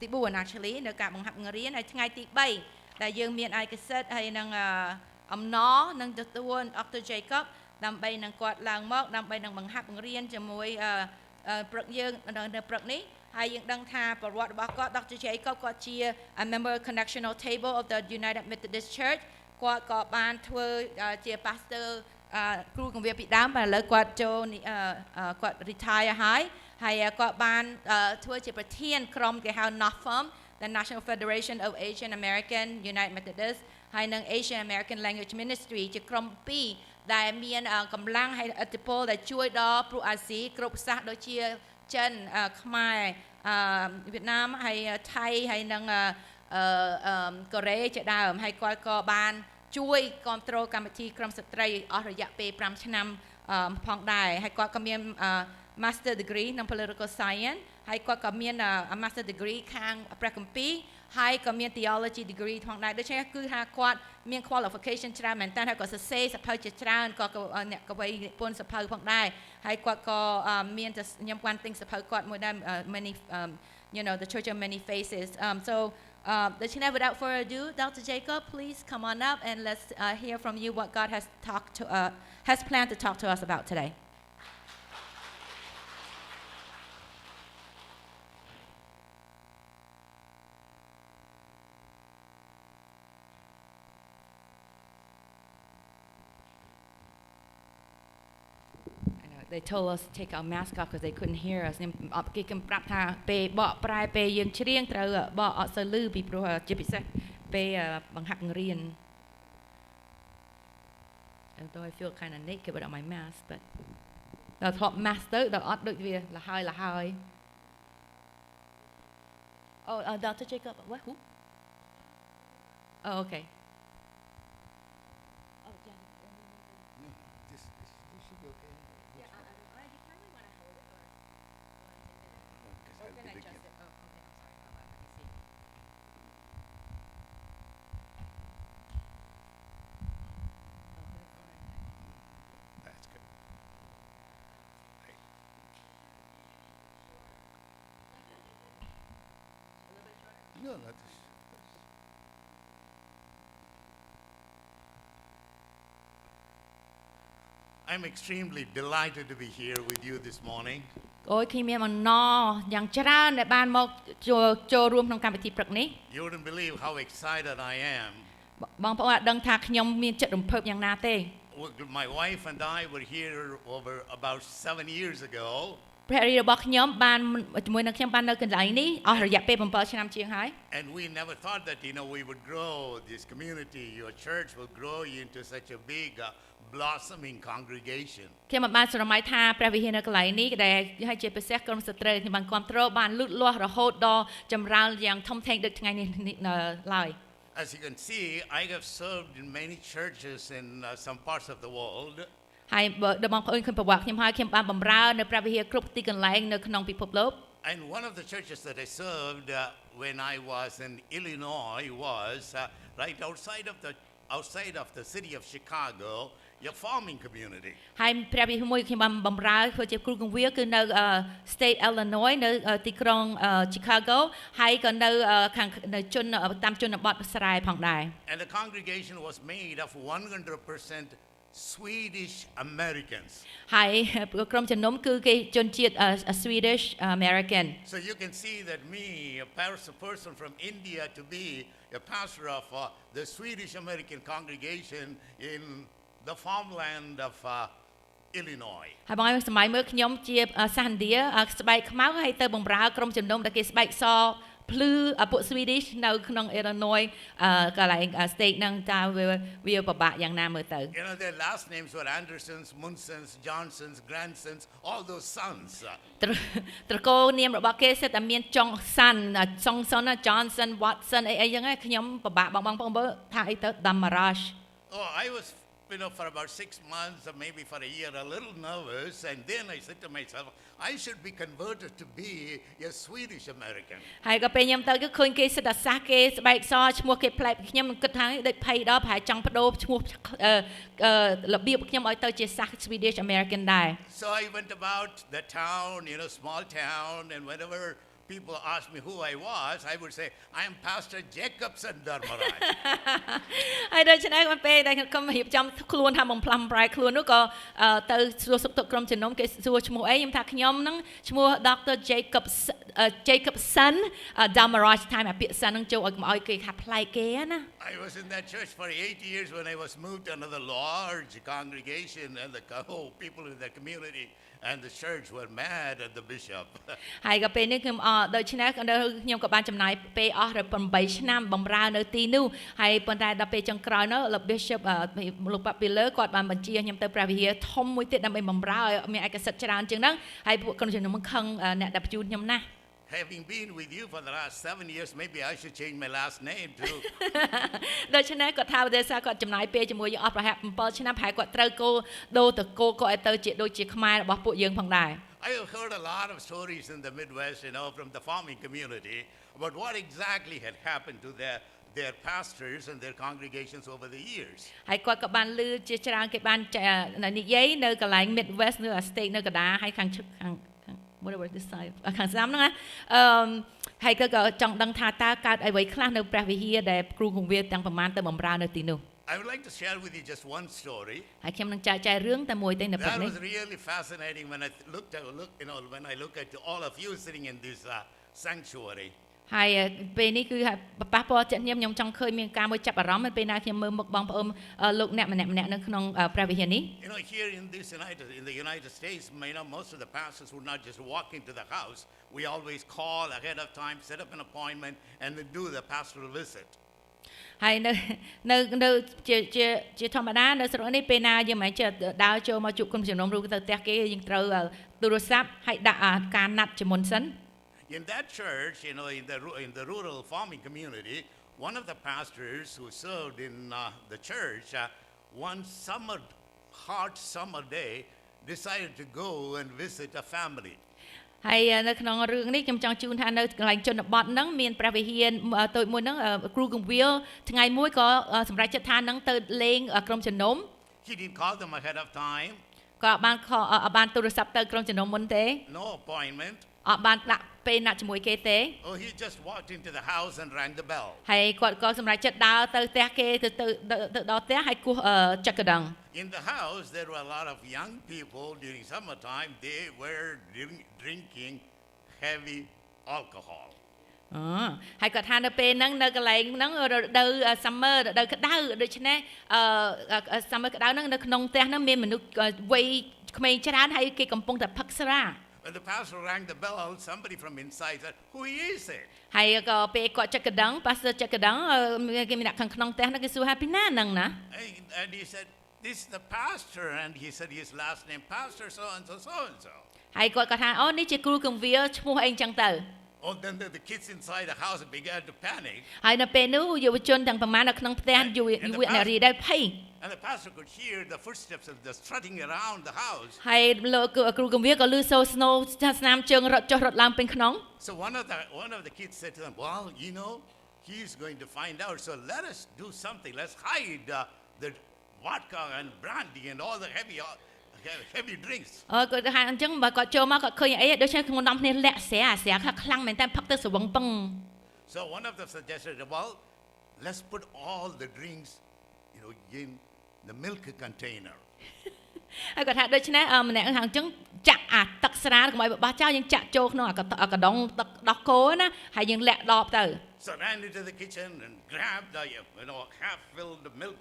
ទី4 actually នៅការបង្ហាត់បង្រៀនហើយថ្ងៃទី3ដែលយើងមានឯកសិទ្ធិហើយនឹងអំណរនឹងទទួល Dr. Jacob ដើម្បីនឹងគាត់ឡើងមកដើម្បីនឹងបង្ហាត់បង្រៀនជាមួយព្រឹកយើងនៅព្រឹកនេះហើយយើងដឹងថាប្រវត្តិរបស់គាត់ Dr. Jacob គាត់ជា a member connectional table of the United Methodist Church គាត់ក៏បានធ្វើជា pastor គ្រូគង្វាលពីដើមbutឥឡូវគាត់ចូលគាត់ retire ហើយគាត់បានធ្វើជាប្រធានក្រុមគេហៅ NAFM the National Federation of Asian American United Methodist ហើយនឹង Asian American Language Ministry ជាក្រុម2ដែលមានកម្លាំងហើយឥទ្ធិពលដែលជួយដល់ព្រោះអាស៊ីគ្រប់សាសដូចជាចិនខ្មែរវៀតណាមហើយថៃហើយនឹងកូរ៉េជាដើមហើយគាត់ក៏បានជួយគ្រប់គ្រងកម្មវិធីក្រុមស្ត្រីអស់រយៈពេល5ឆ្នាំផងដែរហើយគាត់ក៏មាន Master Degree ក្នុង Political Science ហើយគាត់ក៏មាន Master Degree ខាងព្រះគម្ពីរហើយក៏មាន Theology Degree ផងដែរដូច្នេះគឺថាគាត់មាន qualification ច្រើនមែនតើហើយក៏សរសេរសភៅជាច្រើនក៏អ្នកកវីនិពន្ធសភៅផងដែរហើយគាត់ក៏មានខ្ញុំបានទិញសភៅគាត់មួយដែរ many the Church of Many Faces without further ado Dr. Jacob please come on up and let's hear from you what God has planned to talk to us about today They told us to take our mask off because they couldn't hear us គេកំប្រាប់ថាពេលបកប្រែពេលយើងច្រៀងត្រូវបកអត់សូវឮពីព្រោះជាពិសេសពេលបង្ហាត់បង្រៀន Although I feel kind of naked without my mask but ដល់ថត mask ទៅដល់អត់ដូចវាលហើយ Oh Dr. Jacob what who Oh okay No, I'm extremely delighted to be here with you this morning. អូយខ្ញុំមានអំណរយ៉ាងច្រើនដែលបានមកចូលរួមក្នុងកម្មវិធីព្រឹកនេះ You wouldn't believe how excited I am. បងប្អូនអាចដឹងថាខ្ញុំមានចិត្តរំភើបយ៉ាងណាទេ My wife and I were here over about 7 years ago. ព្រះរាជរបស់ខ្ញុំបានជាមួយនឹងខ្ញុំបាននៅកន្លែងនេះអស់រយៈពេល7ឆ្នាំជាងហើយ And we never thought that we would grow this community your church will grow into such a big blossoming congregation ខ្ញុំបានស្រមៃថាព្រះវិហារនៅកន្លែងនេះដែលហើយជាពិសេសក្រុមស្ត្រីខ្ញុំបានគ្រប់គ្រងបានលូតលាស់រហូតដល់ចម្រើនយ៉ាងធំធេងដូចថ្ងៃនេះឡើយ As you can see I have served in many churches in some parts of the world ហើយដល់បងប្អូនឃើញប្រវត្តិខ្ញុំហើយខ្ញុំបានបម្រើនៅព្រះវិហារគ្រប់ទីកន្លែងនៅក្នុងពិភពលោក And one of the churches that I served when I was in Illinois was right outside of the city of Chicago a farming community ហើយព្រះវិហារមួយខ្ញុំបានបម្រើធ្វើជាគ្រូគង្វាលគឺនៅ State Illinois នៅទីក្រុង Chicago ហើយក៏នៅខាងនៅតាមជនបទស្រែផងដែរ And the congregation was made of 100% Swedish Americans ហើយក្រុមជំនុំគឺគេជនជាតិ Swedish American So you can see that me a person from India to be a pastor of the Swedish American congregation in the farmland of Illinois ហើយបងសម័យមើលខ្ញុំជាសាសឥណ្ឌាស្បែកខ្មៅហើយទៅបម្រើក្រុមជំនុំដែលគេស្បែកសភ្លឺពួក Swedish នៅក្នុង Illinois កន្លែង state ហ្នឹងតើវាពិបាកយ៉ាងណាមើលទៅ Their last names were Andersons, Munsons, Johnsons, Grandsons, all those sons. ត្រកូលនាមរបស់គេសិតតែមានចុងសាន់ Johnson, Watson អីចឹងខ្ញុំពិបាកបងប្អូនមើលថាអីទៅ Damarash Oh, I was for about 6 months or maybe for a year a little nervous and then I said to myself I should be converted to be a Swedish American ហើយក៏ពេលខ្ញុំទៅគឺឃើញគេសិតតែសាសគេស្បែកសឈ្មោះគេប្លែកខ្ញុំគិតថាដូចភ័យដល់ប្រហែលចង់បដូរឈ្មោះរបៀបខ្ញុំឲ្យទៅជាសាស Swedish American ដែរ So I went about the town small town and whenever people ask me who I was, I would say, I am Pastor Jacobson Dharmaraj. ហើយដូច្នេះពេលដែលខ្ញុំរៀបចំខ្លួនថាបំផ្លាំប្រែខ្លួននោះក៏ទៅសួរសុខទុក្ខក្រុមជំនុំគេសួរឈ្មោះអីខ្ញុំថាខ្ញុំហ្នឹងឈ្មោះ Dr. Jacobson Dharmaraj ថាអាពាក្យសិនហ្នឹងចូលឲ្យកុំឲ្យគេថាប្លែកគេណា I was in that church for 8 years when I was moved to another large congregation, and the whole people in the community and the church were mad at the bishop. ហើយក៏ពេលនេះខ្ញុំដូច្នេះខ្ញុំក៏បានចំណាយពេលអស់8ឆ្នាំបម្រើនៅទីនោះហើយប៉ុន្តែដល់ពេលចុងក្រោយនោះលោក Bishop លោកប៉ាពីលើគាត់បានបញ្ជាខ្ញុំទៅព្រះវិហារធំមួយទៀតដើម្បីបម្រើឲ្យមានឯកសិទ្ធិច្រើនជាងហ្នឹងហើយពួកក្រុមជំនុំខឹងអ្នកដែលបញ្ជូនខ្ញុំណាស់ Having been with you for the last 7 years, maybe I should change my last name too. ដូច្នេះគាត់ថាប្រទេសគាត់ចំណាយពេលជាមួយយើងអស់ប្រហែល7ឆ្នាំប្រហែលគាត់ត្រូវគោដូរទៅគោក៏ឲ្យទៅជាដូចជាខ្មែររបស់ពួកយើងផងដែរ I have heard a lot of stories in the Midwest, from the farming community about what exactly had happened to their pastors and their congregations over the years. ហើយគាត់ក៏បានឮជាច្រើនគេបាននិយាយនៅកន្លែង Midwest នៅ state នៅកណ្ដាលហើយខាង whatever this side ខាងស្ដាំហ្នឹងណាហើយក៏ចង់ដឹងថាតើកើតអ្វីខ្លះនៅព្រះវិហារដែលគ្រូគង្វាលទាំងប្រមាណទៅបម្រើនៅទីនោះ I would like to share with you just one story. ហើយខ្ញុំនឹងចែកចាយរឿងតែមួយទេនៅព្រឹក That នេះ was really fascinating when I when I look at all of you sitting in this sanctuary. ហើយពេលនេះគឺប៉ះពាល់ចិត្តខ្ញុំចង់ឃើញមានការមួយចាប់អារម្មណ៍ពេលណាខ្ញុំមើលមុខបងប្អូនលោកអ្នកម្នាក់ៗនៅក្នុងព្រះវិហារនេះ Here in the United States, most of the pastors would not just walk into the house. We always call ahead of time, set up an appointment, and then do the pastoral visit. ហើយនៅជាធម្មតានៅស្រុកនេះពេលណាយើងមិនចេះដើរចូលមកជួបគុំជំនុំឬទៅផ្ទះគេយើងត្រូវទូរស័ព្ទហើយដាក់ការណាត់ជាមុនសិន In that church, in the rural farming community, one of the pastors who served in the church, one hot summer day, decided to go and visit a family. ហើយនៅក្នុងរឿងនេះខ្ញុំចង់ជូនថានៅកន្លែងជនបទហ្នឹងមានព្រះវិហារតូចមួយហ្នឹងគ្រូគង្វាលថ្ងៃមួយក៏សម្រេចចិត្តថានឹងទៅលេងក្រុមជំនុំ He didn't call them ahead of time. ក៏បានទូរស័ព្ទទៅក្រុមជំនុំមុនទេ No appointment. អត់បានដាក់ពេលណាត់ជាមួយគេទេ Oh, he just walked into the house and rang the bell. ហើយគាត់ក៏សម្រេចចិត្តដើរទៅផ្ទះគេទៅដល់ផ្ទះហើយគោះចង្កដង In the house, there were a lot of young people during summertime. They were drinking heavy alcohol. ហើយគាត់ថានៅពេលហ្នឹងនៅកន្លែងហ្នឹងរដូវ summer រដូវក្តៅដូច្នេះ summer ក្តៅហ្នឹងនៅក្នុងផ្ទះហ្នឹងមានមនុស្សវ័យក្មេងច្រើនហើយគេកំពុងតែផឹកស្រា When the pastor rang the bell, somebody from inside said, "Who is it?" ហើយក៏ពេលគាត់ចង្កដង pastor ចង្កដងគេមានអ្នកខាងក្នុងផ្ទះហ្នឹងគេសួរថាពីណាហ្នឹងណា And he said, "This is the pastor," and he said his last name, Pastor so and so so and so. ហើយគាត់ក៏ថាអូនេះជាគ្រូគង្វាលឈ្មោះអីចឹងទៅ Oh, then the kids inside the house began to panic. ហើយនៅពេលនោះយុវជនទាំងប្រមាណនៅក្នុងផ្ទះយុវនារីដែលភ័យ And the pastor could hear the footsteps of the strutting around the house. ហើយលោកគ្រូគង្វាលក៏ឮសូរស្នូស្នាមជើងរត់ចុះរត់ឡើងពេញក្នុង So one of the kids said to them, "Well, he's going to find out. So let us do something. Let's hide the vodka and brandy and all the heavy drinks." គាត់ថាអញ្ចឹងបើគាត់ចូលមកគាត់ឃើញអីដូច្នេះក្នុងនាំគ្នាលាក់ស្រាខ្លាំងមែនតើផឹកទៅស្រវឹងពឹង So one of them suggested, "Well, let's put all the drinks, in the milk container." ហើយគាត់ថាដូច្នេះម្នាក់ថាអញ្ចឹងចាក់អាទឹកស្រាកុំឲ្យបោះចោលយើងចាក់ចូលក្នុងអាកដងទឹកដោះគោណាហើយយើងលាក់ដបទៅ So ran into the kitchen and grabbed a half-filled milk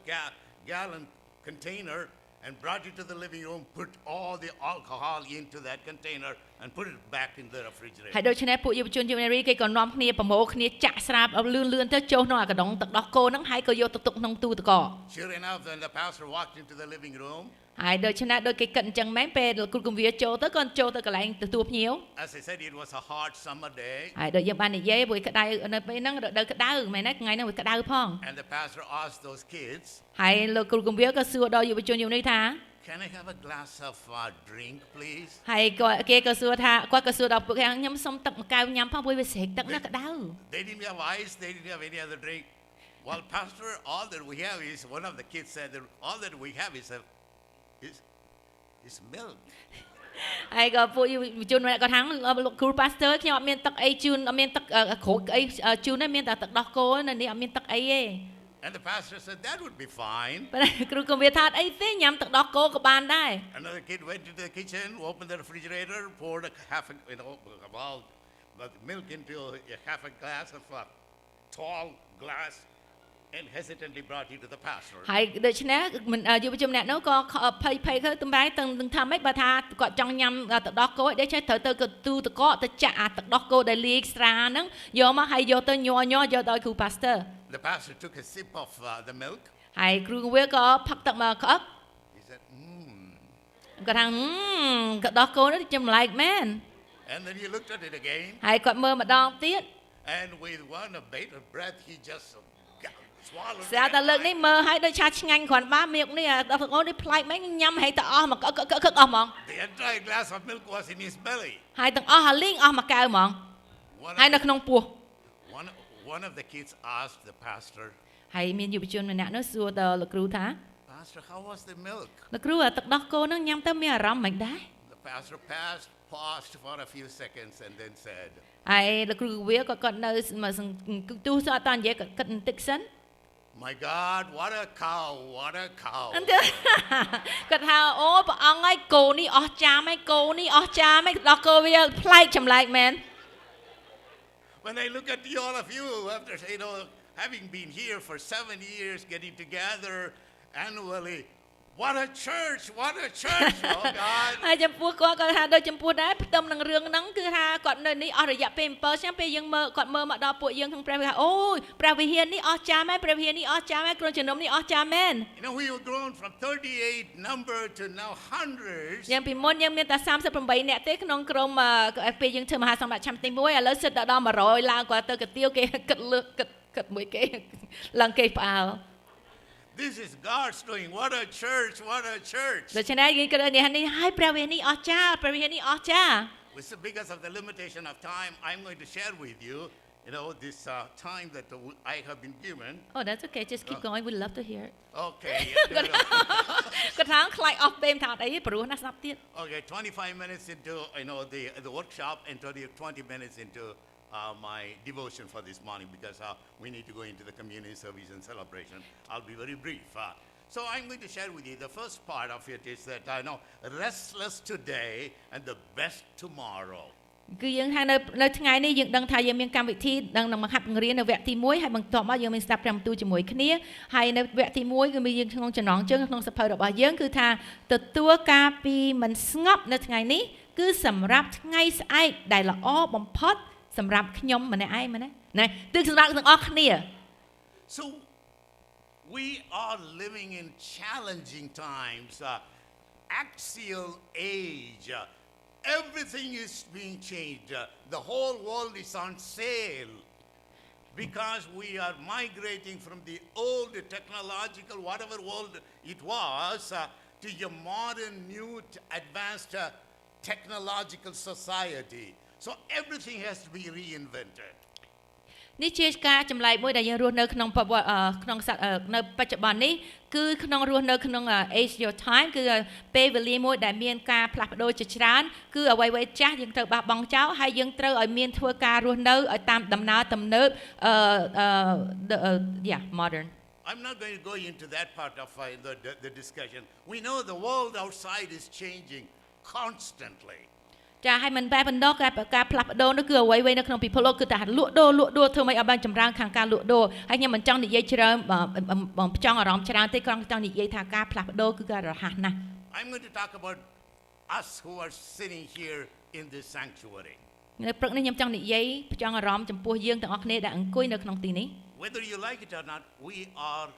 gallon container and brought it to the living room, put all the alcohol into that container and put it back in the refrigerator. ហើយដូច្នេះពួកយុវជនយុវនារីគេក៏នាំគ្នាប្រមូលគ្នាចាក់ស្រាលឿនទៅចូលក្នុងអាកដងទឹកដោះគោហ្នឹងហើយក៏យកទៅទុកក្នុងទូទឹកកក Sure enough, when the pastor walked into the living room, ហើយដូច្នេះដូចគេគិតអញ្ចឹងមែនពេលគ្រូគង្វាលចូលទៅគាត់ចូលទៅកន្លែងទទួលភ្ញៀវ as I said, it was a hot summer day. ហើយដូចយើងបាននិយាយព្រោះក្តៅនៅពេលហ្នឹងរដូវក្តៅមែនទេថ្ងៃហ្នឹងវាក្តៅផង And the pastor asked those kids, ហើយលោកគ្រូគង្វាលក៏សួរដល់យុវជនយុវនារីថា "Can I have a glass of drink, please?" ហើយគេក៏សួរថាគាត់ក៏សួរដល់ពួកខ្ញុំសុំទឹកម្កែវញ៉ាំផងព្រោះវាស្រេកទឹកណាក្តៅ They didn't have ice. They didn't have any other drink. Well, pastor, all that we have is, one of the kids said, that all that we have is milk. ហើយក៏ពួកយុវជនគាត់ថាលោកគ្រូ pastor ខ្ញុំអត់មានទឹកអីជូនអត់មានទឹកក្រូចអីជូនទេមានតែទឹកដោះគោនៅនេះអត់មានទឹកអីទេ And the pastor said, that would be fine. ប៉ុន្តែគ្រូក៏វាថាអីទេញ៉ាំទឹកដោះគោក៏បានដែរ Another kid went into the kitchen, opened the refrigerator, poured about the milk into a half a glass of a tall glass, and hesitantly brought it to the pastor. ហើយដូច្នេះយុវជនម្នាក់នោះក៏ភ័យទៅទំបែងទាំងថាម៉េចបើថាគាត់ចង់ញ៉ាំទឹកដោះគោដូច្នេះត្រូវទៅទូទឹកកកទៅចាក់អាទឹកដោះគោដែលលាយស្រាហ្នឹងយកមកហើយយកទៅញ័រយកដល់គ្រូ pastor The pastor took a sip of the milk. ហើយគ្រូវាក៏ផឹកទឹកមកក្អឹក He said, គាត់ថាទឹកដោះគោនេះចម្លែកមែន And then he looked at it again. ហើយគាត់មើលម្ដងទៀត And with one bated breath, he just swallowed ស្រាប់តែលើកនេះមើលហើយដូចឆាឆ្ងាញ់គ្រាន់បើមៀកនេះទឹកដោះគោនេះប្លែកមែនញ៉ាំហើយទៅអស់មកក្អឹកអស់ហ្មង The entire glass of milk was in his belly. ហើយទាំងអស់ហើយលីងអស់មកកៅហ្មងហើយនៅក្នុងពោះ One of the kids asked the pastor, ហើយមានយុវជនម្នាក់នោះសួរទៅលោកគ្រូថា Pastor, how was the milk? លោកគ្រូទឹកដោះគោហ្នឹងញ៉ាំទៅមានអារម្មណ៍មិនដែរ The pastor paused for a few seconds and then said, ហើយលោកគ្រូវាគាត់នៅទូសអត់តានិយាយគាត់គិតបន្តិចសិន My God, what a cow, what a cow. គាត់ថាអូព្រះអង្គហើយគោនេះអស់ចាមហើយគោនេះអស់ចាមហើយទឹកដោះគោវាប្លែកចម្លែកមែន When I look at all of you after having been here for 7 years, getting together annually, what a church, oh God. ហើយចំពោះគាត់ថាដូចចំពោះដែរផ្ទឹមនឹងរឿងហ្នឹងគឺថាគាត់នៅនេះអស់រយៈពេល7ឆ្នាំពេលយើងមើលគាត់មើលមកដល់ពួកយើងក្នុងព្រះវិហារអូយព្រះវិហារនេះអស់ចាមហើយព្រះវិហារនេះអស់ចាមហើយក្រុមជំនុំនេះអស់ចាមមែន We have grown from 38 number to now hundreds. យ៉ាងពីមុនយើងមានតែ38នាក់ទេក្នុងក្រុមពេលយើងធ្វើមហាសម្បត្តិឆ្នាំទី1ឥឡូវសិតដល់100ឡើងគាត់ទៅកាទៀវគេគិតលើគិតមួយគេឡើងគេផ្អើល This is God's doing. What a church, what a church. ដូច្នេះយើងគិតនេះហើយព្រះវិហារនេះអស់ចាព្រះវិហារនេះអស់ចា Because of the limitation of time, I'm going to share with you, this time that I have been given. Oh, that's okay. Just keep going. We'd love to hear it. Okay. គាត់ថាខ្លាចអស់ពេលថាអត់អីព្រោះណាស្ដាប់ទៀត Okay, 25 minutes into the workshop and 20 minutes into my devotion for this morning because we need to go into the community service and celebration. I'll be very brief. So I'm going to share with you the first part of it is that I know restless today and the best tomorrow. គឺយើងថានៅថ្ងៃនេះយើងដឹងថាយើងមានកម្មវិធីនឹងបង្ហាត់បង្រៀននៅវគ្គទី1ហើយបន្ទាប់មកយើងមានស្ដាប់ព្រះបន្ទូលជាមួយគ្នាហើយនៅវគ្គទី1គឺមានយើងក្នុងចំណងជើងក្នុងសភៅរបស់យើងគឺថាទទួលការពីមិនស្ងប់នៅថ្ងៃនេះគឺសម្រាប់ថ្ងៃស្អែកដែលល្អបំផុតសម្រាប់ខ្ញុំម្នាក់ឯងមែនទេណាគឺសម្រាប់ទាំងអស់គ្នា So we are living in challenging times, axial age. Everything is being changed. The whole world is on sale because we are migrating from the old technological, whatever world it was, to a modern, new, advanced technological society. So everything has to be reinvented. នេះជាការចម្លែកមួយដែលយើងរស់នៅក្នុងក្នុងនៅបច្ចុប្បន្ននេះគឺក្នុងរស់នៅក្នុង age your time គឺពេលវេលាមួយដែលមានការផ្លាស់ប្ដូរជាច្រើនគឺអ្វីៗចាស់យើងត្រូវបោះបង់ចោលហើយយើងត្រូវឲ្យមានធ្វើការរស់នៅឲ្យតាមដំណើរទំនើបmodern I'm not going to go into that part of the discussion. We know the world outside is changing constantly. ចាហើយមិនបែបបណ្ដោះការផ្លាស់ប្ដូរនោះគឺអ្វីៗនៅក្នុងពិភពលោកគឺតែលក់ដូរធ្វើម៉េចឲ្យបានចម្រើនខាងការលក់ដូរហើយខ្ញុំមិនចង់និយាយច្រើនបងចង់អារម្មណ៍ច្រើនទេគ្រាន់តែចង់និយាយថាការផ្លាស់ប្ដូរគឺការរហ័សណាស់ I'm going to talk about us who are sitting here in this sanctuary. នៅព្រឹកនេះខ្ញុំចង់និយាយចង់អារម្មណ៍ចំពោះយើងទាំងអស់គ្នាដែលអង្គុយនៅក្នុងទីនេះ Whether you like it or not, we are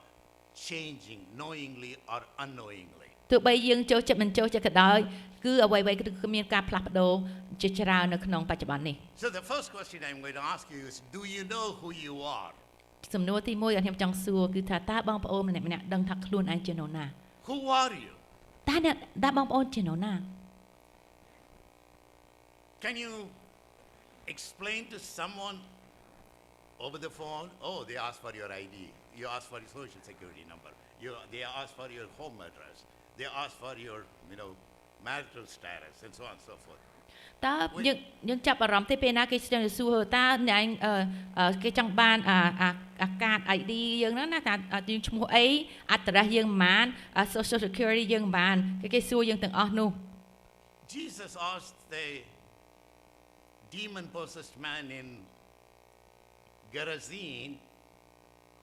changing knowingly or unknowingly. ទោះបីយើងចូលចិត្តមិនចូលចិត្តក៏ដោយគឺអ្វីៗគឺមានការផ្លាស់ប្ដូរជាច្រើននៅក្នុងបច្ចុប្បន្ននេះ So the first question I'm going to ask you is, do you know who you are? សំណួរទី1ដែលខ្ញុំចង់សួរគឺថាតើបងប្អូនម្នាក់ៗដឹងថាខ្លួនឯងជានរណា Who are you? តើបងប្អូនជានរណា Can you explain to someone over the phone? Oh, they ask for your ID. You ask for your social security number. They ask for your home address. They ask for your, marital status, and so on and so forth. តើយើងចាប់អារម្មណ៍ទេពេលណាគេចង់សួរតើអ្នកឯងគេចង់បានអាកាត ID យើងហ្នឹងណាថាយើងឈ្មោះអី address យើងប៉ុន្មាន social security យើងប៉ុន្មានគេសួរយើងទាំងអស់នោះ Jesus asked the demon-possessed man in Gerasene,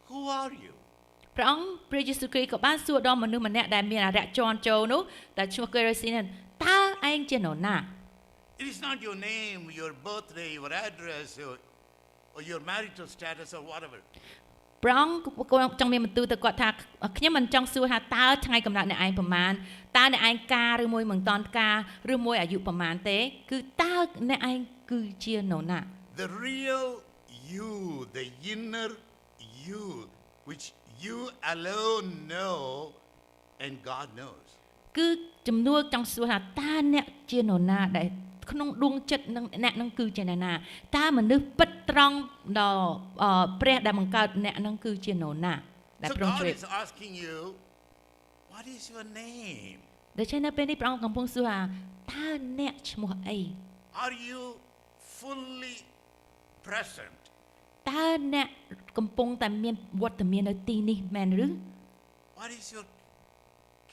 "Who are you?" ព្រះអង្គព្រះយេស៊ូវគ្រីស្ទក៏បានសួរដល់មនុស្សម្នាក់ដែលមានអារក្សជន់ចូលនោះតែឈ្មោះ Gerasene តើឯងជានរណា It is not your name, your birthday, your address, or your marital status, or whatever. ព្រះអង្គចង់មានបន្ទូលទៅគាត់ថាខ្ញុំមិនចង់សួរថាតើថ្ងៃកំណើតអ្នកឯងប្រមាណតើអ្នកឯងការឬមួយមិនតាន់ការឬមួយអាយុប្រមាណទេគឺតើអ្នកឯងគឺជានរណា The real you, the inner you, which you alone know and God knows. គឺចំនួនចង់សួរថាតើអ្នកជានរណាដែលក្នុងដួងចិត្តនឹងអ្នកនឹងគឺជានរណាតើមនុស្សពិតត្រង់ដល់ព្រះដែលបង្កើតអ្នកនឹងគឺជានរណាដែល So ប្រង God ជ្រាប is asking you, what is your name? ដូច្នេះនៅពេលនេះព្រះអង្គកំពុងសួរថាតើអ្នកឈ្មោះអី Are you fully present? តើអ្នកកំពុងតែមានវត្តមាននៅទីនេះមែនឬ What is your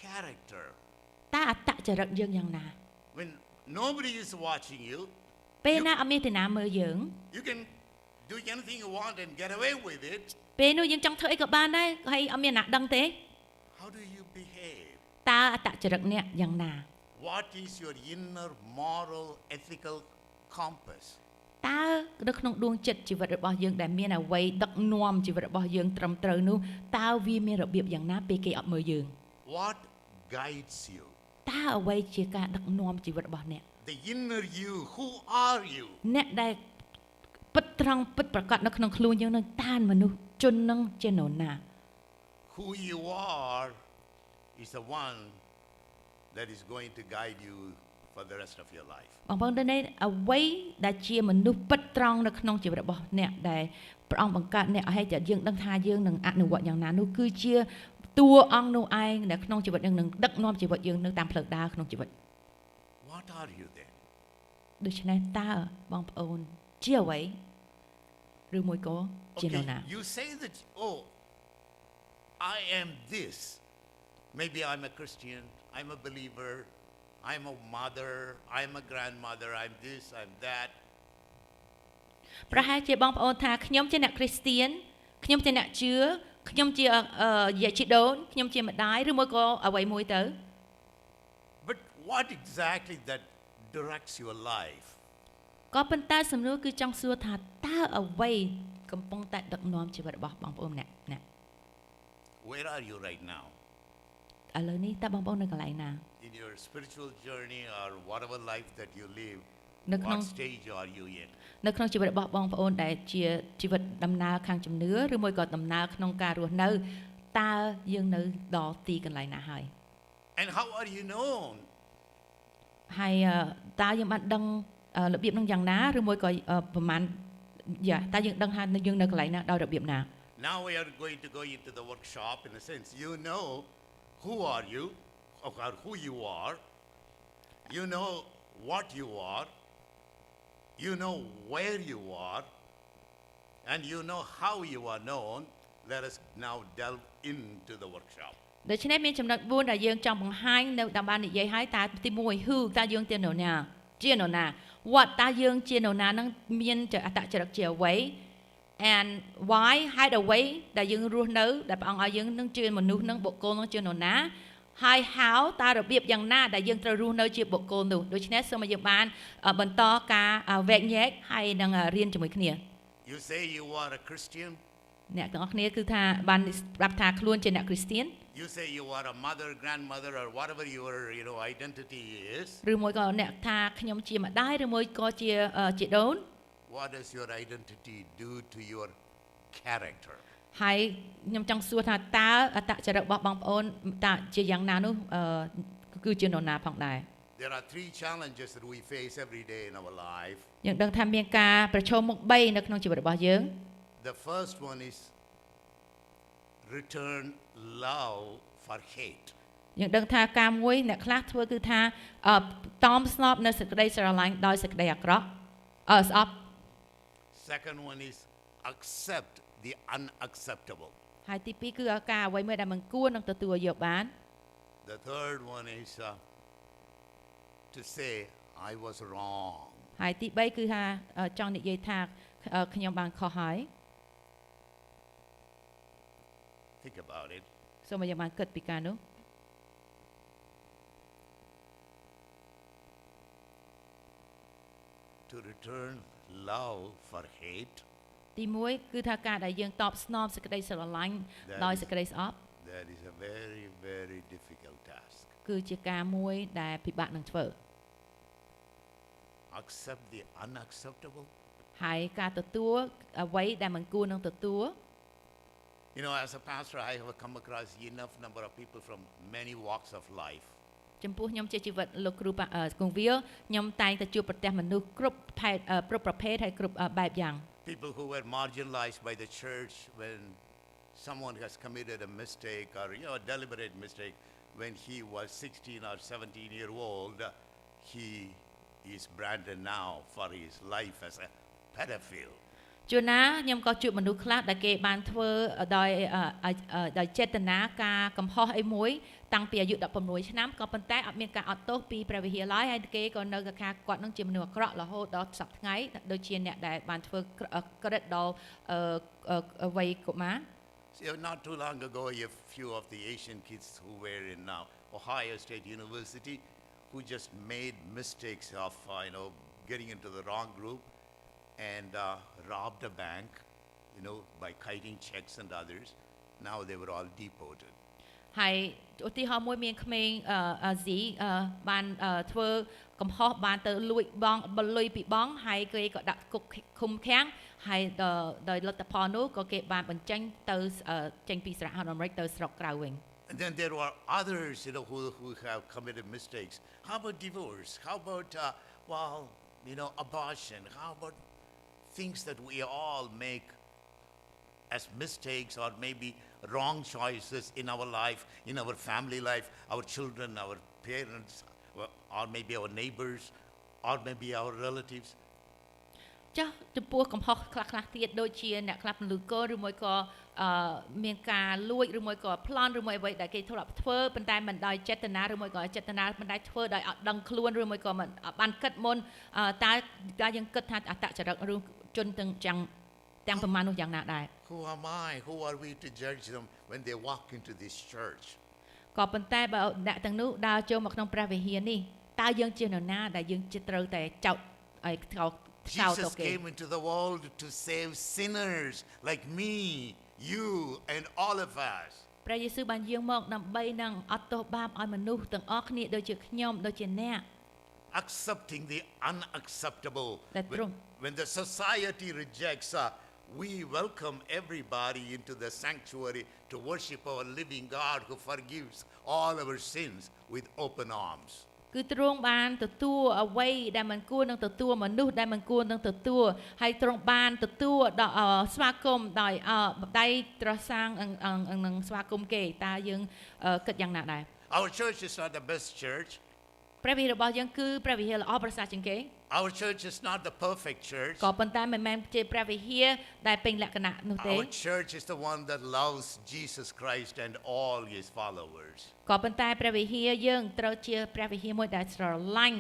character? តើអត្តចរិតយើងយ៉ាងណា When nobody is watching you, ពេលណាអត់មានទីណាមើលយើង you can do anything you want and get away with it. ពេលនោះយើងចង់ធ្វើអីក៏បានដែរហើយអត់មានអ្នកដឹងទេ How do you behave? តើអត្តចរិតអ្នកយ៉ាងណា What is your inner moral ethical compass? តើនៅក្នុងដួងចិត្តជីវិតរបស់យើងដែលមានអ្វីដឹកនាំជីវិតរបស់យើងត្រឹមត្រូវនោះតើវាមានរបៀបយ៉ាងណាពេលគេអត់មើលយើង What guides you? តើអ្វីជាការដឹកនាំជីវិតរបស់អ្នក The inner you, who are you? អ្នកដែលពិតត្រង់ពិតប្រកបនៅក្នុងខ្លួនយើងនឹងតើមនុស្សជននឹងជានរណា Who you are is the one that is going to guide you for the rest of your life. បងប្អូនដឹងទេអ្វីដែលជាមនុស្សពិតត្រង់នៅក្នុងជីវិតរបស់អ្នកដែលព្រះអង្គបង្កើតអ្នកឲ្យតែយើងដឹងថាយើងនឹងអនុវត្តយ៉ាងណានោះគឺជាតួអង្គនោះឯងដែលក្នុងជីវិតយើងនឹងដឹកនាំជីវិតយើងនៅតាមផ្លូវដើរក្នុងជីវិត What are you then? ដូច្នេះតើបងប្អូនជាអ្វីឬមួយក៏ជានរណា You say that, oh, I am this. Maybe I'm a Christian, I'm a believer, I'm a mother, I'm a grandmother, I'm this, I'm that. ប្រហែលជាបងប្អូនថាខ្ញុំជាអ្នកគ្រីស្ទៀនខ្ញុំជាអ្នកជឿខ្ញុំជាយាយជីដូនខ្ញុំជាម្ដាយឬមួយក៏អ្វីមួយទៅ But what exactly that directs your life? ក៏ប៉ុន្តែសំណួរគឺចង់សួរថាតើអ្វីកំពុងតែដឹកនាំជីវិតរបស់បងប្អូនម្នាក់ Where are you right now? ឥឡូវនេះតើបងប្អូននៅកន្លែងណា In your spiritual journey or whatever life that you live,នៅក្នុង what stage are you in? នៅក្នុងជីវិតរបស់បងប្អូនដែលជាជីវិតដំណើរខាងជំនឿឬមួយក៏ដំណើរក្នុងការរស់នៅតើយើងនៅដល់ទីកន្លែងណាហើយ And how are you known? ហើយតើយើងបានដឹងរបៀបនឹងយ៉ាងណាឬមួយក៏ប្រហែលតើយើងដឹងថាយើងនៅកន្លែងណាដោយរបៀបណា Now we are going to go into the workshop in a sense. You know who are you, or who you are. You know what you are. You know where you are. And you know how you are known. Let us now delve into the workshop. ដូច្នេះមានចំណុច4ដែលយើងចង់បង្ហាញនៅតាមបាននិយាយឲ្យតើទី1 who តើយើងជានរណាជានរណា what តើយើងជានរណានឹងមានអត្តចរិតជាអ្វី and why ហេតុអ្វីដែលយើងរស់នៅដែលព្រះអង្គឲ្យយើងនឹងជាមនុស្សនឹងបុគ្គលនឹងជានរណាហើយ how តើរបៀបយ៉ាងណាដែលយើងត្រូវរស់នៅជាបុគ្គលនោះដូច្នេះសូមឲ្យយើងបានបន្តការវែកញែកហើយនឹងរៀនជាមួយគ្នា You say you are a Christian. អ្នកទាំងអស់គ្នាគឺថាបានប្រាប់ថាខ្លួនជាអ្នកគ្រីស្ទៀន You say you are a mother, grandmother, or whatever your identity is. ឬមួយក៏អ្នកថាខ្ញុំជាម្ដាយឬមួយក៏ជាជីដូន What does your identity do to your character? ហើយខ្ញុំចង់សួរថាតើអត្តចរិតរបស់បងប្អូនតើជាយ៉ាងណានោះគឺជានរណាផងដែរ There are 3 challenges that we face every day in our life. យើងដឹងថាមានការប្រឈមមុខ3នៅក្នុងជីវិតរបស់យើង The first one is return love for hate. យើងដឹងថាការមួយអ្នកខ្លះធ្វើគឺថាតอมស្នប់នៅសេចក្តីស្រឡាញ់ដោយសេចក្តីអាក្រក់ស្អប់ Second one is accept the unacceptable. ហើយទី2គឺការអ្វីមួយដែលមិនគួរនឹងទទួលយកបាន The third one is to say I was wrong. ហើយទី3គឺថាចង់និយាយថាខ្ញុំបានខុសហើយ Think about it. សូមឲ្យយើងបានគិតពីការនោះ To return love for hate. ទី1គឺថាការដែលយើងតបស្នងសេចក្តីស្រឡាញ់ដោយសេចក្តីស្អប់ That is a very, very difficult task. គឺជាការមួយដែលពិបាកនឹងធ្វើ Accept the unacceptable. ហើយការទទួលអ្វីដែលមិនគួរនឹងទទួល You know, as a pastor, I have come across enough number of people from many walks of life. ចំពោះខ្ញុំជាជីវិតលោកគ្រូគង្វាលខ្ញុំតែងតែជួបប្រទះមនុស្សគ្រប់ប្រភេទហើយគ្រប់បែបយ៉ាង People who were marginalized by the church when someone has committed a mistake or a deliberate mistake when he was 16 or 17 year old, he is branded now for his life as a pedophile. ជួនណាខ្ញុំក៏ជួបមនុស្សខ្លះដែលគេបានធ្វើដោយចេតនាការកំហុសអីមួយតាំងពីអាយុ16ឆ្នាំក៏ប៉ុន្តែអត់មានការអត់ទោសពីព្រះវិហារឡើយហើយគេក៏នៅថាគាត់នឹងជាមនុស្សអាក្រក់រហូតដល់សប្តាហ៍ថ្ងៃដូចជាអ្នកដែលបានធ្វើក្រិតដល់វ័យកុមារ So not too long ago, a few of the Asian kids who were in Ohio State University who just made mistakes of getting into the wrong group and robbed a bank, by kiting checks and others. Now they were all deported. ហើយឧទាហរណ៍មួយមានក្មេងអាស៊ីបានធ្វើកំហុសបានទៅលួចលុយពីបងហើយគេក៏ដាក់គុកឃុំឃាំងហើយដោយលទ្ធផលនោះក៏គេបានបញ្ចេញទៅចេញពីសហរដ្ឋអាមេរិកទៅស្រុកក្រៅវិញ And then there were others, who have committed mistakes. How about divorce? How about, abortion? How about things that we all make as mistakes or maybe wrong choices in our life, in our family life, our children, our parents, or maybe our neighbors, or maybe our relatives. ចាស់ចំពោះកំហុសខ្លះទៀតដូចជាអ្នកខ្លះពលឺកឬមួយក៏មានការលួចឬមួយក៏ប្លន់ឬមួយអ្វីដែលគេធ្លាប់ធ្វើប៉ុន្តែមិនដោយចេតនាឬមួយក៏ចេតនាមិនដែលធ្វើដោយអត់ដឹងខ្លួនឬមួយក៏មិនបានគិតមុនតើយើងគិតថាអត្តចរិតឬជនទាំងប្រមាណនោះយ៉ាងណាដែរ Who am I? Who are we to judge them when they walk into this church? ក៏ប៉ុន្តែបើអ្នកទាំងនោះដើរចូលមកក្នុងព្រះវិហារនេះតើយើងជានរណាដែលយើងជាត្រូវតែចោទឲ្យJesus came into the world to save sinners like me, you, and all of us. ព្រះយេស៊ូវបានយាងមកដើម្បីនឹងអត់ទោសបាបឲ្យមនុស្សទាំងអស់គ្នាដូចជាខ្ញុំដូចជាអ្នក Accepting the unacceptable. That's When the society rejects, we welcome everybody into the sanctuary to worship our living God who forgives all our sins with open arms. គឺទ្រង់បានទទួលអ្វីដែលមិនគួរនឹងទទួលមនុស្សដែលមិនគួរនឹងទទួលហើយទ្រង់បានទទួលដល់ស្វាគមន៍ដោយដៃត្រសាងនឹងស្វាគមន៍គេតើយើងគិតយ៉ាងណាដែរ Our church is not the best church. ព្រះវិហាររបស់យើងគឺព្រះវិហារល្អប្រសើរជាងគេ Our church is not the perfect church. ក៏ប៉ុន្តែមិនមែនជាព្រះវិហារដែលពេញលក្ខណៈនោះទេ Our church is the one that loves Jesus Christ and all his followers. ក៏ប៉ុន្តែព្រះវិហារយើងត្រូវជាព្រះវិហារមួយដែលស្រឡាញ់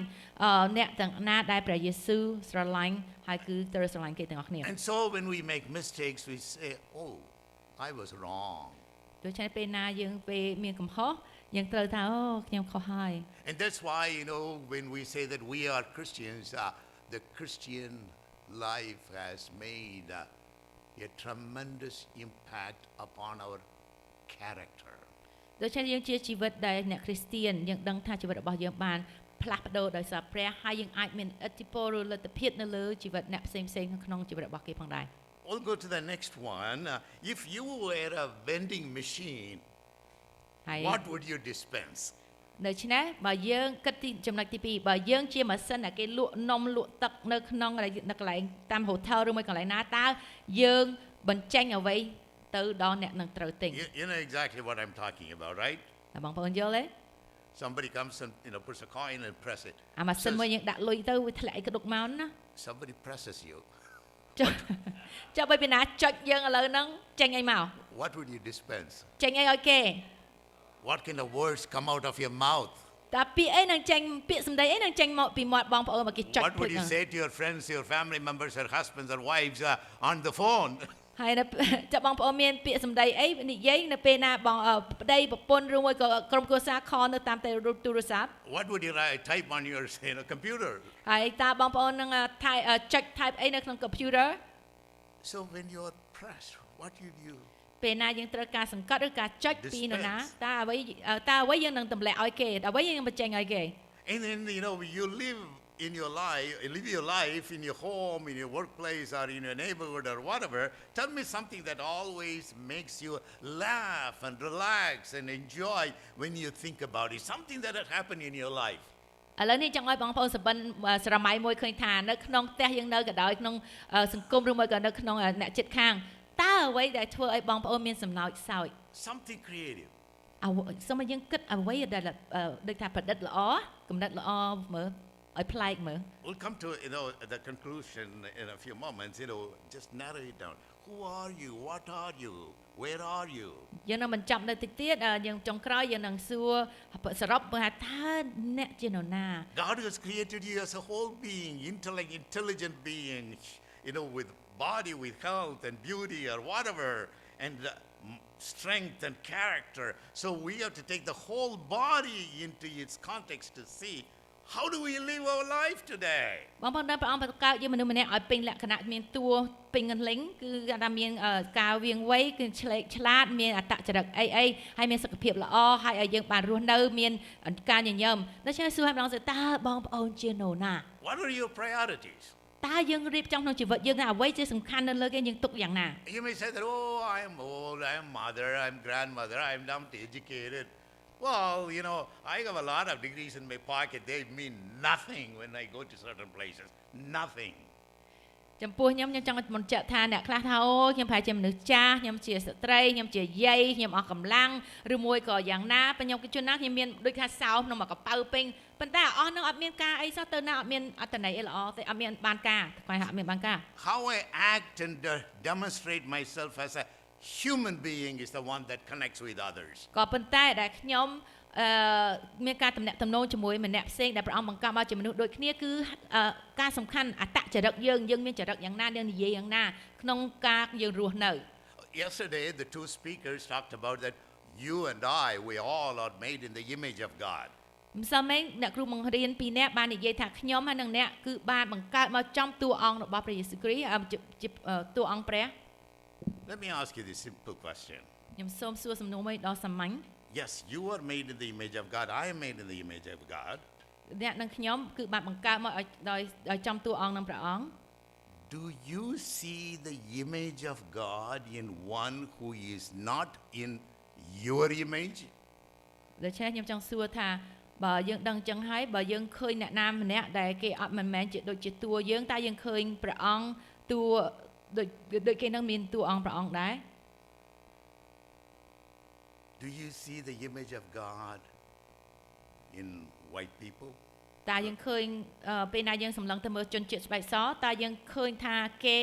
អ្នកទាំងណាដែលព្រះយេស៊ូវស្រឡាញ់ហើយគឺត្រូវស្រឡាញ់គេទាំងអស់គ្នា And so when we make mistakes we say, "Oh, I was wrong." ដូច្នេះពេលណាយើងពេលមានកំហុសយើងត្រូវថាអូខ្ញុំខុសហើយ And that's why, when we say that we are Christians, the Christian life has made a tremendous impact upon our character. ដូច្នេះយើងជាជីវិតដែលអ្នកគ្រីស្ទានយើងដឹងថាជីវិតរបស់យើងបានផ្លាស់ប្ដូរដោយសារព្រះហើយយើងអាចមានឥទ្ធិពលឬលទ្ធភាពនៅលើជីវិតអ្នកផ្សេងៗក្នុងជីវិតរបស់គេផងដែរ We'll go to the next one. If you were a vending machine, what would you dispense? ដូច្នេះបើយើងគិតទីចំណុចទី2បើយើងជាម៉ាស៊ីនដែលគេលក់នំលក់ទឹកនៅក្នុងកន្លែងតាម hotel ឬមួយកន្លែងណាតើយើងបញ្ចេញអ្វីទៅដល់អ្នកនឹងត្រូវទិញ You know exactly what I'm talking about, right? បងប្អូនយល់ទេ Somebody comes and puts a coin and press it. អាម៉ាស៊ីនមួយយើងដាក់លុយទៅវាធ្លាក់ឯក្ដុកមកណា Somebody presses you. ចាំបើពីណាចុចយើងឥឡូវហ្នឹងចេញអីមក What would you dispense? ចេញអីឲ្យគេ What kind of words come out of your mouth? តើពាក្យអីនឹងចេញពាក្យសម្ដីអីនឹងចេញមកពីមាត់បងប្អូនមកគេចុច What would you say to your friends, your family members, your husbands or wives on the phone? ហើយចាំបងប្អូនមានពាក្យសម្ដីអីនិយាយនៅពេលណាបងប្តីប្រពន្ធឬមួយក៏ក្រុមគ្រួសារខលនៅតាមទូរស័ព្ទ What would you type on your computer? ហើយតើបងប្អូននឹងចុច type អីនៅក្នុង computer So when you're pressed, what you do? ពេលណាយើងត្រូវការសង្កត់ឬការចុចពីនរណាតើអ្វីយើងនឹងទម្លាក់ឲ្យគេអ្វីយើងនឹងបញ្ចេញឲ្យគេ And then you live your life in your home, in your workplace, or in your neighborhood, or whatever. Tell me something that always makes you laugh and relax and enjoy when you think about it. Something that had happened in your life. ឥឡូវនេះចង់ឲ្យបងប្អូនសបិនស្រមៃមួយឃើញថានៅក្នុងផ្ទះយើងនៅក៏ដោយក្នុងសង្គមឬមួយក៏នៅក្នុងអ្នកជិតខាងតើអ្វីដែលធ្វើឲ្យបងប្អូនមានសំណោចសោច Something creative. សូមឲ្យយើងគិតអ្វីដែលដូចថាប្រឌិតល្អកំណត់ល្អមើលឲ្យប្លែកមើល We'll come to the conclusion in a few moments. Just narrow it down. Who are you? What are you? Where are you? យើងនឹងបញ្ចប់នៅតិចទៀតយើងចុងក្រោយយើងនឹងសួរសរុបថាតើអ្នកជានរណា God has created you as a whole being, intelligent being, with body, with health and beauty or whatever, and strength and character. So we have to take the whole body into its context to see how do we live our life today. បងប្អូនដល់ព្រះអង្គបង្កើតយើងមនុស្សម្នាក់ឲ្យពេញលក្ខណៈមានតួពេញកន្លែងគឺគាត់ថាមានការវាងវៃគឺឆ្លាតមានអត្តចរិតអីហើយមានសុខភាពល្អហើយឲ្យយើងបានរស់នៅមានការញញឹមដូច្នេះសួរឲ្យម្ដងទៅតើបងប្អូនជានរណា What are your priorities? តើយើងរៀបចំក្នុងជីវិតយើងអ្វីជាសំខាន់នៅលើគេយើងទុកយ៉ាងណា You may say that, I am old, I am mother, I am grandmother, I am not educated. Well, I have a lot of degrees in my pocket. They mean nothing when I go to certain places. Nothing. ចំពោះខ្ញុំចង់បញ្ជាក់ថាអ្នកខ្លះថាអូខ្ញុំប្រហែលជាមនុស្សចាស់ខ្ញុំជាស្ត្រីខ្ញុំជាយាយខ្ញុំអស់កម្លាំងឬមួយក៏យ៉ាងណាપણខ្ញុំគឺជួនណាខ្ញុំមានដូចថាសោក្នុងមួយកប៉ៅពេញប៉ុន្តែអស់នឹងអត់មានការអីសោះទៅណាអត់មានអត្តន័យអីល្អទេអត់មានបានការគាត់អត់មានបានការ How I act and demonstrate myself as a human being is the one that connects with others. ក៏ប៉ុន្តែដែលខ្ញុំមានការតំណាក់តំណងជាមួយម្នាក់ផ្សេងដែលព្រះអង្គបង្កើតមកជាមនុស្សដូចគ្នាគឺការសំខាន់អត្តចរិតយើងមានចរិតយ៉ាងណាយើងនិយាយយ៉ាងណាក្នុងការយើងរស់នៅ Yesterday the two speakers talked about that you and we all are made in the image of God. ម្សិលមិញអ្នកគ្រូបង្រៀនពីរនាក់បាននិយាយថាខ្ញុំហើយនឹងអ្នកគឺបានបង្កើតមកចំតួអង្គរបស់ព្រះយេស៊ូវគ្រីស្ទជាតួអង្គព្រះ Let me ask you this simple question. ខ្ញុំសូមសួរសំណួរមួយដ៏សាមញ្ញ Yes, you are made in the image of God. I am made in the image of God. អ្នកនឹងខ្ញុំគឺបានបង្កើតមកដោយចំតួអង្គនឹងព្រះអង្គ Do you see the image of God in one who is not in your image? ដូច្នេះខ្ញុំចង់សួរថាបើយើងដឹងចឹងហើយបើយើងឃើញអ្នកណាម្នាក់ដែលគេអត់មិនមែនជាដូចជាតួយើងតែយើងឃើញព្រះអង្គតួដូចគេនឹងមានតួអង្គព្រះអង្គដែរ Do you see the image of God in white people? តើយើងឃើញពេលណាយើងសម្លឹងទៅមើលជនជាតិស្បែកសតើយើងឃើញថាគេ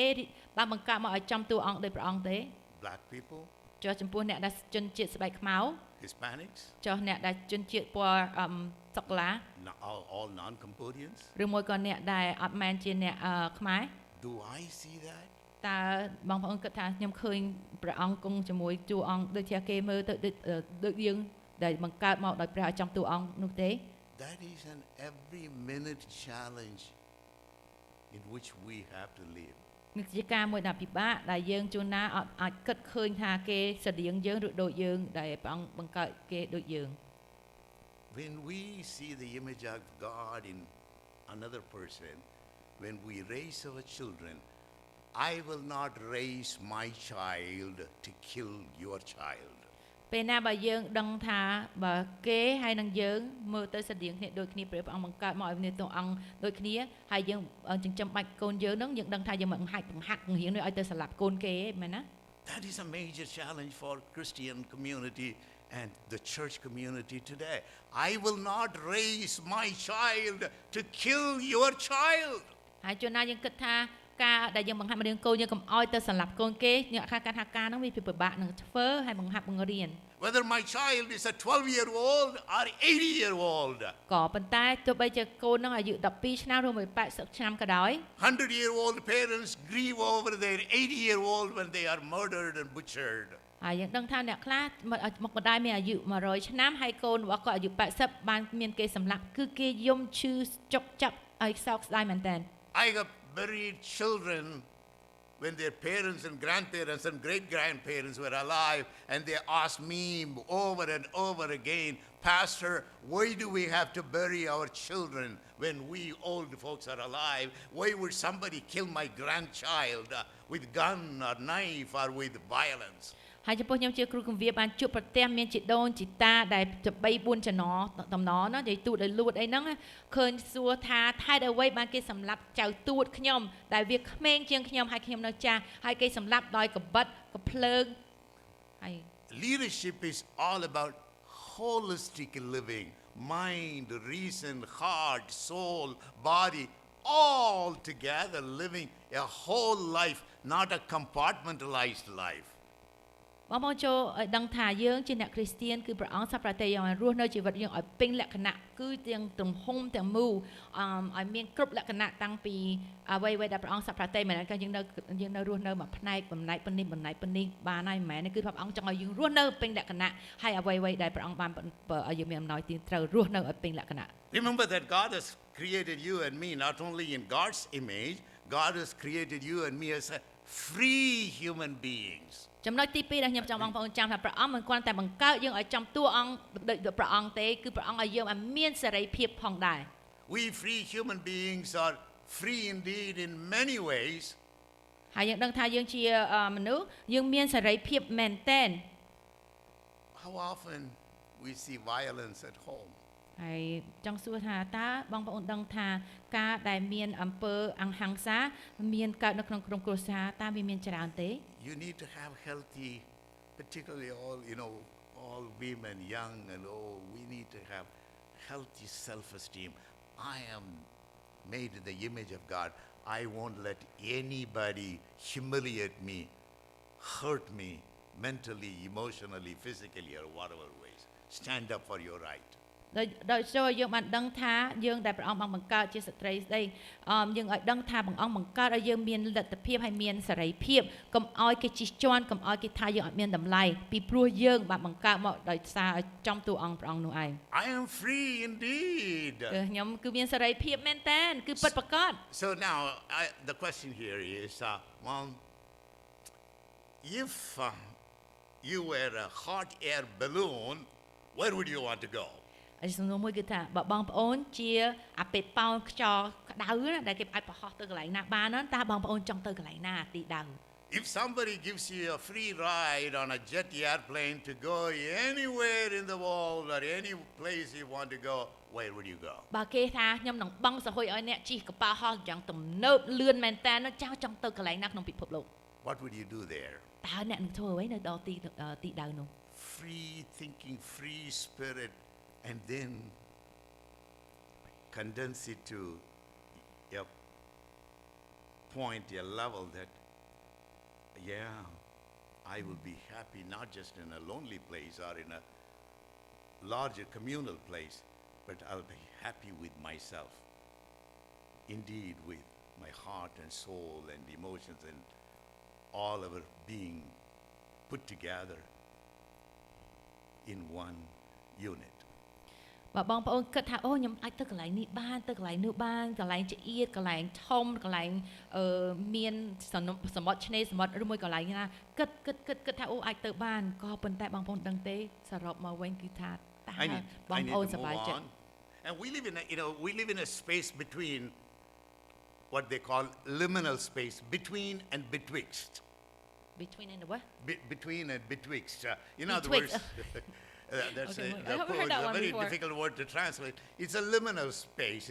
បានបង្កើតមកឲ្យចំតួអង្គដោយព្រះអង្គទេ Black people? ចុះចំពោះអ្នកដែលជនជាតិស្បែកខ្មៅ Hispanics? ចុះអ្នកដែលជនជាតិពណ៌សុកឡា All non-Cambodians? ឬមួយក៏អ្នកដែលអត់មែនជាអ្នកខ្មែរ Do I see that? តើបងប្អូនគិតថាខ្ញុំឃើញព្រះអង្គគង់ជាមួយតួអង្គដូចជាគេមើលទៅដូចយើងដែលបង្កើតមកដោយព្រះឲ្យចំតួអង្គនោះទេ That is an every minute challenge in which we have to live. នេះជាការមួយដែលពិបាកដែលយើងជួនណាអត់អាចគិតឃើញថាគេស្រដៀងយើងឬដូចយើងដែលព្រះអង្គបង្កើតគេដូចយើង When we see the image of God in another person, when we raise our children, I will not raise my child to kill your child. ពេលណាបើយើងដឹងថាបើគេហើយនឹងយើងមើលទៅស្រដៀងគ្នាដូចគ្នាព្រះអង្គបង្កើតមកឲ្យមានតួអង្គដូចគ្នាហើយយើងចិញ្ចឹមបាច់កូនយើងនឹងយើងដឹងថាយើងមិនហាក់បង្រៀនឲ្យទៅសម្លាប់កូនគេឯងមែនណា That is a major challenge for Christian community and the church community today. I will not raise my child to kill your child. ហើយជួនណាយើងគិតថាការដែលយើងបង្ហាត់បង្រៀនកូនយើងកុំឲ្យទៅសម្លាប់កូនគេអ្នកថាការថាការហ្នឹងវាពិបាកនឹងធ្វើហើយបង្ហាត់បង្រៀន Whether my child is a 12-year-old or 80-year-old. ក៏ប៉ុន្តែទោះបីជាកូនហ្នឹងអាយុ12ឆ្នាំឬ80ឆ្នាំក៏ដោយ 100-year-old parents grieve over their 80-year-old when they are murdered and butchered. ហើយយើងដឹងថាអ្នកខ្លះមកម្ដាយមានអាយុ100ឆ្នាំហើយកូនរបស់គាត់អាយុ80បានមានគេសម្លាប់គឺគេយំឈឺចុកចាប់ឲ្យសោកស្ដាយមែនតើ I have buried children when their parents and grandparents and great-grandparents were alive, and they asked me over and over again, Pastor, why do we have to bury our children when we old folks are alive? Why would somebody kill my grandchild with gun or knife or with violence? ហើយចំពោះខ្ញុំជាគ្រូគម្រាបានជួបប្រទះមានជីដូនជីតាដែល3 4ចំណតំណណានិយាយទូតឲ្យលួតអីហ្នឹងឃើញសួរថាថែអ្វីបានគេសម្លាប់ចៅទួតខ្ញុំដែលវាក្មេងជាងខ្ញុំហើយខ្ញុំនៅចាស់ហើយគេសម្លាប់ដោយកបិតកភ្លើងហើយ Leadership is all about holistic living. Mind, reason, heart, soul, body, all together living a whole life, not a compartmentalized life. បងប្អូនចូលឲ្យដឹងថាយើងជាអ្នកគ្រីស្ទានគឺព្រះអង្គសម្រាប់តែយើងឲ្យរស់នៅជីវិតយើងឲ្យពេញលក្ខណៈគឺទាំងទំហំទាំងមូលឲ្យមានគ្រប់លក្ខណៈតាំងពីអ្វីដែលព្រះអង្គសម្រាប់តែមិនមែនថាយើងនៅរស់នៅមួយផ្នែកបំណែកប៉ុណ្នេះបានហើយមិនមែនគឺព្រះអង្គចង់ឲ្យយើងរស់នៅពេញលក្ខណៈហើយអ្វីដែលព្រះអង្គបានឲ្យយើងមានអំណោយទានត្រូវរស់នៅឲ្យពេញលក្ខណៈ Remember that God has created you and me not only in God's image, God has created you and me as a free human beings. ចំណុចទី2ដែលខ្ញុំចង់បងប្អូនចាំថាព្រះអង្គមិនគ្រាន់តែបង្កើតយើងឲ្យចំតួអង្គដូចព្រះអង្គទេគឺព្រះអង្គឲ្យយើងឲ្យមានសេរីភាពផងដែរ We free human beings are free indeed in many ways. ហើយយើងដឹងថាយើងជាមនុស្សយើងមានសេរីភាពមែនទែន How often we see violence at home? ហើយចង់សួរថាតើបងប្អូនដឹងថាការដែលមានអំពើអង្ហង្សាមានកើតនៅក្នុងក្រុមគ្រួសារតើវាមានច្រើនទេ You need to have healthy, particularly all women, young and old, we need to have healthy self-esteem. I am made in the image of God. I won't let anybody humiliate me, hurt me mentally, emotionally, physically, or whatever ways. Stand up for your right. ដោយចូលយើងបានដឹងថាយើងដែលព្រះអង្គបានបង្កើតជាស្ត្រីស្ដីយើងឲ្យដឹងថាព្រះអង្គបង្កើតឲ្យយើងមានលទ្ធភាពហើយមានសេរីភាពកុំឲ្យគេជិះជាន់កុំឲ្យគេថាយើងអត់មានតម្លៃពីព្រោះយើងបានបង្កើតមកដោយសារឲ្យចំតួអង្គព្រះអង្គនោះឯង I am free indeed. ខ្ញុំគឺមានសេរីភាពមែនតើគឺពិតប្រាកដ So now the question here is, Mom, if you were a hot air balloon, where would you want to go? ហើយសំណួរមួយគឺថាបើបងប្អូនជាអាពេប៉ោនខ្យល់ក្តៅណាដែលគេអាចប្រហោះទៅកន្លែងណាបានហ្នឹងតើបងប្អូនចង់ទៅកន្លែងណាទីដៅ If somebody gives you a free ride on a jet airplane to go anywhere in the world or any place you want to go, where would you go? បើគេថាខ្ញុំនឹងបង់សហុយឲ្យអ្នកជិះកប៉ាល់ហោះយ៉ាងទំនើបលឿនមែនតើចង់ទៅកន្លែងណាក្នុងពិភពលោក What would you do there? តើអ្នកនឹងធ្វើអ្វីនៅដល់ទីដៅនោះ Free thinking, free spirit, and then condense it to a point, a level that, yeah, I will be happy not just in a lonely place or in a larger communal place, but I'll be happy with myself. Indeed, with my heart and soul and emotions and all of our being put together in one unit. បើបងប្អូនគិតថាអូខ្ញុំអាចទៅកន្លែងនេះបានទៅកន្លែងនោះបានកន្លែងចៀតកន្លែងធំកន្លែងមានសមុទ្រឆ្នេរសមុទ្រឬមួយកន្លែងណាគិតថាអូអាចទៅបានក៏ប៉ុន្តែបងប្អូនដឹងទេសរុបមកវិញគឺថាតើបងប្អូនសប្បាយចិត្ត And we live in a space between what they call liminal space, between and betwixt. Between and what? Between and betwixt. In other Betwixt. words, that's Okay, a I haven't heard that one very before. difficult word to translate. It's a liminal space,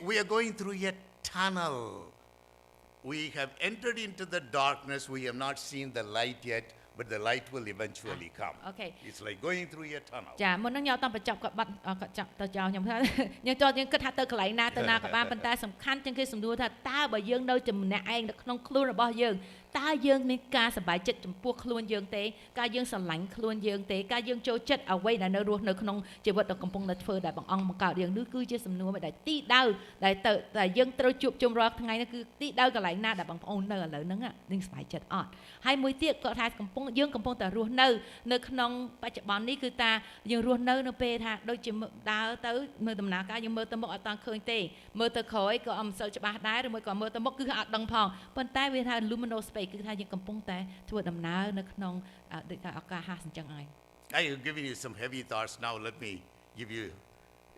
we are going through a tunnel. We have entered into the darkness. We have not seen the light yet, but the light will eventually come. Okay. It's like going through a tunnel. ចាមុនហ្នឹងខ្ញុំអត់តបញ្ចប់ក៏បាត់ក៏ចាប់ទៅចោលខ្ញុំថាខ្ញុំចោលយើងគិតថាទៅកន្លែងណាទៅណាក៏បានប៉ុន្តែសំខាន់ជាងគេសំដួលថាតើបើយើងនៅជាម្នាក់ឯងនៅក្នុងខ្លួនរបស់យើងតើយើងមានការសប្បាយចិត្តចំពោះខ្លួនយើងទេការយើងស្រឡាញ់ខ្លួនយើងទេការយើងចូលចិត្តអ្វីដែលនៅរស់នៅក្នុងជីវិតដែលកំពុងតែធ្វើដែលបងអង្គបង្កើតយើងនោះគឺជាសំណួរមួយដែលទីដៅដែលយើងត្រូវជួបជុំរាល់ថ្ងៃនោះគឺទីដៅកន្លែងណាដែលបងប្អូននៅឥឡូវហ្នឹងនឹងសប្បាយចិត្តអត់ហើយមួយទៀតគាត់ថាយើងកំពុងតែរស់នៅក្នុងបច្ចុប្បន្ននេះគឺថាយើងរស់នៅពេលថាដូចជាដើរទៅមើលដំណើរការយើងមើលទៅមុខអត់តាំងឃើញទេមើលទៅក្រោយក៏អត់សូវច្បាស់ដែរឬមួយក៏មើលទៅមុខគឺអត់ដឹងផងប៉ុន្តែវាថា luminous space គឺថាយើងកំពុងតែធ្វើដំណើរនៅក្នុងដូចថាឱកាសហាសអញ្ចឹងឯង I have given you some heavy thoughts. Now let me give you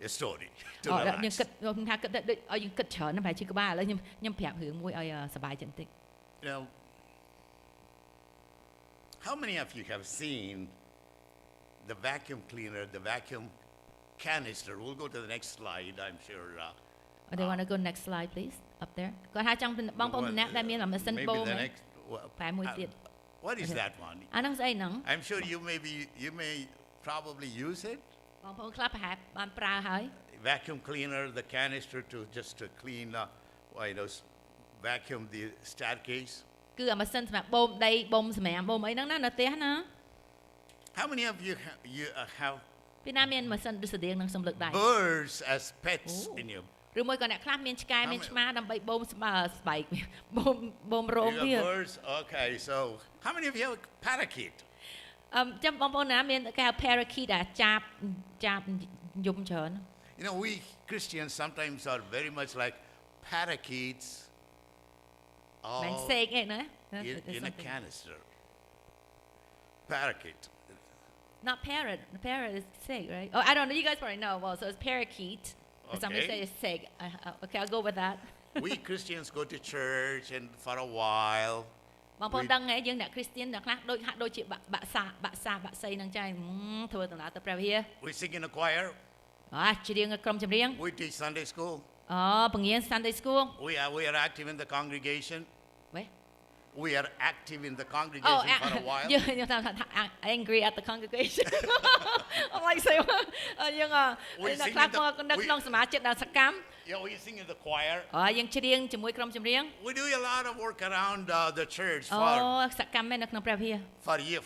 a story to យើងគិត relax. ខ្ញុំថាគិតដូចឲ្យយើងគិតច្រើនណាស់ប្រហែលជាក្បាលឥឡូវខ្ញុំប្រាប់រឿងមួយឲ្យសប្បាយចិត្តបន្តិច Now, how many of you have seen the vacuum cleaner, the vacuum canister? We'll go to the next slide, I'm sure. They want to go next slide please up there គាត់ថាចង់បងប្អូនម្នាក់ដែលមានម៉ាស៊ីន Maybe បូម the next. តែមួយទៀត What is that one? អាហ្នឹងស្អីហ្នឹង I'm sure you may probably use it. បងប្អូនខ្លះប្រហែលបានប្រើហើយ Vacuum cleaner, the canister to clean, vacuum the staircase. គឺអាម៉ាស៊ីនសម្រាប់បូមដីបូមសម្រាមបូមអីហ្នឹងណានៅផ្ទះណា How many of you have ពីណាមានម៉ាស៊ីនដូចស្តៀងនឹងសំលឹកដែរ birds as pets in your? ឬមួយក៏អ្នកខ្លះមានឆ្កែមានឆ្មាដើម្បីបូមស្បែកបូមរោម You វា have birds. Okay, so how many of you have a parakeet? ចាំបងប្អូនណាមានគេហៅ parakeet ចាប់យំច្រើន You know, we Christians sometimes are very much like parakeets. មិន all សេកឯណា in a canister. Parakeet. not parrot is snake right oh I don't know you guys probably know well so it's parakeet or somebody Okay. say it's snake okay I'll go with that We Christians go to church and for a while បងប្អូនដឹងទេយើងអ្នក Christian អ្នកខ្លះដូចហាក់ដូចជាបាក់សីនឹងចាធ្វើដំណើរទៅព្រះវិហារ we sing in a choir, ច្រៀងក្រុមចម្រៀង we teach Sunday school, បង្រៀន Sunday school we are active in the congregation. វេ We are active in the congregation for a while. យើងថា angry at the congregation I'm like say យើងអ្នកខ្លះមកនៅក្នុងសមាជិកដែលសកម្ម Yeah, we sing in the choir. យើងច្រៀងជាមួយក្រុមចម្រៀង We do a lot of work around the church សកម្មមែននៅក្នុងព្រះវិហារ for a year,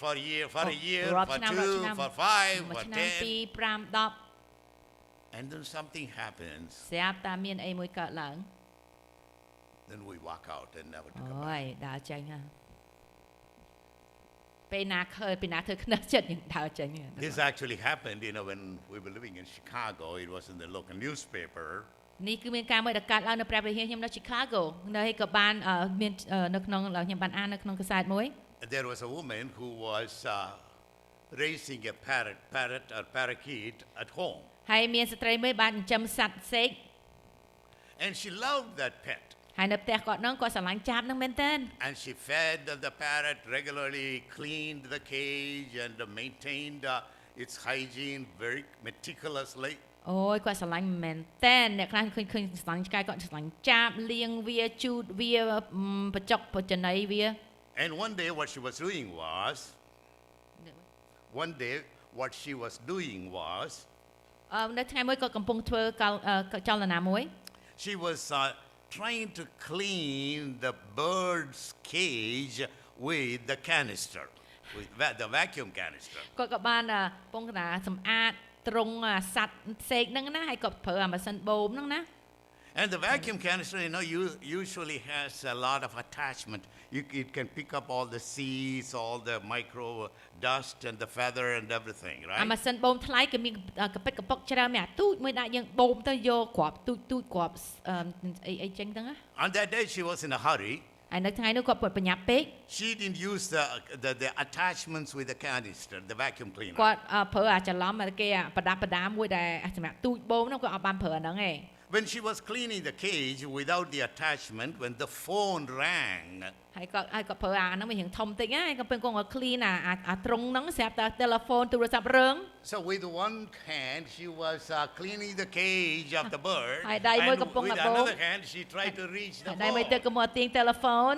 for a year, Rob for Schnam, 2, for 5, មួយ for ឆ្នាំ 10. 2 5 10 And then something happens. ស្រាប់តែមានអីមួយកើតឡើង Then we walk out and never to come អូ back. យដើរចេញហ่ะពេលណាធ្វើខ្នើចិត្តយើងដើរចេញ This actually happened, when we were living in Chicago. It was in the local newspaper. នេះគឺមានការមួយដែលកើតឡើងនៅព្រះវិហារខ្ញុំនៅ Chicago នៅហើយក៏បានមាននៅក្នុងខ្ញុំបានអាននៅក្នុងកាសែតមួយ There was a woman who was raising a parakeet at home. ហើយមានស្ត្រីមួយបានចិញ្ចឹមសត្វសេក And she loved that pet. ហើយនៅផ្ទះគាត់ហ្នឹងគាត់ស្រឡាញ់ចាប់ហ្នឹងមែនតើ And she fed the parrot regularly, cleaned the cage, and maintained its hygiene very meticulously. អូយគាត់ស្រឡាញ់មែនតើអ្នកខ្លះឃើញស្រឡាញ់ឆ្កែគាត់ស្រឡាញ់ចាប់លាងវាជូតវាបញ្ចុកបច្ច័យវា And one day what she was doing was នៅថ្ងៃមួយគាត់កំពុងធ្វើចលនាមួយ she was trying to clean the bird's cage with the canister, with the vacuum canister. គាត់ក៏បានកំពុងថាសម្អាតទ្រុងសត្វសេកហ្នឹងណាហើយគាត់ប្រើអាម៉ាស៊ីនបូមហ្នឹងណា And the vacuum canister, usually has a lot of attachment. It can pick up all the seeds, all the micro dust and the feather and everything, អា right? ម៉ាស៊ីនបូមថ្លៃគឺមានកពិតកប៉ុកច្រើនមានអាទូចមួយដាក់យើងបូមទៅយកគ្រាប់ទូចគ្រាប់អីចឹងទៅណា On that day, she was in a hurry. ហើយនៅថ្ងៃនោះគាត់បញ្ញាប់ពេក She didn't use the attachments with the canister, the vacuum cleaner. គាត់ប្រើអាចឡំគេប្រដាមួយដែលសម្រាប់ទូចបូមហ្នឹងគាត់អត់បានប្រើអាហ្នឹងឯង When she was cleaning the cage without the attachment, when the phone rang, ហើយគាត់ប្រើអាហ្នឹងវារៀងធំតិចហ្នឹងគាត់គាត់ clean អាទ្រុងហ្នឹងស្រាប់តែ telephone ទូរស័ព្ទរឹង so with one hand she was cleaning the cage of the bird, ហើយដៃមួយកំពុង with បូម another hand she tried to reach the ដៃមួយទៅ phone. ក៏មកទាញ telephone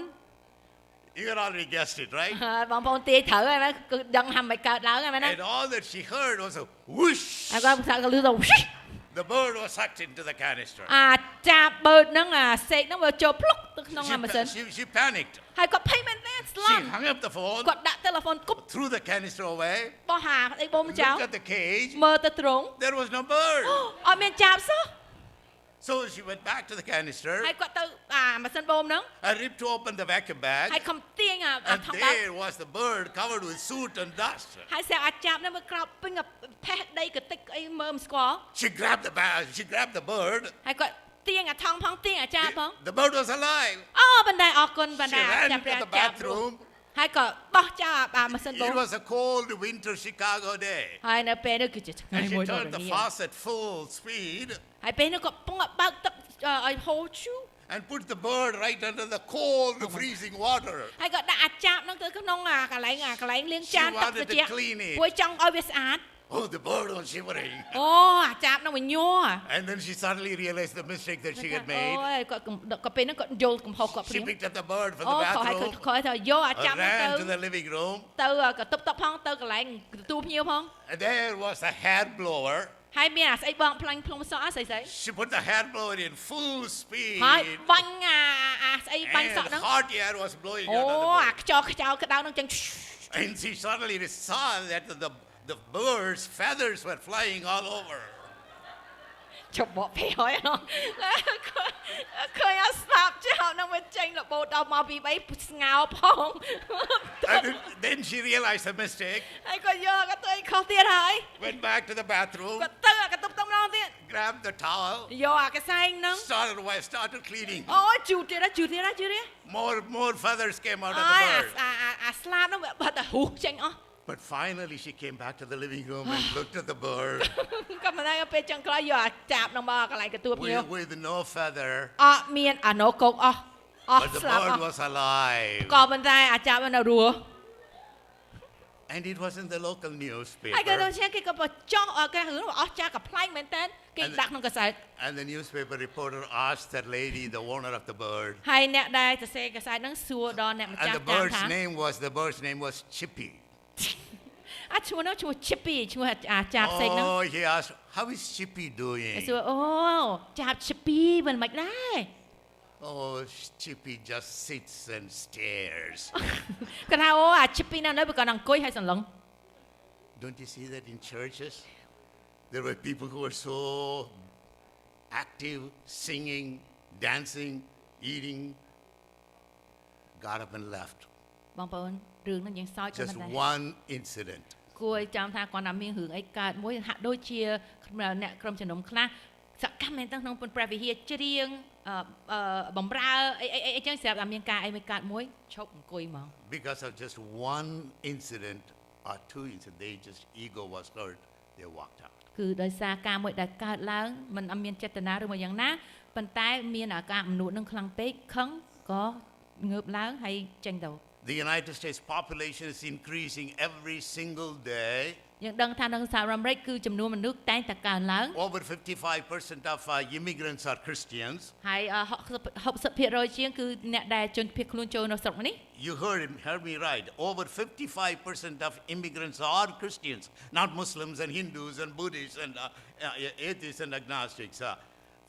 You had already guessed it, right? បងប្អូនទាយត្រូវហើយណាគឺដឹងថាមិនកើតឡើងហើយណា And all that she heard was a whoosh. ហើយគាត់ថាក៏លឺទៅ The bird was sucked into the canister. ចាប់បឺតហ្នឹងសេកហ្នឹងវាចូលភ្លុកទៅក្នុងម៉ាស៊ីន She panicked. ហើយគាត់ភ័យមែនទេស្ល She ន់ hung up the phone, គាត់ដាក់ទូរស័ព្ទគប់ threw the canister away, បោះហាស្អីបូមចោល looked at the cage. មើលទៅត្រង់ There was no bird. អត់មានចាប់សោះ So she went back to the canister ហើយគាត់ទៅម៉ាស៊ីនបូមហ្នឹង and ripped open the vacuum bag. ហើយខំទាញAnd ថងបាល់ there was the bird covered with soot and dust. ហើយស្អាតចាប់ហ្នឹងវាក្រោបពេញផេះដីកតិចអីមើលមិនស្គាល់ She grabbed the bag. She grabbed the bird. ហើយគាត់ទាញថងផងទាញចាប់ផង The bird was alive. បណ្ដៃអរគុណបណ្ She ដៃ ran ចាប់ into ព្រះ the ចាប់ bathroom. ហើយក៏បោះចោលម៉ាស៊ីនបូ It ម was a cold winter Chicago day. ហើយនៅពេលនោះគឺជាថ្ងៃ And មួយ she ដ៏ turned the រញ៉េ faucet full speed ហើយពេលនោះក៏ពងបើកទឹកឲ្យហូរឈូ and put the bird right under the cold, freezing water. ហើយក៏ដាក់ចាប់ហ្នឹងទៅក្នុងកន្លែងលាងចាន She ទឹក wanted ត្រ to ជាក់ clean it. ព្រោះចង់ឲ្យវាស្អាត Oh, the bird was shivering. ចាប់ហ្នឹងវាញ័រ And then she suddenly realized the mistake that she had អូ made. យគាត់ពេលហ្នឹងគាត់យល់កំហុសគាត់ព្រា She ម picked up the bird from អូ the ខោឲ្យ bathroom, គាត់ទៅយកចាប់ហ្នឹង ran to the living room, ទៅក៏តុបតុបផងទៅកន្លែងទទួលភ្ញៀវផង and there was a hair blower. ហើយមានស្អីបងផ្លាញ់ភ្លុំសក់ស្អី She put the hair blower in full speed, ហើយបាញ់ស្អីបាញ់សក់ and ហ្នឹង hot air was blowing អូ out of the bird. ខ្យល់ក្តៅហ្នឹងចឹង And she suddenly saw that the bird's feathers were flying all over. ជប់បកពីហើយឃើញអត់ស្ដាប់ចោលហ្នឹងវាចេញរបូតដល់មកពីស្ងោផង And then she realized her mistake, ហើយគាត់យកគាត់ទៅអីខុសទៀតហើយ went back to the bathroom, គាត់ទៅកតុបទៅម្ដងទៀត grabbed the towel, យកកសែងហ្នឹង started cleaning. អូជូតទៀត More feathers came out of ហើយ the bird. ស្លាបហ្នឹងវាបាត់តែហ៊ូចេញអស់ But finally she came back to the living room and looked at the bird ក៏មិនដឹងពេលចុងក្រោយយកចាប់ហ្នឹងមកកន្លែងទទួលភ្ញៀវ with no feather, អត់មានណូកោកអស់ but the ស្លាប់អ bird ស់ was alive. ក៏ប៉ុន្តែចាប់នៅរស់ And it was in the local ហើយក៏ទៅ newspaper. ជាគេក៏ចោះគេរឿងអស់ចាស់កំ pl ែងមែនតើគេដាក់ក្នុងកសែត And the newspaper reporter asked that lady, the owner of the bird, ហើយអ្នកដែលសរសេរកសែតហ្នឹងសួរដល់អ្នកម្ចាស់ and the តាម bird's ថា bird's name was Chippy. ឈ្មោះនោះឈ្មោះ Chippy ឈ្មោះចាប់សេកហ្នឹង Oh, he asked, how is Chippy គេ doing? សួរអូចាប់ Chippy មិនមិនដែរ Oh, Chippy just sits and stares. គាត់ថាអូ Chippy នៅវាគាត់អង្គុយហើយសន្លឹង Don't you see that in churches? There were people who were so active, singing, dancing, eating, got up and left. បងប្អូនរឿងហ្នឹងយើងសើច Just ប៉ុណ្ណឹង one incident. គួរឲ្យចាំថាគាត់ថាមានរឿងអីកើតមួយហាក់ដូចជាអ្នកក្រុមជំនុំខ្លះសកម្មមែនទៅក្នុងព្រះវិហារច្រៀងបំរើអីចឹងស្រាប់តែមានការអីមួយកើតមួយឈប់អង្គុយហ្មង Because of just one incident or two incidents, ego was hurt, they walked out. គឺដោយសារការមួយដែលកើតឡើងមិនអត់មានចេតនាឬមួយយ៉ាងណាប៉ុន្តែមានអាការអំនួតនឹងខ្លាំងពេកខឹងក៏ងើបឡើងហើយចេញទៅ The United States population is increasing every single day. យើងដឹងថានៅសហរដ្ឋអាមេរិកគឺចំនួនមនុស្សតែងតែកើនឡើង Over 55% of immigrants are Christians. ហើយ60% ជាងគឺអ្នកដែលជនភៀសខ្លួនចូលនៅស្រុកនេះ You heard me right. Over 55% of immigrants are Christians, not Muslims and Hindus and Buddhists and atheists and agnostics.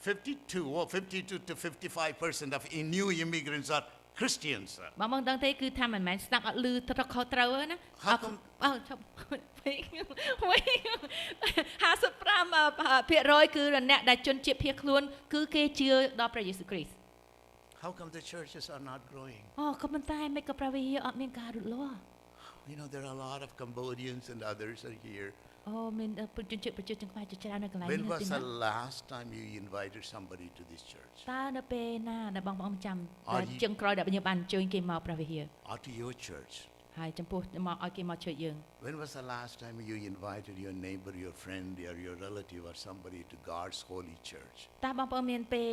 52 to 55% of new immigrants are Christians. បងដឹងទេគឺថាមិនមែនស្ដាប់អត់ឮត្រូវខុសត្រូវណា How come? ឈប់55% គឺអ្នកដែលជនជាតិភៀសខ្លួនគឺគេជឿដល់ព្រះយេស៊ូវគ្រីស្ទ How come the churches are not growing? ក៏ប៉ុន្តែមិនក៏ព្រះវិហារអត់មានការលូតលាស់ You know, there are a lot of Cambodians and others are here. មានជនជាតិប្រជាជនខ្មែរជាច្រើននៅកន្លែង When នេះ was ទី the ណា last time you invited somebody to this church? តើនៅពេលណាដែលបងប្អូនចាំ Are តែ you- ជើងក្រោយដែលយើងបានអញ្ជើញគេមកព្រះវិហារ Or to your church? ហើយចំពោះមកឲ្យគេមកជួយយើង When was the last time you invited your neighbor, your friend, or your relative or somebody to God's holy church? តើបងប្អូនមានពេល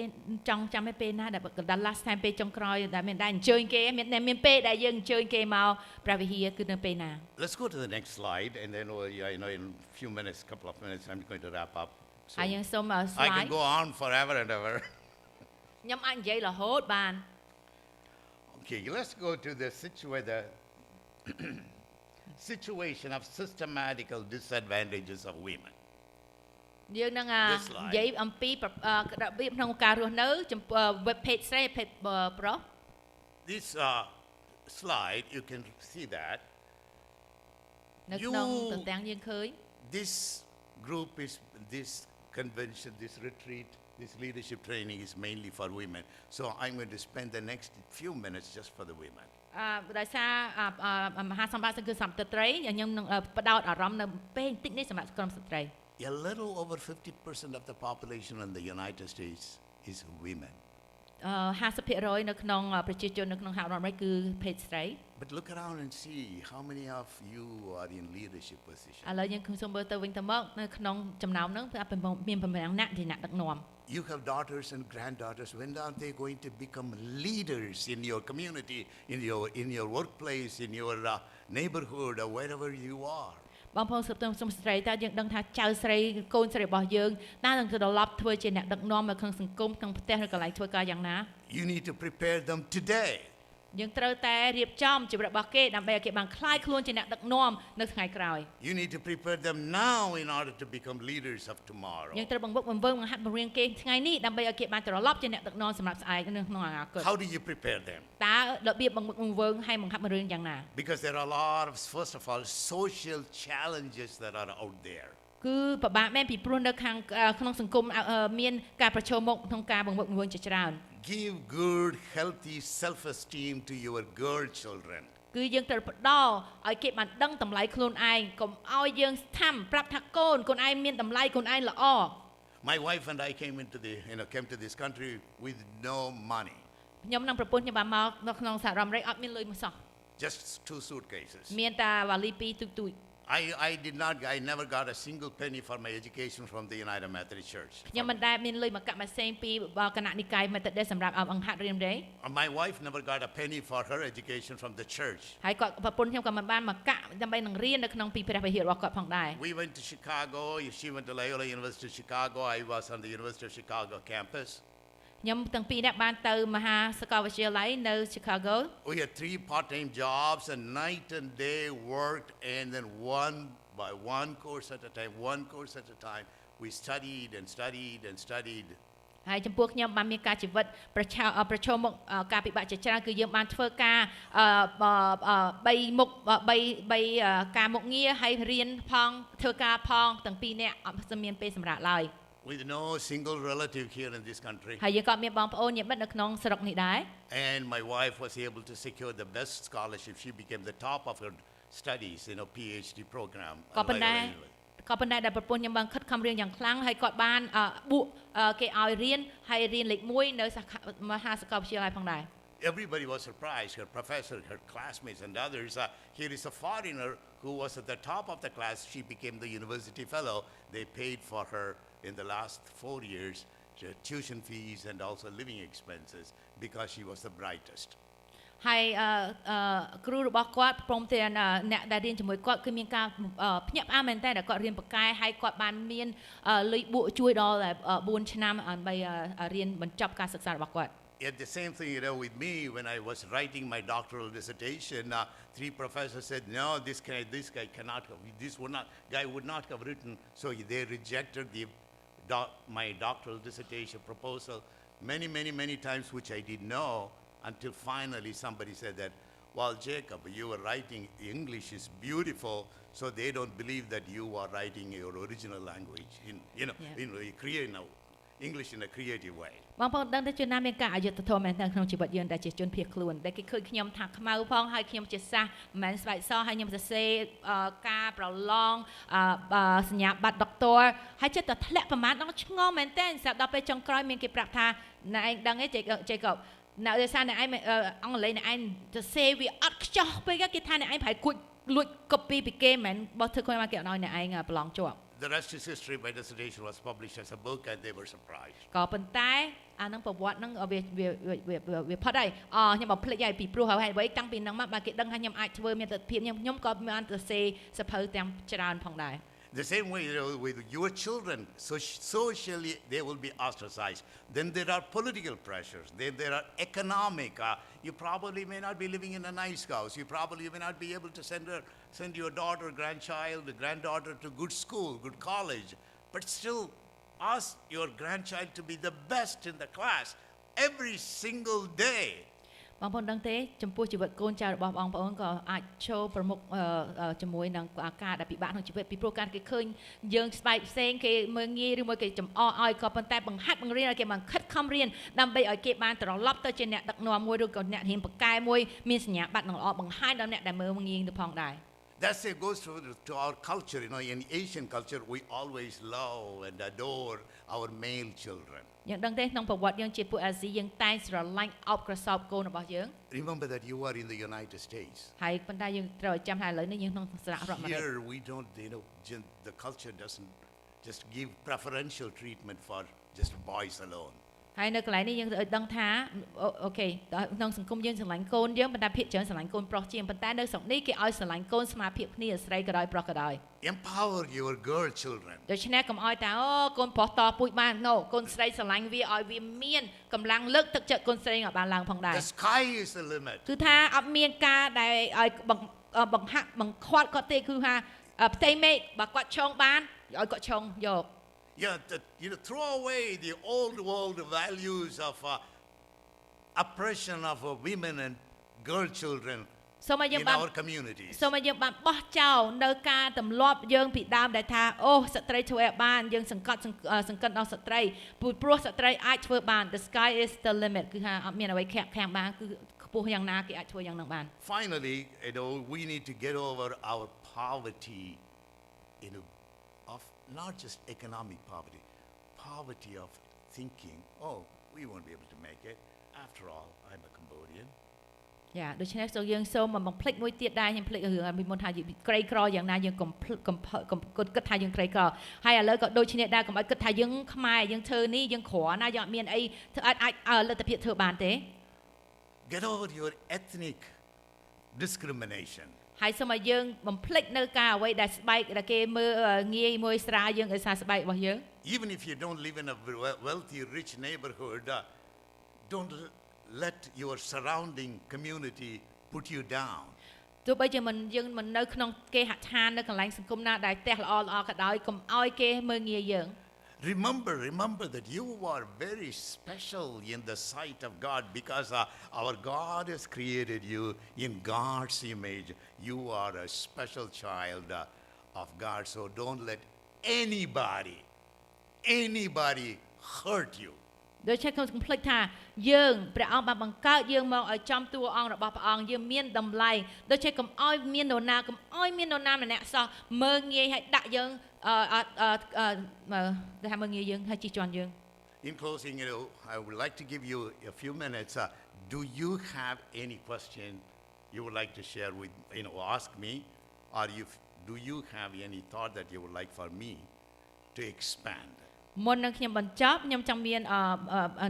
ចង់ចាំពេលណាដែល last time ពេលចុងក្រោយដែលមានអញ្ជើញគេមានពេលដែលយើងអញ្ជើញគេមកព្រះវិហារគឺនៅពេលណា Let's go to the next slide, and then in a few minutes, couple of minutes, I'm going to wrap up. So ហើយយើងសូម I slide can go on forever and ever. ខ្ញុំអាចនិយាយរហូតបាន Okay, let's go to the situation of systematical disadvantages of women. យើងនឹង This slide. និយាយអំពីរបៀបក្នុងការរស់នៅចំពោះភេទស្រីភេទប្រុស This slide, you can see that នៅក្នុងទន្ទាំងយើងឃើញ this group is this convention, this retreat, this leadership training is mainly for women. So I'm going to spend the next few minutes just for the women. ដោយសារមហាសម្បត្តិគឺសម្បត្តិស្ត្រីខ្ញុំនឹងបដោតអារម្មណ៍នៅពេលបន្តិចនេះសម្រាប់ក្រុមស្ត្រី A little over 50% of the population in the United States is women. 50% នៅក្នុងប្រជាជននៅក្នុងសហរដ្ឋអាមេរិកគឺភេទស្ត្រី But look around and see how many of you are in leadership position. ឥឡូវយើងគឺសូមមើលទៅវិញទៅមកនៅក្នុងចំណោមហ្នឹងមានប្រមាណអ្នកជាអ្នកដឹកនាំ You have daughters and granddaughters. When are they going to become leaders in your community, in your workplace, in your neighborhood, or wherever you are? បងប្អូនសុំស្ត្រីតើយើងដឹងថាចៅស្រីកូនស្រីរបស់យើងតើនឹងត្រឡប់ធ្វើជាអ្នកដឹកនាំនៅក្នុងសង្គមក្នុងផ្ទះឬកន្លែងធ្វើការយ៉ាងណា You need to prepare them today. យើងត្រូវតែរៀបចំជីវិតរបស់គេដើម្បីឲ្យគេបានក្លាយខ្លួនជាអ្នកដឹកនាំនៅថ្ងៃក្រោយ You need to prepare them now in order to become leaders of tomorrow. យើងត្រូវបង្វឹកបង្ហាត់បង្រៀនគេថ្ងៃនេះដើម្បីឲ្យគេបានត្រឡប់ជាអ្នកដឹកនាំសម្រាប់ស្អែកនៅក្នុងអនាគត How do you prepare them? តើរបៀបបង្វឹកបង្វើហើយបង្ហាត់បង្រៀនយ៉ាងណា Because there are a lot of, first of all, social challenges that are out there. គឺពិបាកមែនពីព្រោះនៅខាងក្នុងសង្គមមានការប្រឈមមុខក្នុងការបង្វឹកបង្វើជាច្រើន Give good, healthy self-esteem to your girl children. គឺយើងត្រូវផ្ដល់ឲ្យគេបានដឹងតម្លៃខ្លួនឯងកុំឲ្យយើងស្ថាំប្រាប់ថាកូនឯងមានតម្លៃកូនឯងល្អ My wife and I came to this country with no money. ខ្ញុំនិងប្រពន្ធខ្ញុំបានមកនៅក្នុងសហរដ្ឋអាមេរិកអត់មានលុយមកសោះ Just 2 suitcases. មានតែវ៉ាលី2ទូច I never got a single penny for my education from the United Methodist Church. ខ្ញុំមិនដែលមានលុយមកកាក់ម៉ាសេងពីគណៈនិកាយ Methodist សម្រាប់បង្ហាត់រៀនទេ My wife never got a penny for her education from the church. ហើយគាត់ប្រពន្ធខ្ញុំក៏មិនបានមកកាក់ដើម្បីនឹងរៀននៅក្នុងពីព្រះវិហាររបស់គាត់ផងដែរ We went to Chicago. She went to Loyola University of Chicago. I was on the University of Chicago campus. ខ្ញុំទាំងពីរនាក់បានទៅមហាសាកលវិទ្យាល័យនៅ Chicago We had 3 part-time jobs and night and day worked, and then one course at a time, we studied and studied and studied. ហើយចំពោះខ្ញុំបានមានការជីវិតប្រឈមមុខការពិបាកជាច្រើនគឺយើងបានធ្វើការ3ការមុខងារហើយរៀនផងធ្វើការផងទាំងពីរនាក់អត់មានពេលសម្រាប់ឡើយ With no single relative here in this country. ហើយយើងក៏មានបងប្អូនញាតិមិត្តនៅក្នុងស្រុកនេះដែរ And my wife was able to secure the best scholarship. She became the top of her studies in a PhD program. ក៏ប៉ុន្តែដែលប្រពន្ធខ្ញុំបានខិតខំរៀនយ៉ាងខ្លាំងហើយគាត់បានបួកគេឲ្យរៀនហើយរៀនលេខ1នៅមហាសាកលវិទ្យាល័យផងដែរ Everybody was surprised. Her professor, her classmates, and others. Here is a foreigner who was at the top of the class. She became the university fellow. They paid for her in the last 4 years tuition fees and also living expenses because she was the brightest. ហើយគ្រូរបស់គាត់ព្រមទាំងអ្នកដែលរៀនជាមួយគាត់គឺមានការភ្ញាក់ផ្អើលមែនតើគាត់រៀនប្រកែហើយគាត់បានមានលុយបួកជួយដល់4ឆ្នាំដើម្បីរៀนបញ្ចប់ការសិក្សារបស់គាត់ At the same thing, with me, when I was writing my doctoral dissertation, 3 professors said, "No, this guy cannot. Guy would not have written." So they rejected my doctoral dissertation proposal many times, which I didn't know until finally somebody said that, "Well, Jacob, you are writing English is beautiful, so they don't believe that you are writing your original language English in a creative way." បងប្អូនដឹងថាជនណាមានការអយុត្តិធម៌មែនទែនក្នុងជីវិតយើងដែលជាជនភៀសខ្លួនដែលគេឃើញខ្ញុំថាខ្មៅផងហើយខ្ញុំជាសាសមិនមែនស្បែកសហើយខ្ញុំសរសេរការប្រឡងសញ្ញាបត្រដុកទ័រហើយចិត្តតែធ្លាក់ប្រមាថដល់ឆ្ងល់មែនទែនស្រាប់ដល់ពេលចុងក្រោយមានគេប្រាប់ថាណែឯងដឹងទេJacob ណែដោយសារណែឯងអង់គ្លេសណែឯងសរសេរវាអត់ខ្ចោះពេកគេថាណែឯងប្រហែលលួច copy ពីគេមិនមែនបោះធ្វើខ្លួនមកគេអត់ឲ្យណែឯងប្រឡងជាប់ The rest is history. My dissertation was published as a book and they were surprised. ក៏ប៉ុន្តែអានឹងប្រវត្តិនឹងវាផុតហើយខ្ញុំបំភ្លេចហើយពីព្រោះហើយអ្វីតាំងពីនឹងមកបើគេដឹងថាខ្ញុំអាចធ្វើមានទស្សនវិជ្ជាខ្ញុំក៏បានសរសេរសភៅទាំងច្រើនផងដែរ The same way, with your children, socially they will be ostracized. Then there are political pressures. Then there are economic. You probably may not be living in a nice house. You probably may not be able to send your daughter, grandchild, granddaughter to good school, good college. But still, ask your grandchild to be the best in the class every single day. បងប្អូនដឹងទេចំពោះជីវិតកូនចៅរបស់បងប្អូនក៏អាចចូលប្រមុខជាមួយនឹងការដែលពិបាកក្នុងជីវិតពីព្រោះការគេឃើញយើងស្បែកផ្សេងគេមើងងាយឬមួយគេចំអកឲ្យក៏ប៉ុន្តែបង្ហាត់បង្រៀនឲ្យគេបានខិតខំរៀនដើម្បីឲ្យគេបានត្រឡប់ទៅជាអ្នកដឹកនាំមួយឬក៏អ្នករៀនបកកែមួយមានសញ្ញាបត្រនិងល្អបង្ហាញដល់អ្នកដែលមើលងាយទៅផងដែរ That's it goes to our culture. In Asian culture, we always love and adore our male children. យើងដឹងទេក្នុងប្រវត្តិយើងជាពួកអាស៊ីយើងតែងស្រឡាញ់អបក្រសោបកូនរបស់យើង Remember that you are in the United States. ហើយប៉ុន្តែយើងត្រូវចាំថាឥឡូវនេះយើងក្នុងសហរដ្ឋអាមេរិក Here we don't, the culture doesn't just give preferential treatment for just boys alone. ហើយនៅកន្លែងនេះយើងត្រូវដឹងថាអូខេក្នុងសង្គមយើងស្រឡាញ់កូនយើងប៉ុន្តែភាគច្រើនស្រឡាញ់កូនប្រុសជាងប៉ុន្តែនៅស្រុកនេះគេឲ្យស្រឡាញ់កូនស្មារភាពគ្នាស្រីក៏ដោយប្រុសក៏ដោយ Empower your girl children. ដូច្នេះកុំឲ្យតែកូនប្រុសតពូជបាន no កូនស្រីស្រឡាញ់វាឲ្យវាមានកម្លាំងលើកទឹកចិត្តកូនស្រីឲ្យបានឡើងផងដែរ The sky is the limit. គឺថាអត់មានការដែលឲ្យបង្ហាក់បង្ខាត់គាត់ទេគឺថាផ្ទៃមេឃបើគាត់ឆុងបានឲ្យគាត់ឆុងយក Throw away the old world values of oppression of women and girl children in our communities. សូមឲ្យយើងបានបោះចោលនៅការទម្លាប់យើងពីដើមដែលថាអូស្ត្រីធ្វើឲ្យបានយើងសង្កត់ដល់ស្ត្រីព្រោះស្ត្រីអាចធ្វើបាន the sky is the limit គឺថាអត់មានអ្វីខាំងបានគឺខ្ពស់យ៉ាងណាគេអាចធ្វើយ៉ាងហ្នឹងបាន Finally, we need to get over our poverty of not just economic poverty of thinking, oh, we won't be able to make it. After all, I'm a Cambodian. យ៉ាដូច្នេះយើងសូមបំភ្លេចមួយទៀតដែរខ្ញុំភ្លេចរឿងពីមុនថាក្រីក្រយ៉ាងណាយើងកុំគិតថាយើងក្រីក្រហើយឥឡូវក៏ដូចគ្នាដែរកុំឲ្យគិតថាយើងខ្មែរយើងធ្វើនេះយើងក្រណាយើងអត់មានអីអាចលទ្ធភាពធ្វើបានទេ Get over your ethnic discrimination. ហើយសូមឲ្យយើងបំភ្លេចនៅការអ្វីដែលស្បែកដែលគេមើលងាយមួយស្រាលយើងឲ្យសារស្បែករបស់យើង Even if you don't live in a wealthy, rich neighborhood, don't let your surrounding community put you down. ទោះបីជាយើងមិននៅក្នុងគេហដ្ឋាននៅកន្លែងសង្គមណាដែលផ្ទះល្អក៏ដោយកុំឲ្យគេមើលងាយយើង Remember that you are very special in the sight of God because our God has created you in God's image. You are a special child of God. So don't let anybody hurt you. ដូចជាខ្ញុំភ្លេចថាយើងព្រះអង្គបានបង្កើតយើងមកឲ្យចំតួអង្គរបស់ព្រះអង្គយើងមានតម្លៃដូចជាកុំឲ្យមាននរណាម្នាក់សោះមើងងាយឲ្យដាក់យើងទៅថាមើងងាយយើងហើយជិះជាន់យើង In closing, I would like to give you a few minutes. Do you have any question you would like to share with, ask me, or do you have any thought that you would like for me to expand? មុននឹងខ្ញុំបញ្ចប់ខ្ញុំចង់មាន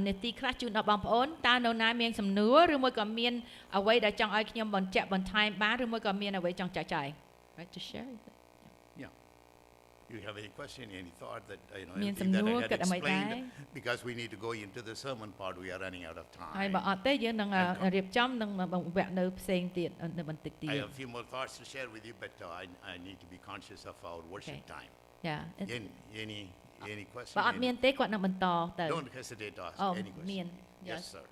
នីតិខ្លះជូនដល់បងប្អូនតើនៅណាមានសំណួរឬមួយក៏មានអ្វីដែលចង់ឲ្យខ្ញុំបញ្ជាក់បន្ថែមបានឬមួយក៏មានអ្វីចង់ចែកចាយ Right to share Yeah. You have any question, any thought that anything that I had explained? Because we need to go into the sermon part, we are running out of time. ហើយបើអត់ទេយើងនឹងរៀបចំនឹងបង្វែកនៅផ្សេងទៀតនៅបន្តិចទៀត I have a few more thoughts to share with you, but I need to be conscious of our worship time. Yeah. Any question? បើអត់មានទេគាត់នឹងបន្តទៅ Don't hesitate to ask any question. មាន Yes, sir.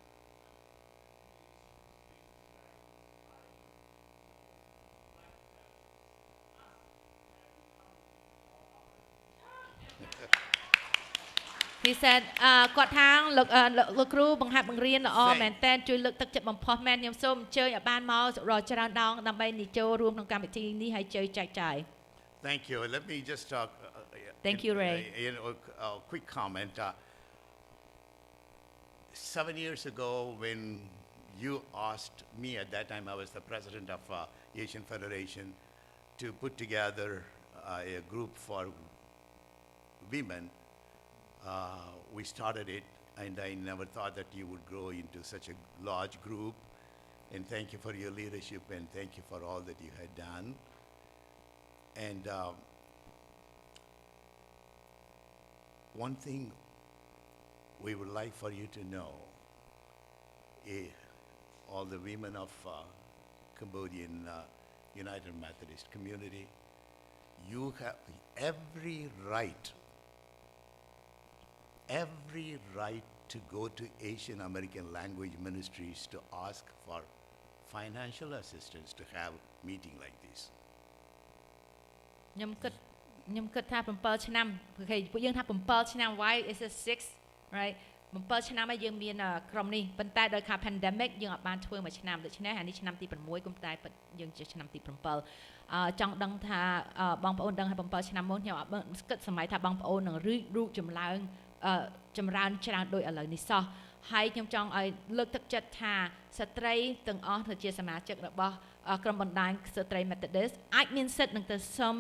He said គាត់ថាលោកគ្រូបង្ហាត់បង្រៀនល្អមែនតើជួយលើកទឹកចិត្តបំផុសមែនខ្ញុំសូមអញ្ជើញឲ្យបានមករច្រើនដងដើម្បីនិចូលរួមក្នុងកម្មវិធីនេះហើយជួយចែកចាយ Thank you. Let me just talk. Thank you, Ray. A quick comment. 7 years ago, when you asked me, at that time I was the president of Asian Federation, to put together a group for women, we started it, and I never thought that you would grow into such a large group. And thank you for your leadership, and thank you for all that you had done. And one thing we would like for you to know, all the women of Cambodian United Methodist community, you have every right to go to Asian American language ministries to ask for financial assistance to have meeting like this. ខ្ញុំគិតថា7ឆ្នាំគេពួកយើងថា7ឆ្នាំ why is it 6 right 7ឆ្នាំហើយយើងមានក្រុមនេះប៉ុន្តែដោយការ pandemic យើងអត់បានធ្វើមួយឆ្នាំដូច្នេះហើយនេះឆ្នាំទី6គុំតែយើងជាឆ្នាំទី7ចង់ដឹងថាបងប្អូនដឹងថា7ឆ្នាំមុនខ្ញុំអត់គិតសម័យថាបងប្អូននឹងរូបចម្រើនច្រើនដូចឥឡូវនេះសោះហើយខ្ញុំចង់ឲ្យលើកទឹកចិត្តថាស្ត្រីទាំងអស់ទៅជាសមាជិករបស់ក្រុមបណ្ដាញស្ត្រី Methodist អាចមានសិទ្ធិនឹងទៅសុំ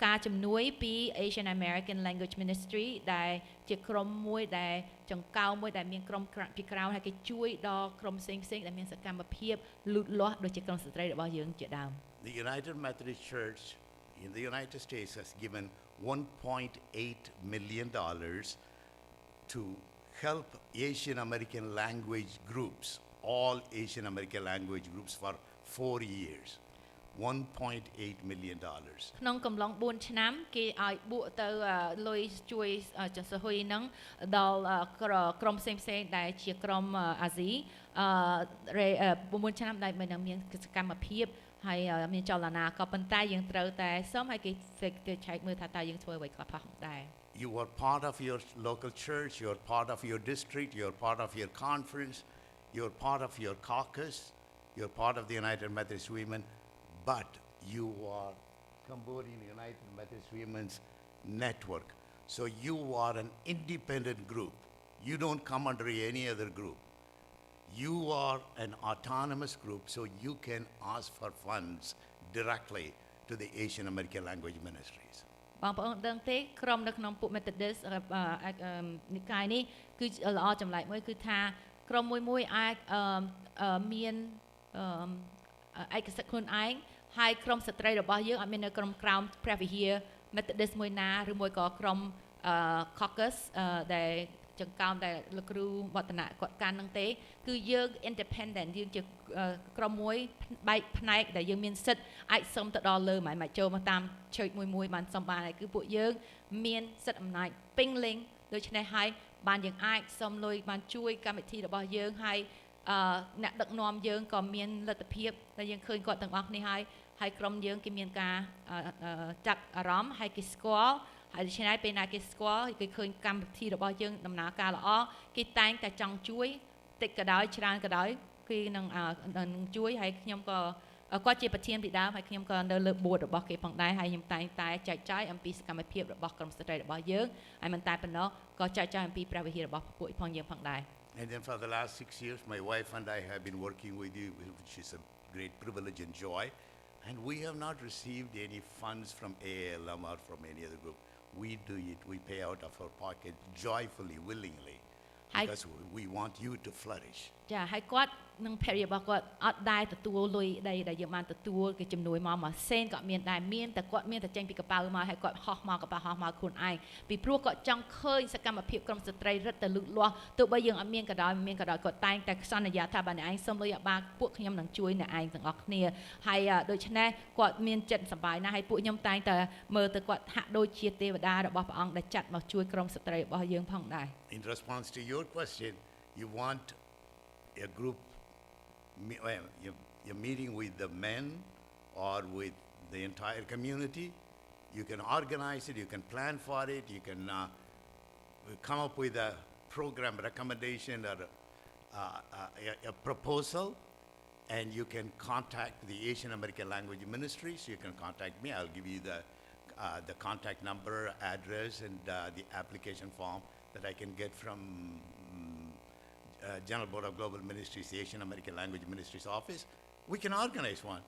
ការជំនួយពី Asian American Language Ministry ដែលជាក្រុមមួយដែលចង្កោមមួយដែលមានក្រុមពីក្រៅហើយគេជួយដល់ក្រុមផ្សេងៗដែលមានសកម្មភាពលូតលាស់ដូចជាក្រុមស្ត្រីរបស់យើងជាដើម The United Methodist Church in the United States has given $1.8 million to help Asian American language groups, all Asian American language groups for 4 years. $1.8 million. ក្នុងកំឡុង4ឆ្នាំគេឲ្យបួកទៅលុយជួយចង្សហ៊ុយនឹងដល់ក្រុមផ្សេងៗដែលជាក្រុមអាស៊ី9ឆ្នាំដែលមានសកម្មភាពហើយមានចលនាក៏ប៉ុន្តែយើងត្រូវតែសុំឲ្យគេឆែកមើលថាតើយើងធ្វើអ្វីខ្លះដែរ You are part of your local church, you are part of your district, you are part of your conference, you are part of your caucus, you are part of the United Methodist Women, but you are Cambodian United Methodist Women's Network. So you are an independent group. You don't come under any other group. You are an autonomous group, so you can ask for funds directly to the Asian American Language Ministries. បងប្អូនដឹងទេក្រុមនៅក្នុងពួក Methodist និកាយនេះគឺល្អចម្លែកមួយគឺថាក្រុមមួយអាចមានឯកសិទ្ធិខ្លួនឯងហើយក្រុមស្ត្រីរបស់យើងអត់មាននៅក្រុមក្រោមព្រះវិហារ Methodist មួយណាឬមួយក៏ក្រុមcaucus ដែលចង្កោមដែលលោកគ្រូវឌ្ឍនៈគាត់កាន់នឹងទេគឺយើង independent យើងជាក្រុមមួយបែកផ្នែកដែលយើងមានសិទ្ធិអាចសុំទៅដល់លើមិនចូលមកតាមឆើចមួយបានសុំបានហើយគឺពួកយើងមានសិទ្ធិអំណាចពេញលេញដូច្នេះហើយបានយើងអាចសុំលុយបានជួយកម្មវិធីរបស់យើងហើយអ្នកដឹកនាំយើងក៏មានលទ្ធភាពដែលយើងឃើញគាត់ទាំងអស់គ្នាហើយក្រុមយើងគេមានការចាត់អារម្មណ៍ហើយគេស្គាល់ហើយដូច្នេះពេលណាគេស្គាល់គេឃើញកម្មវិធីរបស់យើងដំណើរការល្អគេតែងតែចង់ជួយតិចក៏ដោយច្រើនក៏ដោយគឺនឹងជួយហើយខ្ញុំក៏គាត់ជាប្រធានពីដើមហើយខ្ញុំក៏នៅលើ board របស់គេផងដែរហើយខ្ញុំតែងតែចែកចាយអំពីសកម្មភាពរបស់ក្រុមស្ត្រីរបស់យើងហើយមិនតែប៉ុណ្ណោះក៏ចែកចាយអំពីព្រះវិហាររបស់ពួកផងយើងផងដែរ And then for the last 6 years, my wife and I have been working with you, which is a great privilege and joy. And we have not received any funds from AALM or from any other group. We do it, we pay out of our pocket joyfully, willingly, because we want you to flourish. ចាហើយគាត់នឹងភរិយារបស់គាត់អត់ដែរទទួលលុយដែលយើងបានទទួលគេជំនួយមកសេនក៏មានដែរមានតែគាត់មានតែចេញពីកប៉ាល់មកហើយគាត់ហោះមកកប៉ាល់ហោះមកខ្លួនឯងពីព្រោះគាត់ចង់ឃើញសកម្មភាពក្រុមស្ត្រីរឹតតែលូតលាស់ទោះបីយើងអត់មានក៏ដោយគាត់តែងតែសន្យាថាបើអ្នកឯងសុំលុយឲ្យបានពួកខ្ញុំនឹងជួយអ្នកឯងទាំងអស់គ្នាហើយដូច្នេះគាត់មានចិត្តសប្បាយណាស់ហើយពួកខ្ញុំតែងតែមើលទៅគាត់ហាក់ដូចជាទេវតារបស់ព្រះអង្គដែលចាត់មកជួយក្រុមស្ត្រីរបស់យើងផងដែរ In response to your question, you want a group, you're meeting with the men or with the entire community, you can organize it, you can plan for it, you can come up with a program recommendation or a proposal, and you can contact the Asian American Language Ministries. You can contact me. I'll give you the contact number, address, and the application form that I can get from General Board of Global Ministries, the Asian American Language Ministries office. We can organize one.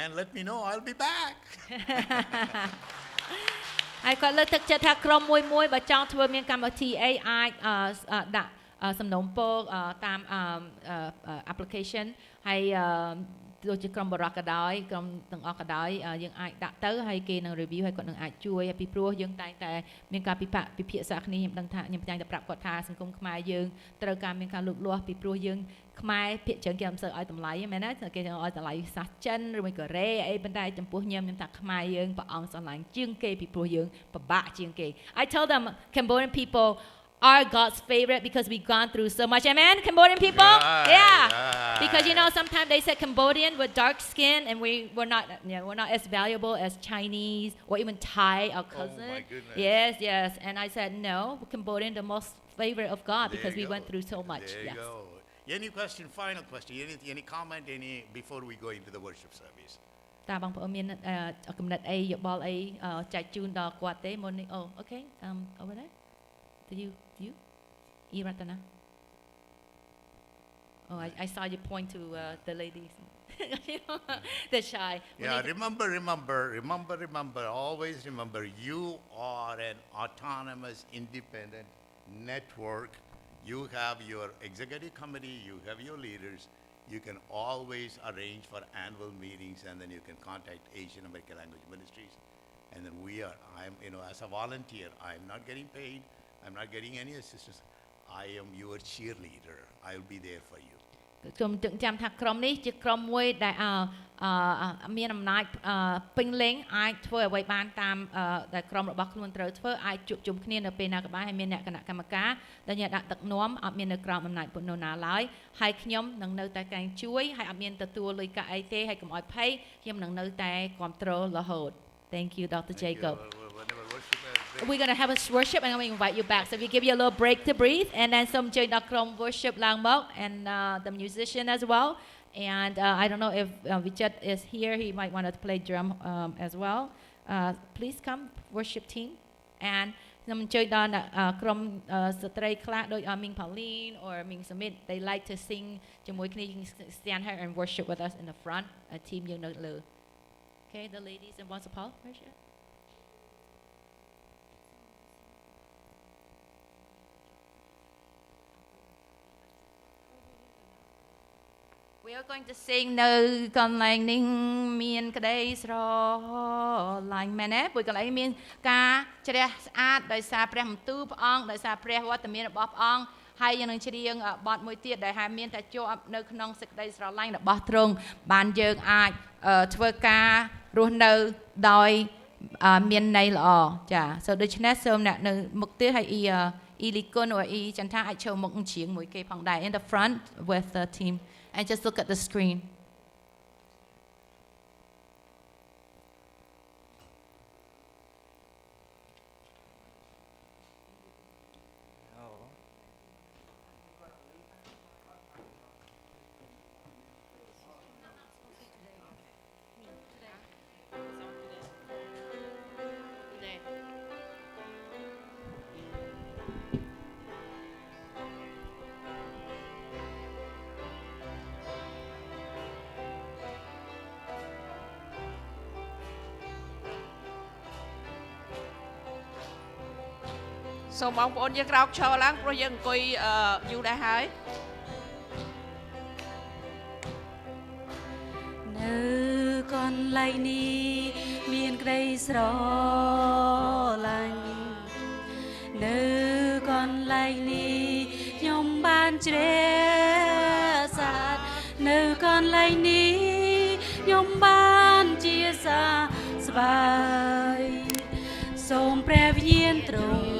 And let me know, I'll be back. ហើយគាត់លើកទឹកចិត្តថាក្រុមមួយបើចង់ធ្វើមានកម្មវិធីអីអាចដាក់សំណូមពរតាម application ហើយ ដូចជាក្រុមបរិយាក៏ដោយក្រុមទាំងអស់ក៏ដោយយើងអាចដាក់ទៅហើយគេនឹង review ហើយគាត់នឹងអាចជួយពីព្រោះយើងតែងតែមានការពិភាក្សាគ្នាខ្ញុំដឹងថាខ្ញុំតែងតែប្រាប់គាត់ថាសង្គមខ្មែរយើងត្រូវការមានការលូតលាស់ពីព្រោះយើងខ្មែរភាគច្រើនគេអត់សូវឲ្យតម្លៃមែនទេគេឲ្យតម្លៃសាសចិនឬមួយកូរ៉េអីប៉ុន្តែចំពោះខ្ញុំថាខ្មែរយើងព្រះអង្គស្រឡាញ់ជាងគេពីព្រោះយើងពិបាកជាងគេ I told them Cambodian people are God's favorite because we've gone through so much. Amen, Cambodian people? Yeah. Because sometimes they said Cambodian with dark skin and we're not as valuable as Chinese or even Thai, our cousin. Oh my goodness. Yes. And I said, no, Cambodian the most favorite of God because we went through so much. There you go. Any question, final question, any comment, before we go into the worship service? តើបងប្អូនមានកំណត់អីយោបល់អីចែកជូនដល់គាត់ទេមុននេះ Oh, okay. Over there. Do you? Iratana? Oh, I saw you point to the ladies. They're shy. Yeah, remember, always remember, you are an autonomous, independent network. You have your executive committee, you have your leaders. You can always arrange for annual meetings and then you can contact Asian American Language Ministries. And then as a volunteer, I'm not getting paid. I'm not getting any assistance. I am your cheerleader. I will be there for you. ខ្ញុំចាំថាក្រុមនេះជាក្រុមមួយដែលមានអំណាចពេញលេញអាចធ្វើអ្វីបានតាមដែលក្រុមរបស់ខ្លួនត្រូវធ្វើអាចជួបជុំគ្នានៅពេលណាក៏បានហើយមានអ្នកគណៈកម្មការដែលអ្នកដាក់ដឹកនាំអត់មាននៅក្រោមអំណាចពុនណាឡើយហើយខ្ញុំនឹងនៅតែកែងជួយហើយអត់មានទទួលលុយកាក់អីទេហើយកុំឲ្យភ័យខ្ញុំនឹងនៅតែគ្រប់គ្រងរហូត Thank you Dr. Jacob. We're going to have a worship and I'm going to invite you back. So we give you a little break to breathe and then some join the worship Langmok and the musician as well. And I don't know if Vijay is here. He might want to play drum as well. Please come, worship team. And some join the Krom Satray Clark, Ming Pauline or Ming Samit. They like to sing. You can stand here and worship with us in the front. A team you know. Okay, the ladies and once Paul, worship. We are going to sing នៅកន្លែងនេះមានក្តីស្រឡាញ់មែនទេព្រោះកន្លែងមានការជ្រះស្អាតដោយសារព្រះបន្ទូលព្រះអង្គដោយសារព្រះវត្តមានរបស់ព្រះអង្គហើយយើងនឹងច្រៀងបទមួយទៀតដែលហើយមានតែជាប់នៅក្នុងសេចក្តីស្រឡាញ់របស់ទ្រង់បានយើងអាចធ្វើការរស់នៅដោយមានន័យល្អចា So ដូច្នេះសូមអ្នកនៅមុខទៀតហើយអ៊ីលីគុនឬអ៊ីចន្ទថាអាចចូលមុខច្រៀងមួយគេផងដែរ In the front with the team and just look at the screen. So បងប្អូនយើងក្រោកឈរឡើងព្រោះយើងអង្គុយយូរដែរហើយនៅកន្លែងនេះមានក្តីស្រឡាញ់នៅកន្លែងនេះខ្ញុំបានជ្រះសាទនៅកន្លែងនេះខ្ញុំបានជាសាស្បាយសូមព្រះវិញ្ញាណទ្រង់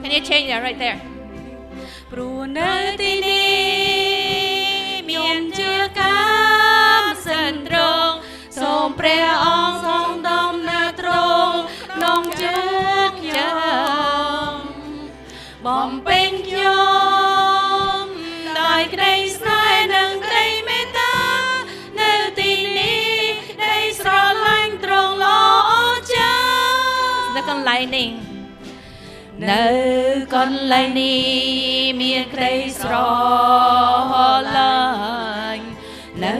Can you change that right there? ព្រោះនៅទីនេះមានជាកម្មសិនត្រង់សូមព្រះអង្គទ្រង់ដំណើរត្រង់ក្នុងចិត្តខ្ញុំបំពេញខ្ញុំដោយក្តីស្នេហ៍និងក្តីមេត្តានៅទីនេះក្តីស្រឡាញ់ត្រង់ល្អចាស់នៅកន្លែងនេះនៅកន្លែងនេះមានក្តីស្រឡាញ់នៅ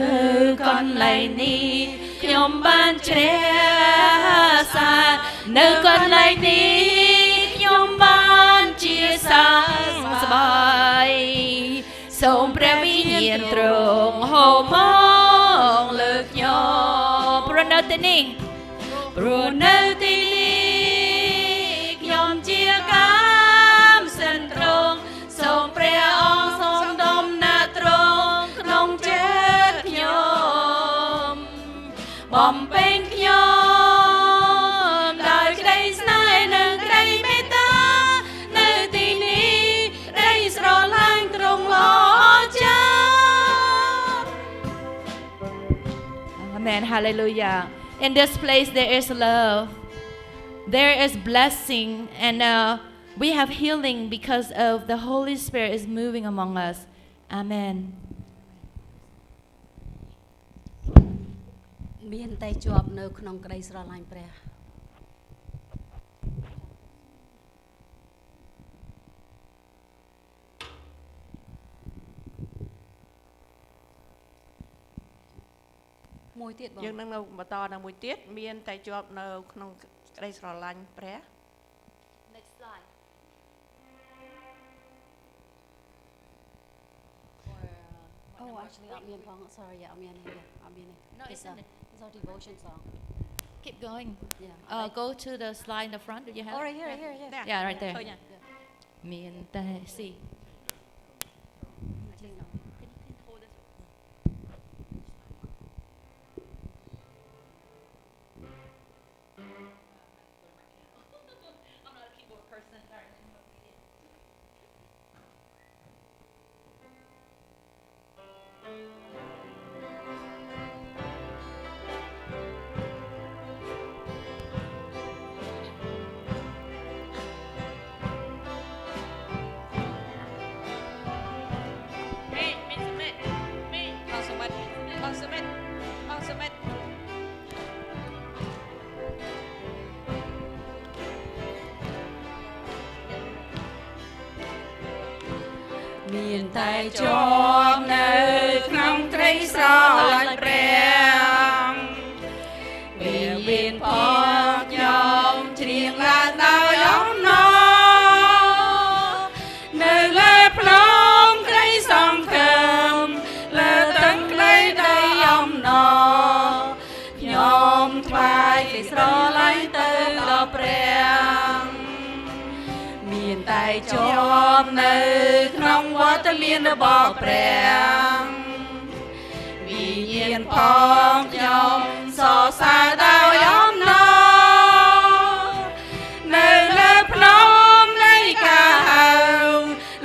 កន្លែងនេះខ្ញុំបានជ្រះសាទនៅកន្លែងនេះខ្ញុំបានជាសាស្បាយសូ សូមព្រះវិញ្ញាណទ្រង់ហូរមកលើខ្ញុំព្រោះនៅទីនេះខ្ញុំជាកម្មសិនទ្រង់សូមព្រះអង្គសូមដំណើរទ្រង់ក្នុងចិត្តខ្ញុំបំពេញខ្ញុំដោយក្តីស្នេហ៍និងក្តីមេត្តានៅទីនេះក្តីស្រឡាញ់ទ្រង់ល្អចាស់ Amen. Hallelujah. In this place there is love. There is blessing and we have healing because of the Holy Spirit is moving among us. Amen. មានតែជាប់នៅក្នុងក្តីស្រឡាញ់ព្រះមួយទៀតបង យើងនឹងនៅបន្តដល់មួយទៀតមានតែជាប់នៅក្នុងក្តីស្រឡាញ់ព្រះ Next slide. Oh actually អត់មានផង sorry អត់មានទេអត់មានទេ No, it's in it. It's our devotion song Keep going. yeah Go to the slide in the front. Do you have? oh right here Yeah, right there. ឃើញ មានតែ see. actually no I'm not a keyboard person. Sorry. មានតែជាប់នៅក្នុងក្តីស្រឡាញ់ព្រះពេលមានផងខ្ញុំច្រៀងឡើងដោយអំណរនៅលើភ្នំក្តីសង្ឃឹមលើទឹកក្តីដីអំណរខ្ញុំថ្វាយក្តីស្រឡាញ់ទៅដល់ព្រះមានតែជាប់នៅក្នុងវត្តមានរបស់ព្រះវិញ្ញាណផងខ្ញុំសរសើរដោយអំណរនៅលើភ្នំនៃការហៅ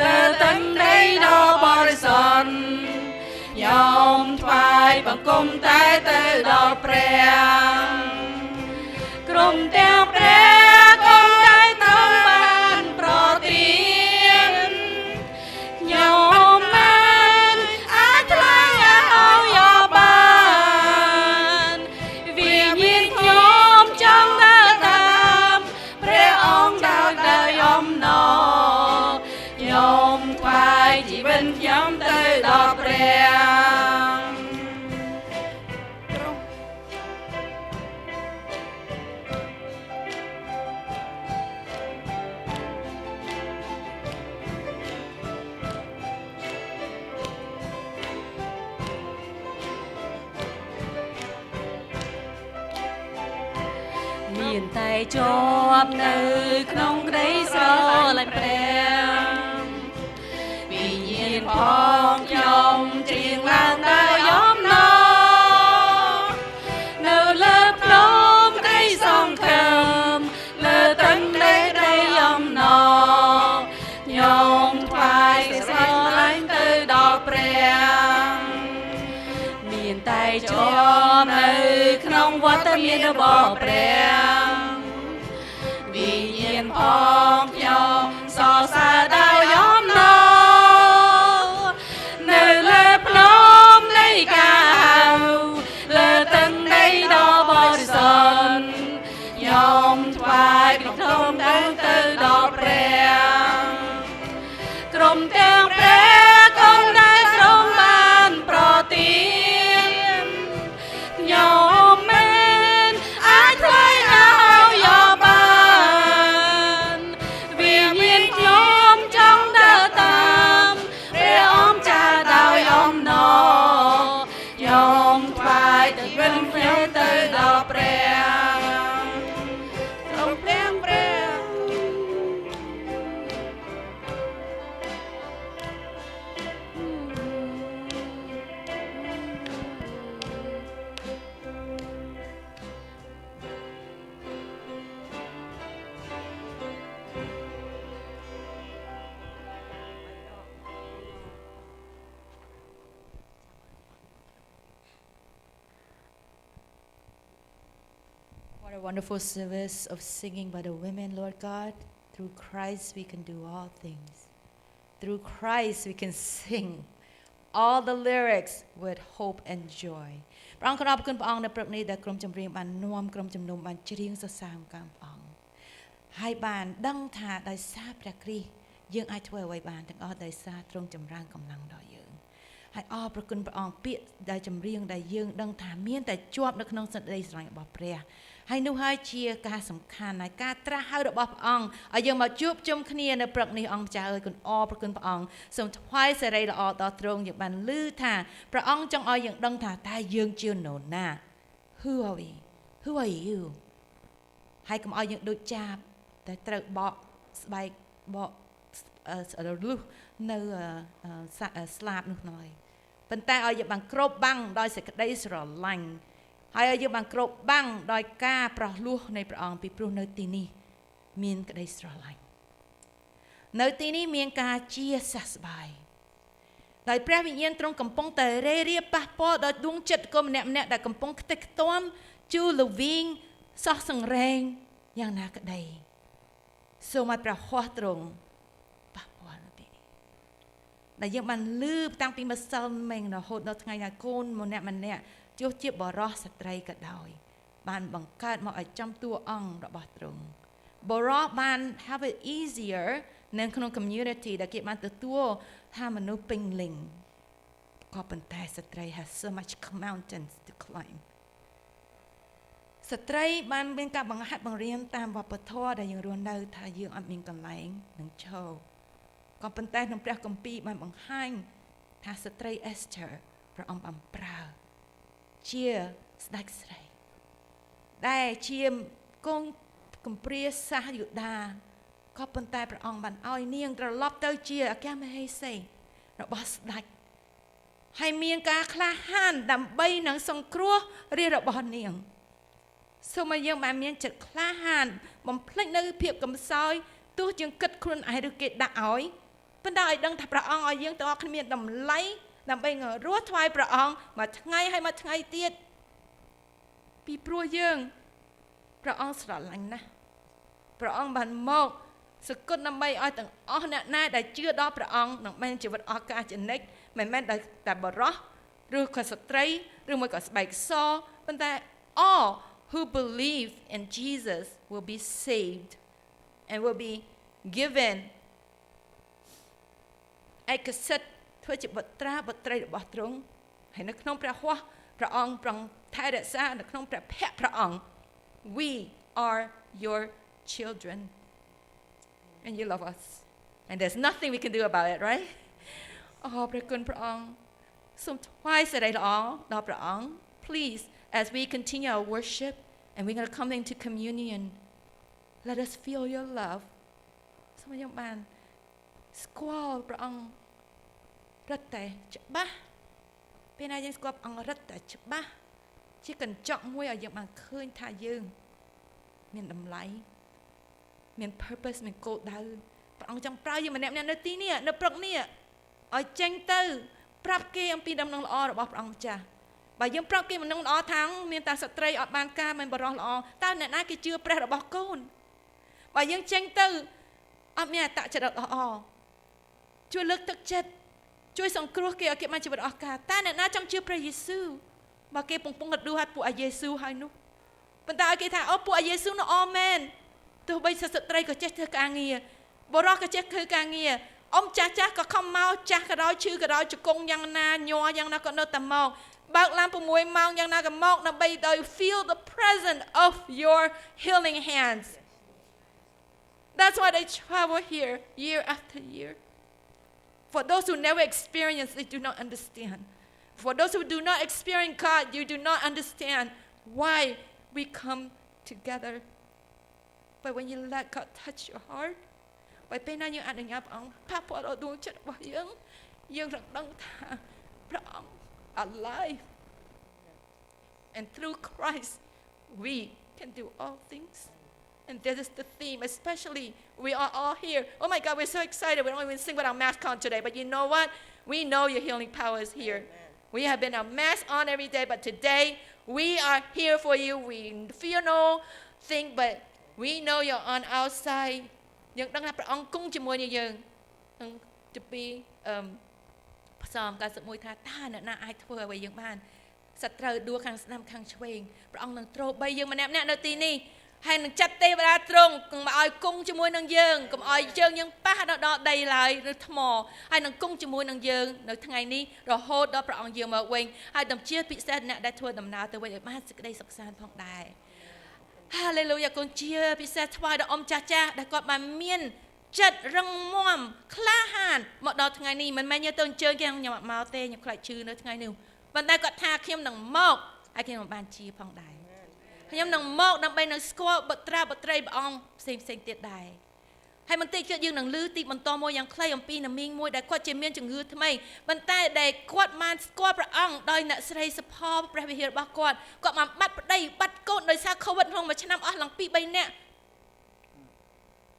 លើទឹកដីដ៏បរិសុទ្ធខ្ញុំថ្វាយបង្គំតែទៅដល់ព្រះក្រុមទាំងព្រះគុំតែទៅបានប្រទានខ្ញុំមិនអាចថ្លែងឲ្យបានវិញ្ញាណខ្ញុំចង់ដើរតាមព្រះអង្គដោយអំណរខ្ញុំថ្វាយជីវិតខ្ញុំទៅដល់ព្រះ មានតែជាប់នៅក្នុងក្តីស្រឡាញ់ព្រះវិញ្ញាណផងខ្ញុំច្រៀងឡើងដោយអំណរនៅលើភ្នំក្តីសង្ឃឹមលើទឹកដីអំណរខ្ញុំថ្វាយសេចក្តីស្រឡាញ់ទៅដល់ព្រះមានតែជាប់នៅក្នុងវត្តមានរបស់ព្រះវិញ្ញាណផងខ្ញុំសរសើរដោយអំណរនៅលើភ្នំនៃការហៅលើទឹកដីដ៏បរិសុទ្ធខ្ញុំថ្វាយបង្គំទៅដល់ព្រះក្រុមទាំងព្រះគុំដែលទ្រង់បានប្រទានខ្ញុំមិនអាចថ្លែងឲ្យ នខ្ញុំទៅដល់ព្រះសូមព្រះព្រះ What a wonderful service of singing by the women, Lord God. Through Christ we can do all things. Through Christ we can sing all the lyrics with hope and joy. ព្រះអង្គអរគុណព្រះអង្គនៅព្រឹកនេះដែលក្រុមចម្រៀងបាននាំក្រុមជំនុំបានច្រៀងសរសើរកម្មព្រះអង្គហើយបានដឹងថាដោយសារព្រះគ្រីស្ទយើងអាចធ្វើអ្វីបានទាំងអស់ដោយសារទ្រង់ចម្រើនកម្លាំងដល់យើងហើយអរព្រគុណព្រះអង្គពាក្យដែលចម្រៀងដែលយើងដឹងថាមានតែជាប់នៅក្នុងសេចក្តីស្រឡាញ់របស់ព្រះហើយនោះហើយជាការសំខាន់ហើយការត្រាស់ហៅរបស់ព្រះអង្គឲ្យយើងមកជួបជុំគ្នានៅព្រឹកនេះអង្គម្ចាស់អើយគុណអរព្រគុណព្រះអង្គសូមថ្វាយសេរីល្អដល់ទ្រង់យើងបានឮថាព្រះអង្គចង់ឲ្យយើងដឹងថាតើយើងជានរណា Who are we Who are you ហើយកុំឲ្យយើងដូចចាបតែត្រូវបកស្បែកបករលុះនៅស្លាបនោះឡើយប៉ុន្តែឲ្យយើងបានគ្របបាំងដោយសេចក្តីស្រឡាញ់ហើយឲ្យយើងបានគ្របបាំងដោយការប្រោះលោះនៃព្រះអង្គពីព្រោះនៅទីនេះមានក្តីស្រឡាញ់នៅទីនេះមានការជាសះស្បើយដោយព្រះវិញ្ញាណទ្រង់កំពុងតែរេរាប៉ះពាល់ដល់ដួងចិត្តកុំម្នាក់ម្នាក់ដែលកំពុងខ្ទេចខ្ទាំជូរល្វីងសោះសង្រេងយ៉ាងណាក្តីសូមឲ្យព្រះហស្ថទ្រង់ប៉ះពាល់នៅទីនេះដែលយើងបានលឺតាំងពីម្សិលមិញរហូតដល់ថ្ងៃណាកូនម្នាក់ម្នាក់ទោះជាបរិសស្ត្រីក៏ដោយបានបង្កើតមកឲ្យចំតួអង្គរបស់ទ្រង់បរិសបាន have it easier នៅក្នុង community ដែលគេបានទទួលថាមនុស្សពេញលេញក៏ប៉ុន្តែស្ត្រី has so much mountains to climb ស្ត្រីបានមានការបង្ហាត់បង្រៀនតាមវប្បធម៌ដែលយើងរស់នៅថាយើងអត់មានកន្លែងនឹងឈរក៏ប៉ុន្តែក្នុងព្រះគម្ពីរបានបង្ហាញថាស្ត្រី Esther ព្រះអង្គបានប្រើជាស្ដេចស្រីដែលជាកូនកំព្រាសាសយូដាក៏ប៉ុន្តែព្រះអង្គបានឲ្យនាងត្រឡប់ទៅជាអគ្គមហេសីរបស់ស្ដេចហើយមានការក្លាហានដើម្បីនឹងសង្គ្រោះរាជរបស់នាងសូមឲ្យយើងបានមានចិត្តក្លាហានបំភ្លេចនៅភាពកំសោយទោះយើងគិតខ្លួនឯងឬគេដាក់ឲ្យប៉ុន្តែឲ្យដឹងថាព្រះអង្គឲ្យយើងទាំងអស់គ្នាមានតម្លៃដើម្បីរស់ថ្វាយព្រះអង្គមួយថ្ងៃហើយមួយថ្ងៃទៀតពីព្រោះយើងព្រះអង្គស្រឡាញ់ណាស់ព្រះអង្គបានមកសគត់ដើម្បីឲ្យទាំងអស់អ្នកណាដែលជឿដល់ព្រះអង្គនឹងមានជីវិតអស់ការជានិច្ចមិនមែនតែបរិសឬក៏ស្ត្រីឬមួយក៏ស្បែកសប៉ុន្តែ all who believe in Jesus will be saved and will be given ឯកសិទ្ធិធ្វើជាបុត្រាបុត្រីរបស់ទ្រង់ហើយនៅក្នុងព្រះហស្ថព្រះអង្គប្រងថែរក្សានៅក្នុងព្រះភ័ក្ត្រព្រះអង្គ we are your children and you love us and there's nothing we can do about it right អរព្រះគុណព្រះអង្គសូមថ្វាយសេរីល្អដល់ព្រះអង្គ please as we continue our worship and we're going to come into communion let us feel your love សូមយើងបានស្គាល់ព្រះអង្គរឹតតែច្បាស់ពេលណាយើងស្គាល់អង្គរឹតតែច្បាស់ជាកញ្ចក់មួយឲ្យយើងបានឃើញថាយើងមានតម្លៃមាន purpose មានគោលដៅព្រះអង្គចង់ប្រើយើងម្នាក់ៗនៅទីនេះនៅព្រឹកនេះឲ្យចេញទៅប្រាប់គេអំពីដំណឹងល្អរបស់ព្រះអង្គម្ចាស់បើយើងប្រាប់គេដំណឹងល្អថាមានតែស្ត្រីអត់បានការមិនបរិសុទ្ធល្អតើអ្នកណាគេជឿព្រះរបស់កូនបើយើងចេញទៅអត់មានអត្តចរិតល្អជួយលើកទឹកចិត្តជួយសង្គ្រោះគេឲ្យគេបានជីវិតអស់ការតើអ្នកណាចង់ជឿព្រះយេស៊ូវបើគេពងកដួលឲ្យពួកអាយេស៊ូវហើយនោះប៉ុន្តែឲ្យគេថាអូពួកអាយេស៊ូវនោះអមែនទោះបីស្ត្រីក៏ចេះធ្វើការងារបរិសុទ្ធក៏ចេះធ្វើការងារអ៊ំចាស់ចាស់ក៏ខំមកចាស់ក៏ដោយឈឺក៏ដោយជង្គង់យ៉ាងណាញ័រយ៉ាងណាក៏នៅតែមកបើកឡាន6ម៉ោងយ៉ាងណាក៏មកដើម្បីដោយ feel the presence of your healing hands that's why they travel here year after year for those who never experience they do not understand For those who do not experience God, you do not understand why we come together. But when you let God touch your heart, បើពេលណាយើងអនុញ្ញាតព្រះអង្គប៉ះពាល់ដល់ដួងចិត្តរបស់យើងយើងនឹងដឹងថាព្រះអង្គ alive and through Christ we can do all things. And this is the theme, especially we are all here. Oh my God, we're so excited. We don't even sing with our mask on today. But you know what? We know your healing power is here. We have been a mask on every day, but today we are here for you. We feel no thing, but we know you're on our side. យើងដឹងថាព្រះអង្គគង់ជាមួយនឹងយើងនឹងទីពីផ្សំ91ថាតើអ្នកណាអាចធ្វើអ្វីយើងបានសត្រូវដួលខាងស្ដាំខាងឆ្វេងព្រះអង្គនឹងទ្របីយើងម្នាក់ៗនៅទីនេះហើយនឹងចាត់ទេវតាទ្រង់កុំឲ្យគង់ជាមួយនឹងយើងកុំឲ្យជើងយើងប៉ះដល់ដីឡើយឬថ្មហើយនឹងគង់ជាមួយនឹងយើងនៅថ្ងៃនេះរហូតដល់ព្រះអង្គយាងមកវិញហើយតំជាពិសេសអ្នកដែលធ្វើដំណើរទៅវិញឲ្យបានសេចក្តីសុខសាន្តផងដែរ Hallelujah គុណជាពិសេសថ្វាយដល់អ៊ំចាស់ចាស់ដែលគាត់បានមានចិត្តរឹងមាំក្លាហានមកដល់ថ្ងៃនេះមិនមែនយើងទៅអញ្ជើញគេខ្ញុំអត់មកទេខ្ញុំខ្លាចឈឺនៅថ្ងៃនេះប៉ុន្តែគាត់ថាខ្ញុំនឹងមកហើយខ្ញុំបានជាផងដែរខ្ញុំនឹងមកដើម្បីនឹងស្គាល់បុត្រាបុត្រីព្រះអង្គផ្សេងទៀតដែរហើយបន្តិចទៀតយើងនឹងឮទីបន្តមួយយ៉ាងខ្លីអំពីនាមីងមួយដែលគាត់ជាមានជំងឺថ្មីប៉ុន្តែដែលគាត់បានស្គាល់ព្រះអង្គដោយអ្នកស្រីសុផលព្រះវិហាររបស់គាត់បានបាត់ប្តីបាត់កូនដោយសារ COVID ក្នុងមួយឆ្នាំអស់ឡើង2 3នាក់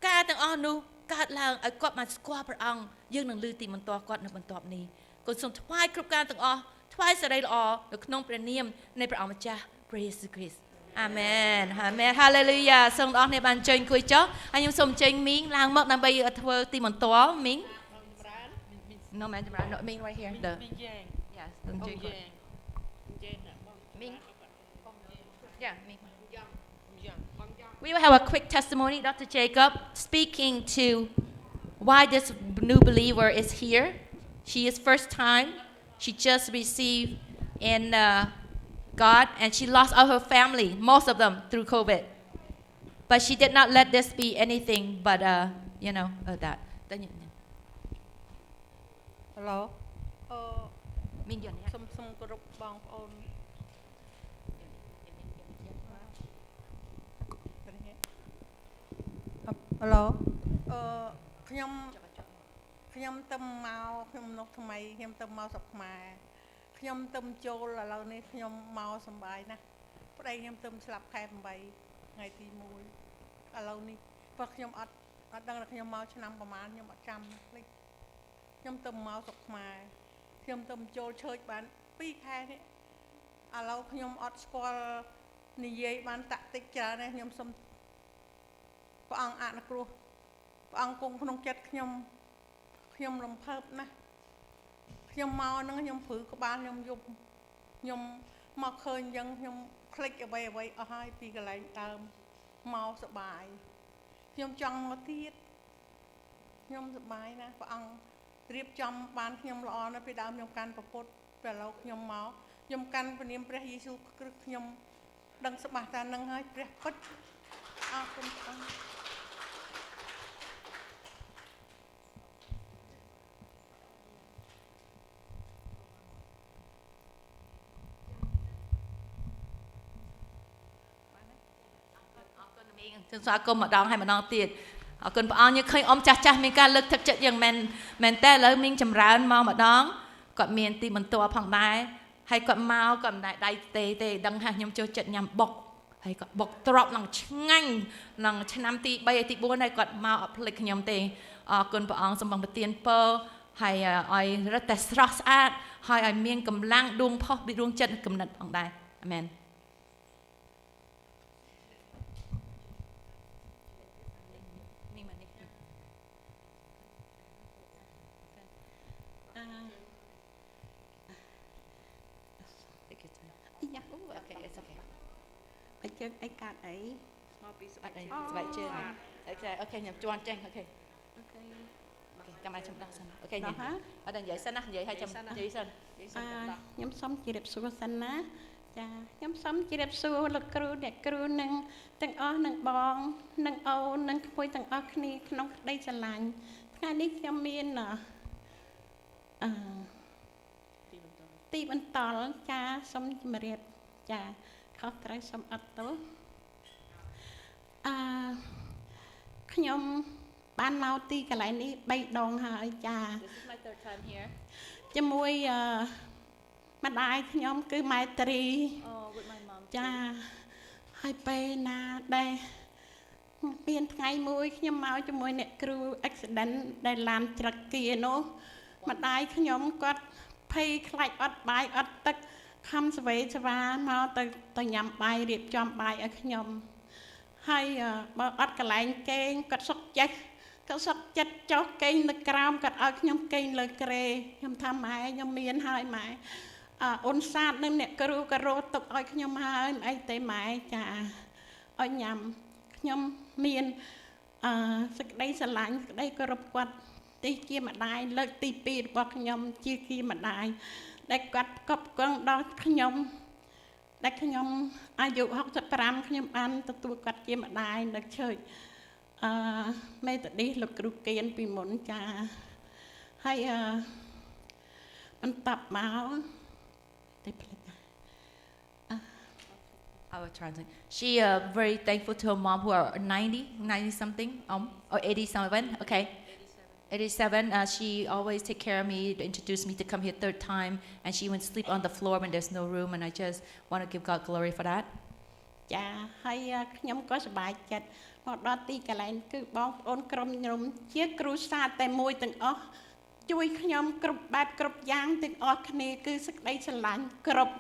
ការទាំងអស់នោះកើតឡើងឲ្យគាត់បានស្គាល់ព្រះអង្គយើងនឹងឮទីបន្តគាត់នៅបន្ទាប់នេះគុណសូមថ្វាយគ្រប់ការទាំងអស់ថ្វាយសេរីល្អនៅក្នុងព្រះនាមនៃព្រះអង្គម្ចាស់ព្រះយេស៊ូវគ្រីស្ទ Amen Amen Hallelujah សូមបងប្អូនអ្នកបានអញ្ជើញអង្គុយចុះហើយខ្ញុំសូមអញ្ជើញមីងឡើងមកដើម្បីធ្វើទីបន្ទាល់មីង No man noមីង right here the Yes អញ្ជើញមីង Yeah មីង We will have a quick testimony Dr. Jacob speaking to why this new believer is here. She is first time. She just received in God, and she lost all her family, most of them through COVID. But she did not let this be anything but, that. Hello. មានយន្ត សូមគោរពបងប្អូន Hello. ខ្ញុំទៅមកខ្ញុំនោះថ្មីខ្ញុំទៅមកស្រុកខ្មែរខ្ញុំទៅចូលឥឡូវនេះខ្ញុំមកសប្បាយណាស់ប្តីខ្ញុំទៅស្លាប់ខែ8ថ្ងៃទី1ឥឡូវនេះព្រោះខ្ញុំអត់ដឹងថាខ្ញុំមកឆ្នាំប្រហែលខ្ញុំអត់ចាំភ្លេចខ្ញុំទៅមកស្រុកខ្មែរខ្ញុំទៅចូលឈើចបាន2ខែនេះឥឡូវខ្ញុំអត់ស្គាល់និយាយបានតាក់តិចច្រើនទេខ្ញុំសុំព្រះអង្គអនុគ្រោះព្រះអង្គគង់ក្នុងចិត្តខ្ញុំរំភើបណាស់ខ្ញុំមកហ្នឹងខ្ញុំព្រឺក្បាលខ្ញុំយប់ខ្ញុំមកឃើញអញ្ចឹងខ្ញុំคลิกអ្វីអស់ហើយពីកន្លែងដើមមកសប្បាយខ្ញុំចង់មកទៀតខ្ញុំសប្បាយណាស់ព្រះអង្គត្រៀបចំបានខ្ញុំល្អណាស់ពីដើមខ្ញុំកាន់ប្រពុតពេលឥឡូវខ្ញុំមកខ្ញុំកាន់ព្រះនាមព្រះយេស៊ូវគ្រីស្ទខ្ញុំដឹងច្បាស់ថានឹងហើយព្រះពិតអរគុណព្រះអង្គ សូមស្វាគមន៍ម្ដងហើយម្ដងទៀតអរគុណព្រះអង្គយើងឃើញអ៊ំចាស់ចាស់មានការលើកទឹកចិត្តយ៉ាងមែនតែឥឡូវមីងចម្រើនមកម្ដងគាត់មានទីបន្ទាល់ផងដែរហើយគាត់មកគាត់មិនដែរដៃទេដឹងថាខ្ញុំចូលចិត្តញ៉ាំបុកហើយគាត់បុកទ្របនឹងឆ្ងាញ់នឹងឆ្នាំទី3ហើយទី4ហើយគាត់មកអត់ភ្លេចខ្ញុំទេអរគុណព្រះអង្គសូមបងប្រទានពរហើយឲ្យរឹតតែស្រស់ស្អាតហើយឲ្យមានកម្លាំងដួងផុសពីដួងចិត្តគំនិតផងដែរអាមែន អីកាត់អីមកពីស្បែកជើង Okay ខ្ញុំជន់ចេញ Okay ចាំឲ្យខ្ញុំដោះសិន Okay ញ៉ាំអត់និយាយសិនណានិយាយឲ្យចាំនិយាយសិនខ្ញុំសូមជម្រាបសួរសិនណាចាខ្ញុំសូមជម្រាបសួរលោកគ្រូអ្នកគ្រូនឹងទាំងអស់នឹងបងនឹងអូននឹងក្មួយទាំងអស់គ្នាក្នុងក្តីស្រឡាញ់ថ្ងៃនេះខ្ញុំមាន ទីបន្តចាសូមជម្រាបចាខុសត្រូវសូមអត់ទោសខ្ញុំបានមកទីកន្លែងនេះ3ដងហើយចា This is my third time here ជាមួយម្ដាយខ្ញុំគឺម៉ែត្រី with my mom ចាហើយពេលណាដែរមានថ្ងៃមួយខ្ញុំមកជាមួយអ្នកគ្រូ accident ដែលឡានច្រឹកគានោះម្ដាយខ្ញុំគាត់ភ័យខ្លាចអត់បាយអត់ទឹកខំស្វេស្វាមកទៅញ៉ាំបាយរៀបចំបាយឲ្យខ្ញុំហើយបើអត់កន្លែងគេងគាត់សុកចិត្តចុះគេងនៅក្រោមគាត់ឲ្យខ្ញុំគេងលើគ្រែខ្ញុំថាម៉ែខ្ញុំមានហើយម៉ែអូនសាទនឹងអ្នកគ្រូក៏រត់ទុកឲ្យខ្ញុំហើយមិនអីទេម៉ែចាឲ្យញ៉ាំខ្ញុំមានសេចក្តីស្រឡាញ់សេចក្តីគោរពគាត់ទីជាម្ដាយលើកទី2របស់ខ្ញុំជាម្ដាយដែលគាត់កប់គង់ដល់ខ្ញុំដែលខ្ញុំអាយុ65ខ្ញុំបានទទួលគាត់ជាម្ដាយនៅឈើMethodist លោកគ្រូគៀនពីមុនចាហើយបន្តមកតែផ្លេច I will translate. She very thankful to her mom who are 90 something or 87. Okay. 87. She always take care of me, introduce me to come here third time, and she went sleep on the floor when there's no room, and I just want to give God glory for that. ចាហើយខ្ញុំក៏សប្បាយចិត្តមកដល់ទីកន្លែងគឺបងប្អូនក្រុមខ្ញុំជាគ្រូសាស្ត្រតែមួយទាំងអស់ជួយខ្ញុំគ្រប់បែបគ្រប់យ៉ាងទាំងអស់គ្នាគឺសេចក្តីស្រឡាញ់គ្រប់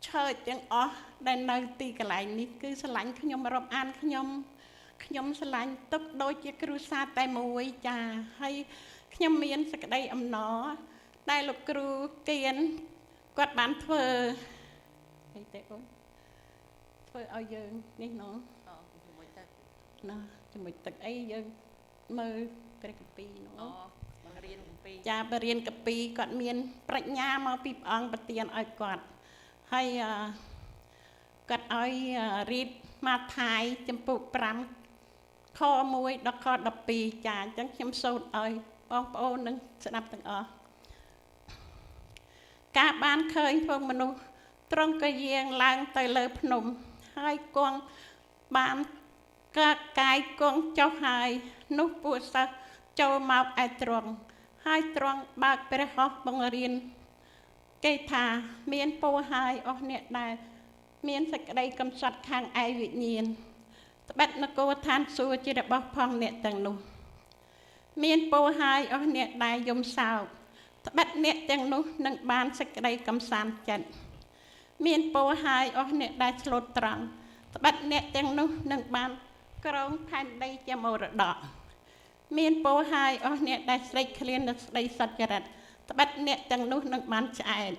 ឆើតទាំងអស់ដែលនៅទីកន្លែងនេះគឺស្រឡាញ់ខ្ញុំរាប់អានខ្ញុំស្រឡាញ់ទុកដូចជាគ្រូសាស្ត្រតែមួយចាហើយខ្ញុំមានសេចក្តីអំណរដែលលោកគ្រូគៀនគាត់បានធ្វើអីទេអូនធ្វើឲ្យយើងនេះណោះជាមួយទឹកអីយើងមើលព្រះគម្ពីរនោះបង្រៀនគម្ពីរចាបរៀនគម្ពីរគាត់មានប្រាជ្ញាមកពីព្រះអង្គប្រទានឲ្យគាត់ហើយគាត់ឲ្យរៀបម៉ាថាយចំពុក5ខ1ដល់ខ12ចាអញ្ចឹងខ្ញុំសូត្រឲ្យបងប្អូននឹងស្ដាប់ទាំងអស់ការបានឃើញពងមនុស្សត្រង់ក៏យាងឡើងទៅលើភ្នំហើយគង់បានកើតកាយគង់ចុះហើយនោះពួកសិស្សចូលមកឯទ្រង់ហើយទ្រង់បើកព្រះហស្ថបង្រៀនគេថាមានពរហើយអស់អ្នកដែលមានសេចក្តីកំសត់ខាងឯវិញ្ញាណត្បិតនគរឋានសួគ៌ជារបស់ផងអ្នកទាំងនោះមានពរហើយអស់អ្នកដែលយំសោកត្បិតអ្នកទាំងនោះនឹងបានសេចក្តីកំសាន្តចិត្តមានពរហើយអស់អ្នកដែលឆ្លូតត្រង់ត្បិតអ្នកទាំងនោះនឹងបានក្រងផែនដីជាមរតកមានពរហើយអស់អ្នកដែលស្រេកឃ្លាននឹងស្ដីសច្ចរិតត្បិតអ្នកទាំងនោះនឹងបានឆ្អែត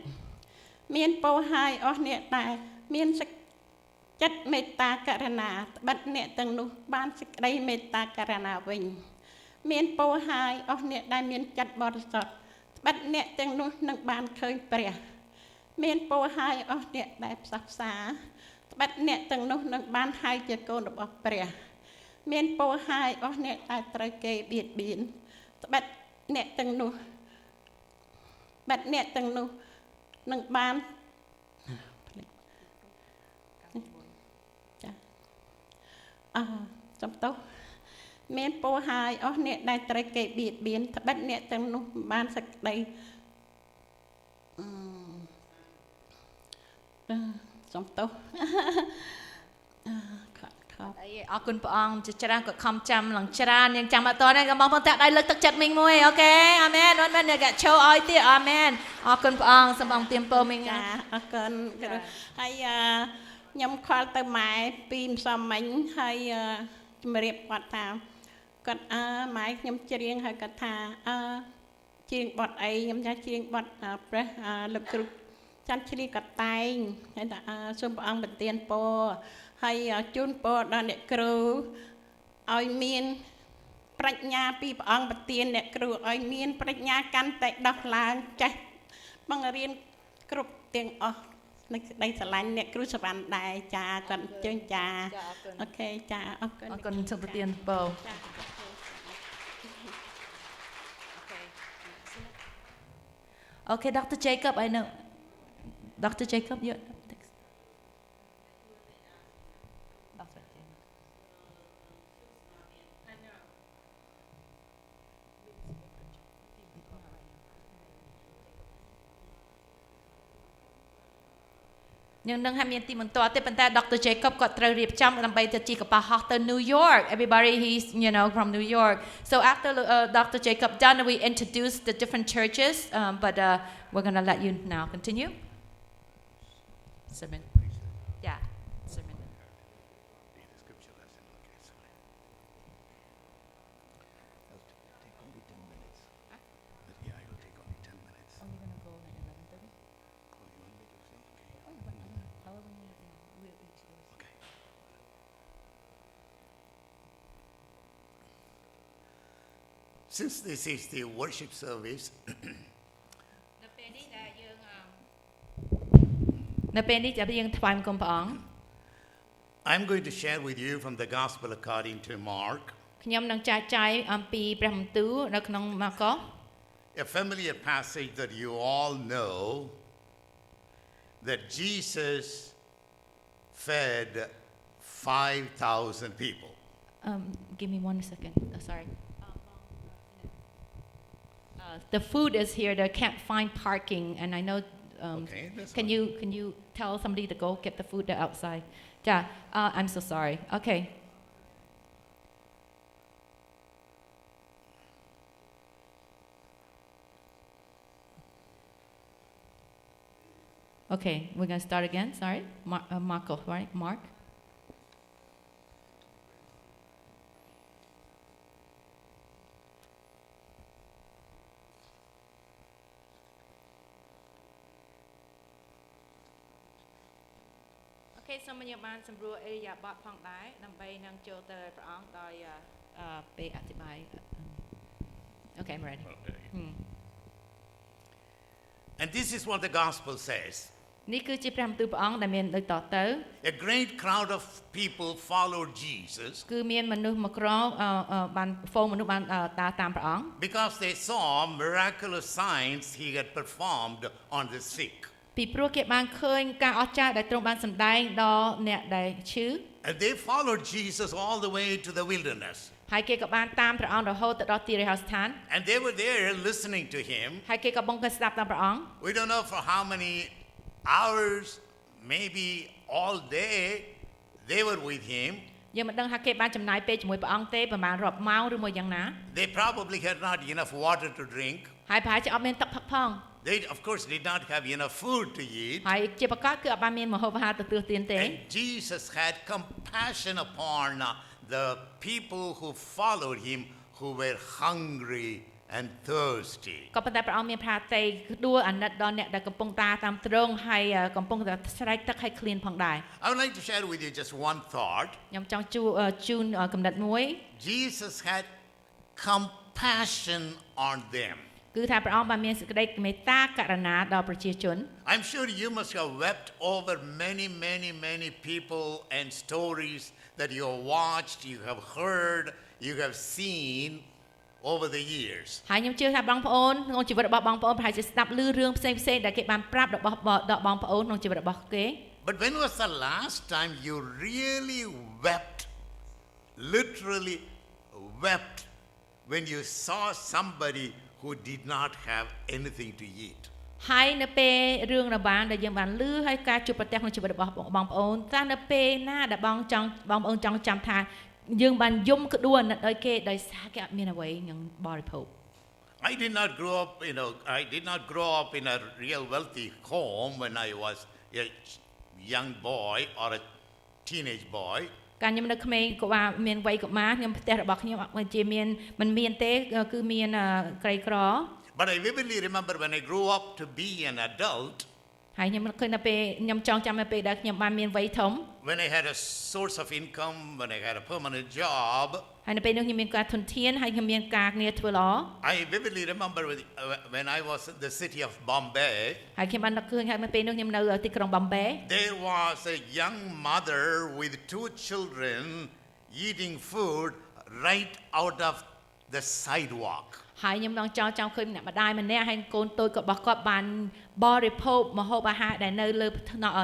មានពរហើយអស់អ្នកដែលមានចិត្តមេត្តាករុណាត្បិតអ្នកទាំងនោះបានសេចក្តីមេត្តាករុណាវិញមានពរហើយអស់អ្នកដែលមានចិត្តបរិសុទ្ធត្បិតអ្នកទាំងនោះនឹងបានឃើញព្រះមានពរហើយអស់អ្នកដែលផ្សះផ្សាត្បិតអ្នកទាំងនោះនឹងបានហៅជាកូនរបស់ព្រះមានពរហើយអស់អ្នកដែលត្រូវគេបៀតបៀនត្បិតអ្នកទាំងនោះនឹងបានចាសំទោសមានពរហើយអស់អ្នកដែលត្រូវគេបៀតបៀនត្បិតអ្នកទាំងនោះបានសេចក្តីសំទោសអរគុណព្រះអង្គច្រើនក៏ខំចាំឡើងច្រើនយើងចាំអត់តនេះក៏បងប្អូនតាក់ដៃលើកទឹកចិត្តមីងមួយអូខេអាមែនអត់មែនអ្នកឈោឲ្យទៀតអាមែនអរគុណព្រះអង្គសូមអង្គទាមពរមីងចាអរគុណហើយខ្ញុំខលទៅម៉ែពីម្សិលមិញហើយជំរាបគាត់ថាគាត់ម៉ែខ្ញុំច្រៀងហើយគាត់ថាច្រៀងបទអីខ្ញុំថាច្រៀងបទព្រះលោកគ្រូច័ន្ទជ្រាគាត់តែងហើយថាសូមព្រះអង្គប្រទានពរហើយជូនពរដល់អ្នកគ្រូឲ្យមានប្រាជ្ញាពីព្រះអង្គប្រទានអ្នកគ្រូឲ្យមានប្រាជ្ញាកាន់តែដោះឡើងចេះបង្រៀនគ្រប់ទាំងអស់នៃក្តីស្រឡាញ់អ្នកគ្រូសវណ្ណដែរចាគាត់អញ្ជើញចាអូខេចាអរគុណសូមប្រទានពរ Okay, Dr. Jacob, I know. Dr. Jacob, you. Nhưng nâng hai miền tìm một tòa tế bản ta Dr. Jacob got through riệp trăm làm bay từ chỉ có bà học từ New York. Everybody he's from New York. So after Dr. Jacob done, we introduced the different churches, but we're gonna let you now continue. Sermon. Yeah, sermon. Since this is the worship service, នៅពេលនេះយើងថ្វាយបង្គំព្រះអង្គ I'm going to share with you from the Gospel according to Mark, ខ្ញុំនឹងចែកចាយអំពីព្រះបន្ទូលនៅក្នុងម៉ាកុស a familiar passage that you all know, that Jesus fed 5,000 people. Give me 1 second. Sorry. The food is here. They can't find parking, and I know. Okay, that's Can fine. you tell somebody to go get the food outside? Yeah. I'm so sorry. Okay. Okay, we're gonna start again. Sorry, Marco, right? Mark. Okay, សូមខ្ញុំបានសម្រួលអេរីយ៉ាបថផងដែរដើម្បីនឹងចូលទៅព្រះអង្គដោយពេលអធិប្បាយ Okay, I'm ready. And this is what the gospel says. នេះគឺជាព្រះបន្ទូលព្រះអង្គដែលមានដូចតទៅ A great crowd of people followed Jesus គឺមានមនុស្សមកក្របានហ្វូងមនុស្សបានដើរតាមព្រះអង្គ because they saw miraculous signs he had performed on the sick. ពីព្រោះគេបានឃើញការអស្ចារ្យដែលទ្រង់បានសម្ដែងដល់អ្នកដែលឈឺ And they followed Jesus all the way to the wilderness. ហើយគេក៏បានតាមព្រះអង្គរហូតទៅដល់ទីរហោស្ថាន And they were there listening to him. ហើយគេក៏បង្កើតស្ដាប់តាមព្រះអង្គ We don't know for how many hours, maybe all day, they were with him. យើងមិនដឹងថាគេបានចំណាយពេលជាមួយព្រះអង្គទេប្រហែលរាប់ម៉ោងឬមួយយ៉ាងណា They probably had not enough water to drink. ហើយប្រហែលជាអត់មានទឹកផឹកផង They, of course, did not have enough food to eat. ហើយជាប្រកាសគឺអត់បានមានម្ហូបអាហារទទួលទានទេ And Jesus had compassion upon the people who followed him who were hungry and thirsty. ក៏ប៉ុន្តែព្រះអង្គមានប្រតិដួលអាណិតដល់អ្នកដែលកំពុងតាមទ្រង់ហើយកំពុងតែស្រែកទឹកឲ្យឃ្លានផងដែរ I would like to share with you just one thought. ខ្ញុំចង់ជូនគំនិតមួយ Jesus had compassion on them. គឺថាព្រះអង្គបានមានសេចក្តីមេត្តាករុណាដល់ប្រជាជន I'm sure you must have wept over many people and stories that you have watched, you have heard, you have seen over the years. ហើយខ្ញុំជឿថាបងប្អូនក្នុងជីវិតរបស់បងប្អូនប្រហែលជាស្ដាប់ឮរឿងផ្សេងៗដែលគេបានប្រាប់របស់បងប្អូនក្នុងជីវិតរបស់គេ But when was the last time you really wept, literally wept, when you saw somebody who did not have anything to eat? ហើយនៅពេលរឿងរបាំដែលយើងបានឮហើយការជួបប្រទះក្នុងជីវិតរបស់បងប្អូនតើនៅពេលណាដែលបងប្អូនចង់ចាំថាយើងបានយំក្ដួលអាណិតដោយគេដោយសារគេអត់មានអ្វីនឹងបរិភោគ I did not grow up in a real wealthy home when I was a young boy or a teenage boy. កាលខ្ញុំនៅក្មេងក៏មានវ័យកុមារខ្ញុំផ្ទះរបស់ខ្ញុំមិនជាមានមិនមានទេគឺមានក្រីក្រ But I vividly remember when I grew up to be an adult. ហើយខ្ញុំឃើញនៅពេលខ្ញុំចង់ចាំនៅពេលដែលខ្ញុំបានមានវ័យធំ When I had a source of income, when I had a permanent job. ហើយនៅពេលនោះខ្ញុំមានការធនធានហើយខ្ញុំមានការងារធ្វើល្អ I vividly remember when I was in the city of Bombay. ហើយខ្ញុំបាននឹកឃើញហើយនៅពេលនោះខ្ញុំនៅទីក្រុង Bombay There was a young mother with 2 children eating food right out of the sidewalk. ហើយខ្ញុំចង់ចង់ឃើញអ្នកម្ដាយម្នាក់ហើយកូនតូចរបស់គាត់បានបរិភោគម្ហូបអាហារដែលនៅលើ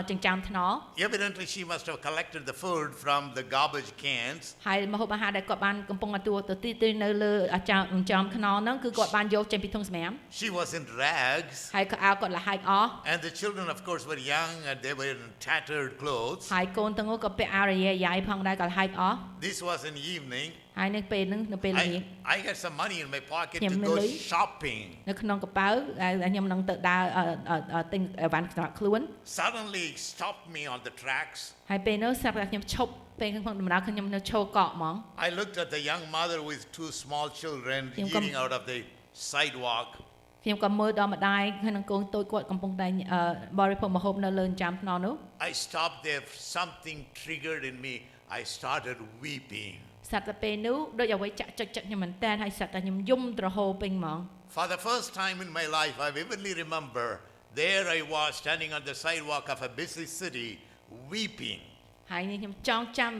ចិញ្ចើមថ្នល់ Evidently, she must have collected the food from the garbage cans. ហើយម្ហូបអាហារដែលគាត់បានកំពុងទទួលទៅនៅលើចិញ្ចើមថ្នល់ហ្នឹងគឺគាត់បានយកចេញពីធុងសម្រាម She was in rags. ហើយក៏អាវគាត់លះហែកអស់ And the children, of course, were young and they were in tattered clothes. ហើយកូនទាំងនោះក៏ពាក់អាវរយាយាយផងដែរក៏លះហែកអស់ This was in the evening. ហើយនៅពេលហ្នឹងនៅពេលល្ងាច I had some money in my pocket Nhầm to lên go lý. shopping. នៅក្នុងកប៉ៅខ្ញុំនឹងទៅដើរទិញអីវ៉ាន់សម្រាប់ខ្លួន Suddenly it stopped me on the tracks. ហើយពេលនោះស្រាប់តែខ្ញុំឈប់ពេលក្នុងដំណើរខ្ញុំនៅឈរកកហ្មង I looked at the young mother with two small children Nhầm eating out of the sidewalk. ខ្ញុំក៏មើលដល់ម្ដាយហើយនឹងកូនតូចគាត់កំពុងតែបរិភោគម្ហូបនៅលើចាំថ្នល់នោះ I stopped there. Something triggered in me. I started weeping. ស្រាប់តែពេលនោះដូចអ្វីចាក់ចុចចិត្តខ្ញុំមែនតើហើយស្រាប់តែខ្ញុំយំទ្រហោពេញហ្មង For the first time in my life, I vividly remember there I was standing on the sidewalk of a busy city weeping. ហើយខ្ញុំចង់ចាំ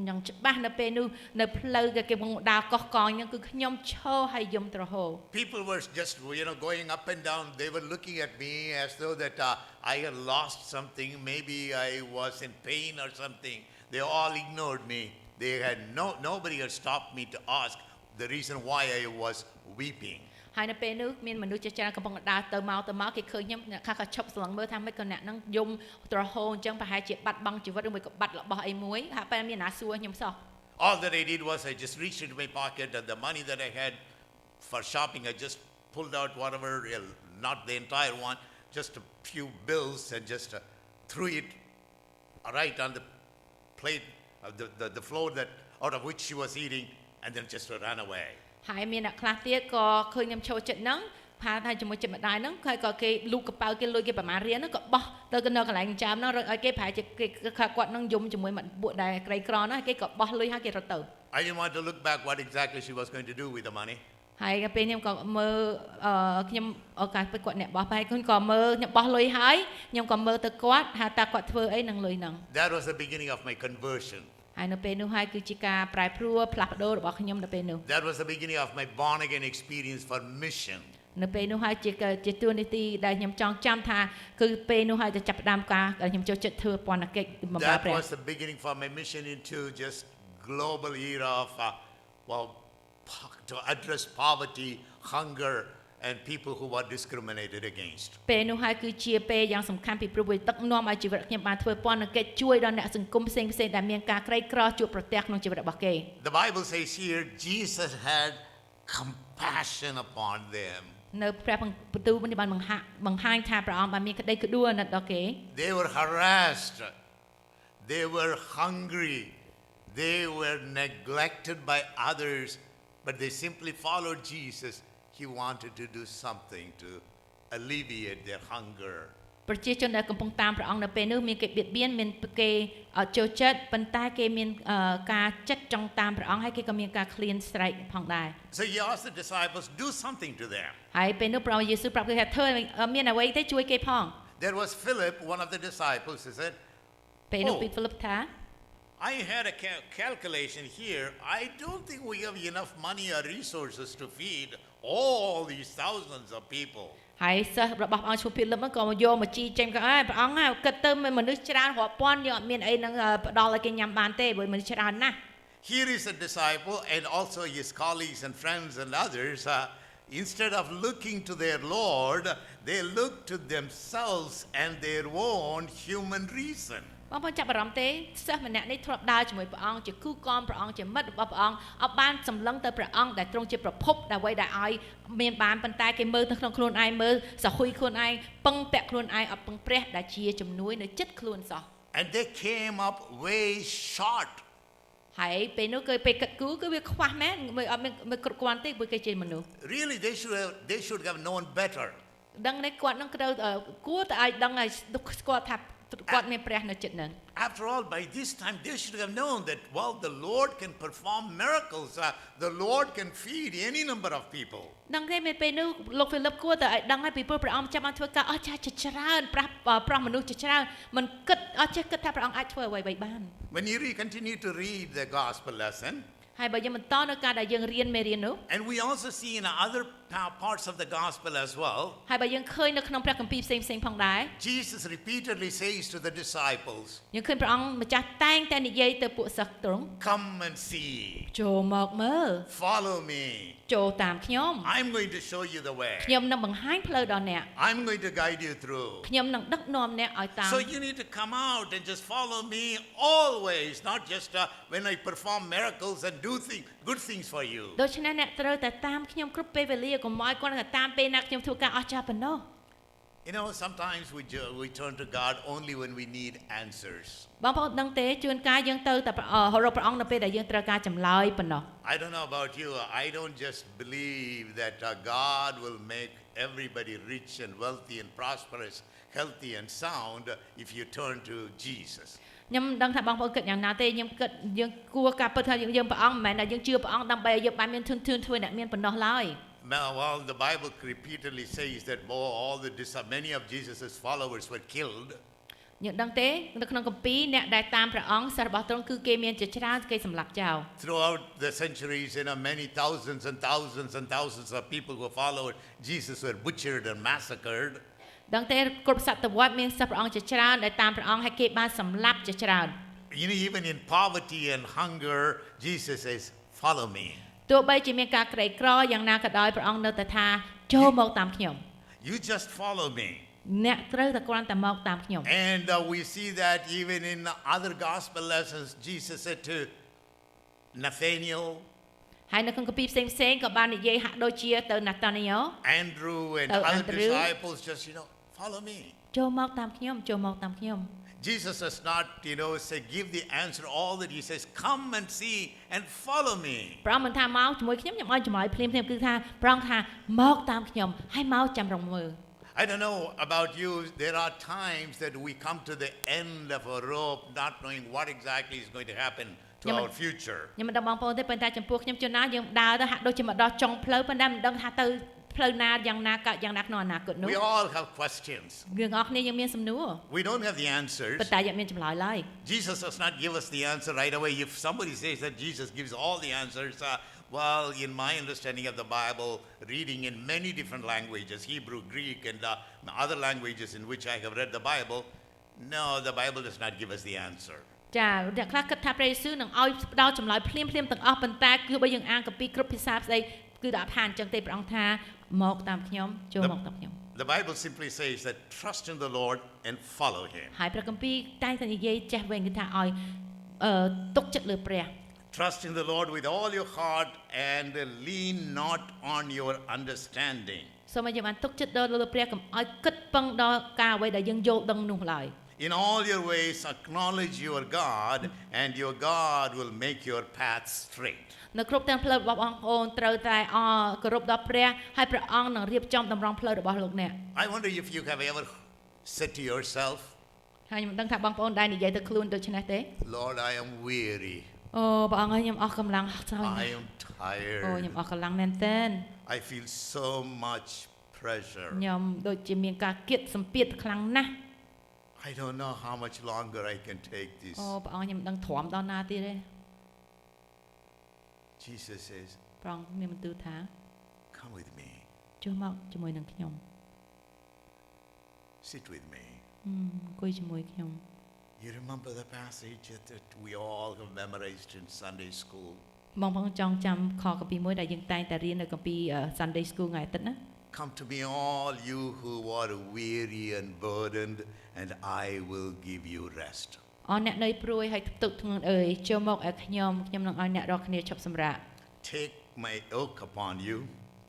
យ៉ាងច្បាស់នៅពេលនោះនៅផ្លូវគេកំពុងដើរកោះកងហ្នឹងគឺខ្ញុំឈរហើយយំទ្រហោ People were just, going up and down. They were looking at me as though that I had lost something. Maybe I was in pain or something. They all ignored me. They had nobody had stopped me to ask the reason why I was weeping. ហើយនៅពេលនោះមានមនុស្សជាច្រើនកំពុងដើរទៅមកគេឃើញខ្ញុំអ្នកខ្លះក៏ឈប់ស្លឹងមើលថាមិនក៏អ្នកហ្នឹងយំទ្រហោអញ្ចឹងប្រហែលជាបាត់បង់ជីវិតឬមួយក៏បាត់របស់អីមួយហាក់ពេលមានណាសួរខ្ញុំសោះ All that I did was I just reached into my pocket and the money that I had for shopping, I just pulled out whatever, not the entire one, just a few bills and just threw it right on the plate, the floor that out of which she was eating, and then just ran away. ហើយមានអ្នកខ្លះទៀតក៏ឃើញខ្ញុំចូលចិត្តហ្នឹងផាថាជាមួយចិត្តម្ដាយហ្នឹងហើយក៏គេលូកកប៉ៅគេលុយគេប្រមាណរៀលហ្នឹងក៏បោះទៅនៅកន្លែងចាំហ្នឹងរកឲ្យគេប្រហែលជាគេគាត់ហ្នឹងយំជាមួយមកពួកដែលក្រីក្រហ្នឹងគេក៏បោះលុយហើយគេរត់ទៅ I didn't want to look back what exactly she was going to do with the money. ហើយពេលខ្ញុំក៏មើលខ្ញុំឱកាសពេលគាត់អ្នកបោះហើយខ្ញុំក៏មើលខ្ញុំបោះលុយហើយខ្ញុំក៏មើលទៅគាត់ថាតើគាត់ធ្វើអីនឹងលុយហ្នឹង That was the beginning of my conversion. ហើយនៅពេលនោះហើយគឺជាការប្រែប្រួលផ្លាស់ប្ដូររបស់ខ្ញុំនៅពេលនោះ That was the beginning of my born again experience for mission. នៅពេលនោះហើយជាទួលនីតិដែលខ្ញុំចង់ចាំថាគឺពេលនោះហើយទៅចាប់ផ្ដើមការខ្ញុំចូលចិត្តធ្វើពន្ធកិច្ចបម្រើ That ព្រះ was the beginning for my mission into just global era of to address poverty, hunger, and people who were discriminated against. ពេលនោះហើយគឺជាពេលយ៉ាងសំខាន់ពីព្រោះវាទឹកនាំឲ្យជីវិតខ្ញុំបានធ្វើពន្ធកិច្ចជួយដល់អ្នកសង្គមផ្សេងៗដែលមានការក្រីក្រជួបប្រទះក្នុងជីវិតរបស់គេ The Bible says here Jesus had compassion upon them. នៅព្រះបន្ទូលនេះបានបង្ហាញថាព្រះអង្គបានមានក្តីក្តួលអាណិតដល់គេ They were harassed. They were hungry. They were neglected by others, but they simply followed Jesus. He wanted to do something to alleviate their hunger. ប្រជាជនដែលកំពុងតាមព្រះអង្គនៅពេលនោះមានគេបៀតបៀនមានគេចូលចិត្តប៉ុន្តែគេមានការចិត្តចង់តាមព្រះអង្គហើយគេក៏មានការឃ្លានស្រែកផងដែរ So he asked the disciples, do something to them. ហើយពេលនោះព្រះយេស៊ូវប្រាប់គេថាធ្វើមានអ្វីទេជួយគេផង There was Philip, one of the disciples, he said, ពេលនោះពីហ្វីលីបថា I had a calculation here. I don't think we have enough money or resources to feed all these thousands of people. ហើយសិស្សរបស់អង្គឈូពីលឹមក៏យកមកជីចេញក៏ព្រះអង្គគិតទៅមនុស្សច្រើនរាប់ពាន់យើងអត់មានអីនឹងផ្ដល់ឲ្យគេញ៉ាំបានទេព្រោះមនុស្សច្រើនណាស់ Here is a disciple and also his colleagues and friends and others. Instead of looking to their Lord, they look to themselves and their own human reason. បងប្អូនចាប់អារម្មណ៍ទេសិស្សម្នាក់នេះធ្លាប់ដើរជាមួយព្រះអង្គជាគូកមព្រះអង្គជាមិត្តរបស់ព្រះអង្គអត់បានសម្លឹងទៅព្រះអង្គដែលទ្រង់ជាប្រភពដើម្បីដែលឲ្យមានបានប៉ុន្តែគេមើលទៅក្នុងខ្លួនឯងមើលសហុយខ្លួនឯងពឹងពាក់ខ្លួនឯងអត់ពឹងព្រះដែលជាជំនួយនៅចិត្តខ្លួនសោះ And they came up way short. ហើយពេលនោះគឺពេលគិតគូរគឺវាខ្វះមែនមើលអត់មានគ្រប់គ្រាន់ទេព្រោះគេជាមនុស្ស Really, they should have known better. ដឹងនេះគាត់នឹងត្រូវគួរតែឲ្យដឹងឲ្យស្គាល់ថាគាត់មានព្រះនៅចិត្តនឹង After all, by this time they should have known that the Lord can perform miracles. The Lord can feed any number of people. ដឹងទេពេលពេលនោះលោកហ្វីលីបគួរតែឲ្យដឹងឲ្យពីព្រោះព្រះអង្គចាំបានធ្វើការអស្ចារ្យជាច្រើនប្រោះមនុស្សជាច្រើនមិនគិតអត់ចេះគិតថាព្រះអង្គអាចធ្វើអ្វីៗបាន When you continue to read the gospel lesson, ហើយបើយើងបន្តនៅការដែលយើងរៀនមេរៀននោះ and we also see in other parts of the gospel as well, ហើយបើយើងឃើញនៅក្នុងព្រះគម្ពីរផ្សេងៗផងដែរ Jesus repeatedly says to the disciples, យើងឃើញព្រះអង្គម្ចាស់តែងតែនិយាយទៅពួកសិស្សទ្រង់ come and see, ចូលមកមើល follow me. ចូលតាមខ្ញុំ I'm going to show you the way. ខ្ញុំនឹងបង្ហាញផ្លូវដល់អ្នក I'm going to guide you through. ខ្ញុំនឹងដឹកនាំអ្នកឲ្យតាម So you need to come out and just follow me always, not just when I perform miracles and do good things for you. ដូច្នេះអ្នកត្រូវតែតាមខ្ញុំគ្រប់ពេលវេលាកុំឲ្យគាត់តែតាមពេលណាខ្ញុំធ្វើការអស្ចារ្យប៉ុណ្ណោះ You know, sometimes we turn to God only when we need answers. បងប្អូនដឹងទេជួនកាលយើងទៅតែរកព្រះអង្គនៅពេលដែលយើងត្រូវការចម្លើយប៉ុណ្ណោះ I don't know about you. I don't just believe that God will make everybody rich and wealthy and prosperous, healthy and sound if you turn to Jesus. ខ្ញុំមិនដឹងថាបងប្អូនគិតយ៉ាងណាទេខ្ញុំគិតយើងគួរការពិតថាយើងព្រះអង្គមិនមែនថាយើងជឿព្រះអង្គដើម្បីឲ្យយើងបានមានធនធានធ្វើអ្នកមានប៉ុណ្ណោះឡើយ Well, the Bible repeatedly says that many of Jesus' followers were killed. យើងដឹងទេនៅក្នុងគម្ពីរអ្នកដែលតាមព្រះអង្គសិស្សរបស់ទ្រង់គឺគេមានជាច្រើនគេសម្លាប់ចោល Throughout the centuries, many thousands and thousands and thousands of people who followed Jesus were butchered and massacred. ដឹងទេគ្រប់សតវត្សមានសិស្សព្រះអង្គជាច្រើនដែលតាមព្រះអង្គហើយគេបានសម្លាប់ជាច្រើន Even in poverty and hunger, Jesus says, "Follow me." ទោះបីជាមានការក្រីក្រយ៉ាងណាក៏ដោយព្រះអង្គនៅតែថាចូលមកតាមខ្ញុំ You just follow me. អ្នកត្រូវតែគ្រាន់តែមកតាមខ្ញុំ And we see that even in other gospel lessons, Jesus said to Nathaniel, ហើយនៅក្នុងគម្ពីរផ្សេងៗក៏បាននិយាយហាក់ដូចជាទៅណាតានីយ៉ូ Andrew and Oh, other Andrew. disciples, just follow me. ចូលមកតាមខ្ញុំចូលមកតាមខ្ញុំ Jesus does not, say give the answer. All that he says, come and see and follow me. ព្រះអង្គមិនថាមកជាមួយខ្ញុំខ្ញុំឲ្យចម្លើយភ្លាមៗគឺថាព្រះអង្គថាមកតាមខ្ញុំហើយមកចាំរងមើល I don't know about you, there are times that we come to the end of a rope not knowing what exactly is going to happen to our future. ខ្ញុំមិនដឹងបងប្អូនទេប៉ុន្តែចំពោះខ្ញុំជួនណាយើងដើរទៅហាក់ដូចជាមកដល់ចុងផ្លូវប៉ុន្តែមិនដឹងថាទៅផ្លូវណាយ៉ាងណាកើតយ៉ាងណាក្នុងអនាគតនោះ We all have questions. យើងអរគ្នាយើងមានសំណួរ We don't have the answers. ប៉ុន្តែយើងមានចម្លើយឡើយ Jesus does not give us the answer right away. If somebody says that Jesus gives all the answers, well, in my understanding of the Bible, reading in many different languages, Hebrew, Greek, and other languages in which I have read the Bible, no, the Bible does not give us the answer. ចាអ្នកខ្លះគិតថាព្រះយេស៊ូវនឹងឲ្យផ្ដល់ចម្លើយភ្លាមៗទាំងអស់ប៉ុន្តែគឺបើយើងអានកាពីគ្រប់ភាសាផ្សេងគឺដាក់ថាអញ្ចឹងទេព្រះអង្គថាមកតាមខ្ញុំចូលមកតាមខ្ញុំ The Bible simply says that trust in the Lord and follow him. ហើយព្រះគម្ពីរតែងតែនិយាយចេះវិញគឺថាឲ្យទុកចិត្តលើព្រះ Trust in the Lord with all your heart and lean not on your understanding. សូមឲ្យយើងបានទុកចិត្តដល់លើព្រះកុំឲ្យគិតពឹងដល់ការអ្វីដែលយើងយល់ដឹងនោះឡើយ In all your ways acknowledge your God and your God will make your path straight. នៅគ្រប់ទាំងផ្លូវរបស់បងប្អូនត្រូវតែគោរពដល់ព្រះហើយព្រះអង្គនឹងរៀបចំតម្រង់ផ្លូវរបស់លោកអ្នក I wonder if you have ever said to yourself, ហើយខ្ញុំមិនដឹងថាបងប្អូនដែរនិយាយទៅខ្លួនដូច្នេះទេ Lord, I am weary. អូព្រះអង្គហើយខ្ញុំអស់កម្លាំងហើយ I am អូខ្ញុំ tired. អស់កម្លាំងមែនទែន I feel so much pressure. ខ្ញុំដូចជាមានការគៀតសម្ពាធខ្លាំងណាស់ I don't know how much longer I can take this. អូព្រះអង្គខ្ញុំមិនដឹងទ្រាំដល់ណាទៀតទេ Jesus says, ព្រះអង្គមានបន្ទូលថា come with me. ចូលមកជាមួយនឹងខ្ញុំ Sit with me. អង្គុយជាមួយខ្ញុំ You remember the passage that we all have memorized in Sunday school? បងប្អូនចង់ចាំខគម្ពីរមួយដែលយើងតែងតែរៀននៅគម្ពីរ Sunday School ថ្ងៃអាទិត្យណា Come to me all you who are weary and burdened and I will give you rest. អស់អ្នកនឿយព្រួយហើយទុក្ខធ្ងន់អើយចូលមកឲ្យខ្ញុំនឹងឲ្យអ្នករាល់គ្នាឈប់សម្រាក Take my yoke upon you.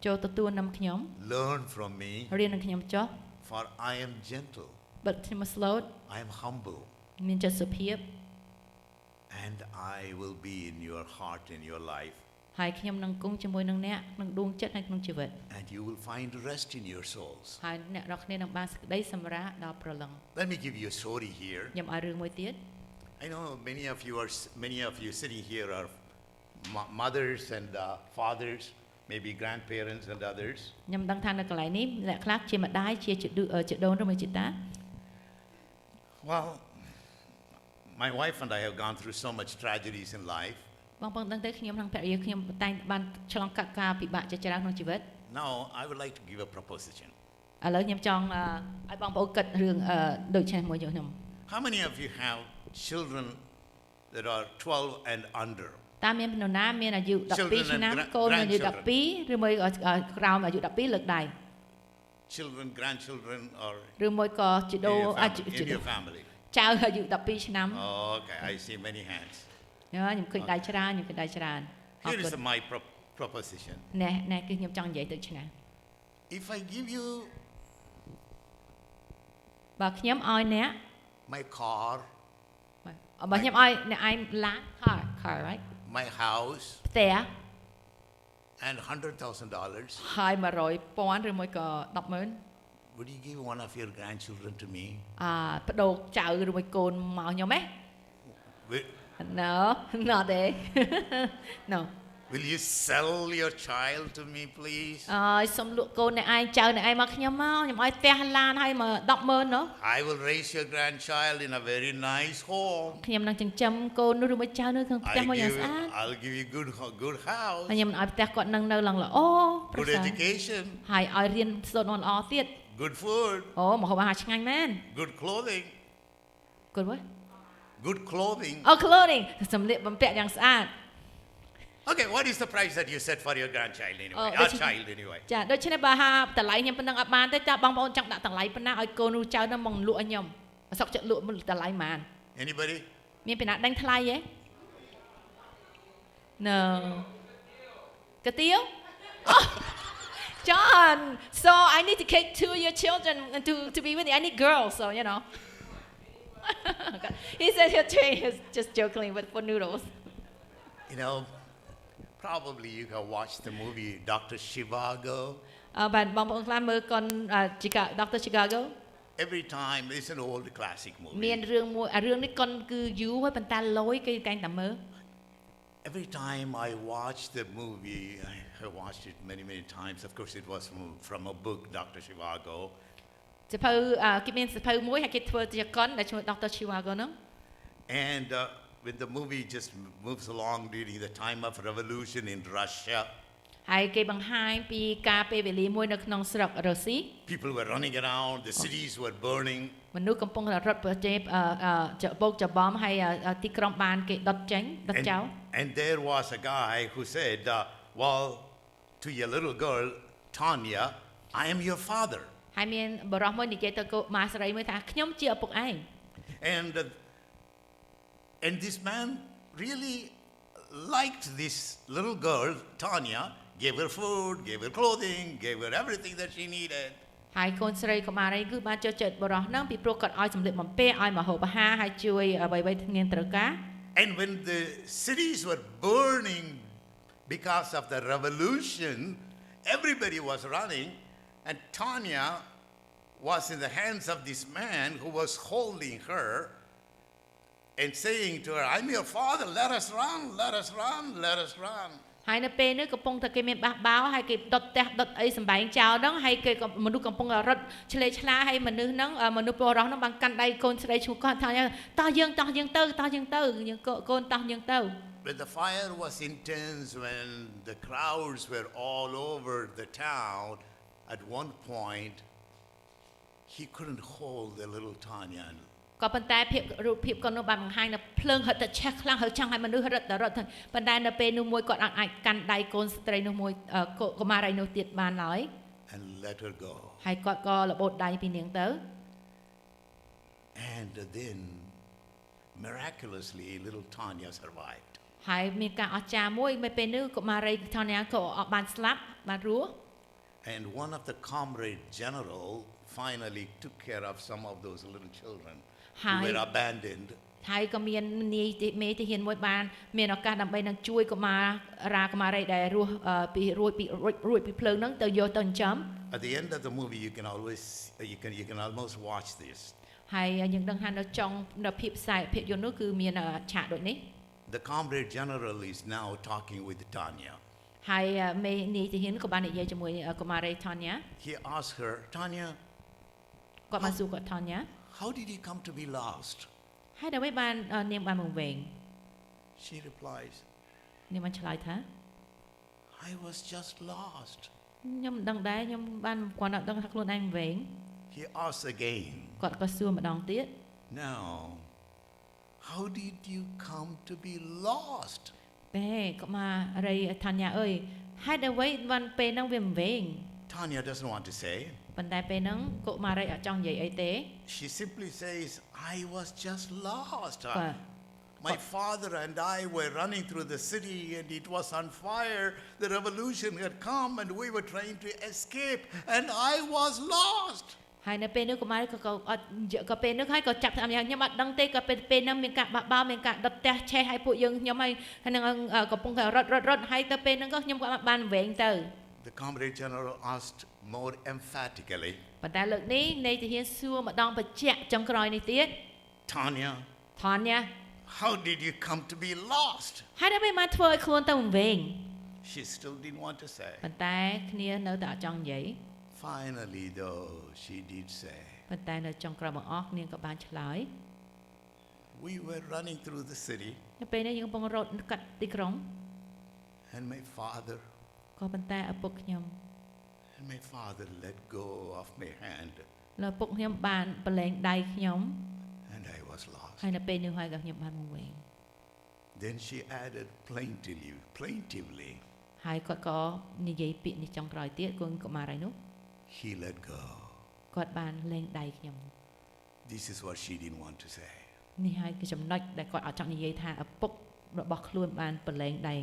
ចូលទទួលនឹមខ្ញុំ Learn from me, រៀននឹងខ្ញុំចុះ for I am gentle. បិទខ្ញុំស្លូត I am humble, មានចិត្តសុភាព and I will be in your heart in your life, ហើយខ្ញុំនឹងគង់ជាមួយនឹងអ្នកក្នុងដួងចិត្តហើយក្នុងជីវិត and you will find rest in your souls. ហើយអ្នករាល់គ្នានឹងបានសេចក្តីសម្រាកដល់ព្រលឹង Let me give you a story here. ខ្ញុំឲ្យរឿងមួយទៀត I know many of you sitting here are mothers and fathers, maybe grandparents and others. ខ្ញុំដឹងថានៅកន្លែងនេះអ្នកខ្លះជាម្ដាយជាដូនឬមួយជាតា Well, my wife and I have gone through so much tragedies in life. បងប្អូនដឹងទេខ្ញុំនិងភរិយាខ្ញុំតែងបានឆ្លងកាត់ការពិបាកជាច្រើនក្នុងជីវិត Now, I would like to give a proposition. ឥឡូវខ្ញុំចង់ឲ្យបងប្អូនគិតរឿងដូចនេះមួយខ្ញុំ How many of you have children that are 12 and under? តើមាននរណាមានអាយុ Children 12 and ឆ្នាំកូនមានអាយុ grandchildren. 12ឬមួយក្រោមអាយុ12លើកដៃ Children, grandchildren, or ឬមួយក៏ជីដូ in your family? ចៅអាយុ12ឆ្នាំ Oh, okay, I see many hands. ខ្ញុំឃើញដៃច្រើនខ្ញុំឃើញដៃច្រើនអរ Here គុ is ណ my proposition. ណែគឺខ្ញុំចង់និយាយទៅឆ្នាំ If I give you បើខ្ញុំឲ្យអ្នក my car, បើខ្ញុំឲ្យអ្នកឯងឡាន car right my house, ផ្ទះ and $100,000, ហើយ100,000ឬមួយក៏10,000 would you give one of your grandchildren to me? បដូរចៅឬមួយកូនមកខ្ញុំទេ Will, No not there No will you sell your child to me, please? សុំលក់កូនអ្នកឯងចៅអ្នកឯងមកខ្ញុំខ្ញុំឲ្យផ្ទះឡានឲ្យមក10,000ណោះ I will raise your grandchild in a very nice home. ខ្ញុំនឹងចិញ្ចឹមកូននោះឬមួយចៅនោះក្នុងផ្ទះមួយយ៉ាងស្អាត I'll give you good house, ហើយខ្ញុំឲ្យផ្ទះគាត់នឹងនៅឡើងល្អប្រ good សើរ education, ហើយឲ្យរៀនសូត្រល្អទៀត good food, ម្ហូបអាហារឆ្ងាញ់មែន good clothing, Good what good clothing. clothing សម្លៀកបំពាក់យ៉ាងស្អាត Okay, what is the price that you set for your grandchild anyway? Oh, Our which- child anyway. ចាដូច្នេះបើហាតម្លៃខ្ញុំប៉ុណ្ណឹងអត់បានទេតើបងប្អូនចង់ដាក់តម្លៃប៉ុណ្ណាឲ្យកូននោះចៅនោះមកលក់ឲ្យខ្ញុំអសុកចិត្តលក់តម្លៃប៉ុន្មាន Anybody? មានពីណាដេញថ្លៃទេ No កាទៀវ John so I need to take two of your children to be with you I need girls so you know he said he'll train is just jokingly with for noodles You know, probably you can watch the movie Dr. Shivago. បាទបងប្អូនខ្លះមើលកុន Dr. Chicago Every time, it's an old classic មាន movie. រឿងមួយរឿងនេះកុនគឺយូរហើយប៉ុន្តែលយគេតែងតែមើល Every time I watch the movie, I watched it many times. Of course, it was from a book, Dr. Shivago. សភៅគេមានសភៅមួយហើយគេធ្វើជាកុនដែលឈ្មោះ Dr. Chicago ហ្នឹង And when the movie just moves along during the time of revolution in Russia, ហើយគេបង្ហាញពីការពេលវេលាមួយនៅក្នុងស្រុករុស្ស៊ី people were running around, the cities were burning. មនុស្សកំពុងតែរត់ប្រជែងចបោកចបំហើយទីក្រុងបានគេដុតចេញដុតចោល And there was a guy who said, well, to your little girl, Tanya, I am your father. ហើយមានបរិសុទ្ធមួយនិយាយទៅកូនម៉ាស្រីមួយថាខ្ញុំជាឪពុកឯង And this man really liked this little girl, Tanya, gave her food, gave her clothing, gave her everything that she needed. ហើយកូនស្រីកុមារីគឺបានចូលចិត្តបរិសុទ្ធហ្នឹងពីព្រោះគាត់ឲ្យសម្លៀកបំពាក់ឲ្យមហូបអាហារហើយជួយអ្វីៗធ្ងន់ត្រូវការ And when the cities were burning because of the revolution, everybody was running, and Tanya was in the hands of this man who was holding her and saying to her, I'm your father, let us run, let us run, let us run. ហើយនៅពេលនេះកំពុងតែគេមានបះបោរហើយគេដុតផ្ទះដុតអីសម្បែងចោលហ្នឹងហើយគេក៏មនុស្សកំពុងរត់ឆ្លេឆ្លាហើយមនុស្សហ្នឹងមនុស្សបរិសុទ្ធហ្នឹងបានកាន់ដៃកូនស្រីឈ្មោះគាត់ថាតោះយើងទៅយើងកូនតោះយើងទៅ When the fire was intense, when the crowds were all over the town, at one point, he couldn't hold the little Tanya. ក៏ប៉ុន្តែរូបភាពគាត់នោះបានបង្ហាញនៅភ្លើងហិតតែឆេះខ្លាំងហើយចង់ឲ្យមនុស្សរត់ទៅប៉ុន្តែនៅពេលនោះមួយគាត់អាចកាន់ដៃកូនស្ត្រីនោះមួយកុមារីនោះទៀតបានឡើយ And let her go. ហើយគាត់ក៏លបោតដៃពីនាងទៅ And then, miraculously, little Tanya survived. ហើយមានការអស្ចារ្យមួយនៅពេលនោះកុមារីថានាងក៏បានស្លាប់បានរស់ And one of the comrade general finally took care of some of those little children who were abandoned. ហើយក៏មាននាយមេទាហានមួយបានមានឱកាសដើម្បីនឹងជួយកុមារីដែលរស់ពីរួចពីភ្លើងហ្នឹងទៅយកទៅចិញ្ចឹម At the end of the movie, you can almost watch this. ហើយយើងដឹងថានៅចុងនៅភាពខ្សែភាពយន្តនោះគឺមានឆាកដូចនេះ The comrade general is now talking with Tanya. ហើយមេនាយទាហានក៏បាននិយាយជាមួយកុមារីថាញា He asked her, Tanya, គាត់បានសួរគាត់ថាញា how did you come to be lost? ហើយដើម្បីបាននាងបានមកវិញ She replies, នាងបានឆ្លើយថា I was just lost. ខ្ញុំមិនដឹងដែរខ្ញុំបានគាត់អត់ដឹងថាខ្លួនឯងវិញ He asked again, គាត់ក៏សួរម្ដងទៀត now, how did you come to be lost? តែកុមារីថាញាអើយហេតុអ្វីបានពេលហ្នឹងវាមិនវិញ Tanya doesn't want to say. ប៉ុន្តែពេលហ្នឹងកុមារីអត់ចង់និយាយអីទេ She simply says, I was just lost. បាទ My father and I were running through the city and it was on fire. The revolution had come and we were trying to escape and I was lost. ហើយនៅពេលនោះកុមារីក៏អត់ក៏ពេលនោះហើយក៏ចាប់ថាខ្ញុំអត់ដឹងទេក៏ពេលហ្នឹងមានការបះបោរមានការដុតផ្ទះឆេះហើយពួកយើងខ្ញុំហើយនឹងកំពុងតែរត់ហើយទៅពេលហ្នឹងក៏ខ្ញុំក៏បានវែងទៅ The Comrade General asked more emphatically, ប៉ុន្តែលើកនេះនៃទាហានសួរម្ដងបញ្ជាក់ចុងក្រោយនេះទៀត Tanya, ថាញា how did you come to be lost? ហើយដើម្បីបានធ្វើឲ្យខ្លួនទៅវិញ She still didn't want to say. ប៉ុន្តែគ្នានៅតែអត់ចង់និយាយ Finally, though, she did say, ប៉ុន្តែនៅចុងក្រោយបង្អស់គ្នាក៏បានឆ្លើយ we were running through the city នៅពេលនេះយើងកំពុងរត់កាត់ទីក្រុង and my father ក៏ប៉ុន្តែឪពុកខ្ញុំ let go of my hand លើឪពុកខ្ញុំបានប្រឡែងដៃខ្ញុំ and I was lost. ហើយនៅពេលនេះហើយក៏ខ្ញុំបានមកវិញ Then she added plaintively, ហើយគាត់ក៏និយាយពាក្យនេះចុងក្រោយទៀតគូនកុមារីនោះ he let go. គាត់បានលែងដៃខ្ញុំ This is what she didn't want to say. នេះហើយគឺចំណុចដែលគាត់អត់ចង់និយាយថាឪពុករបស់ខ្លួនបានប្រឡែងដៃ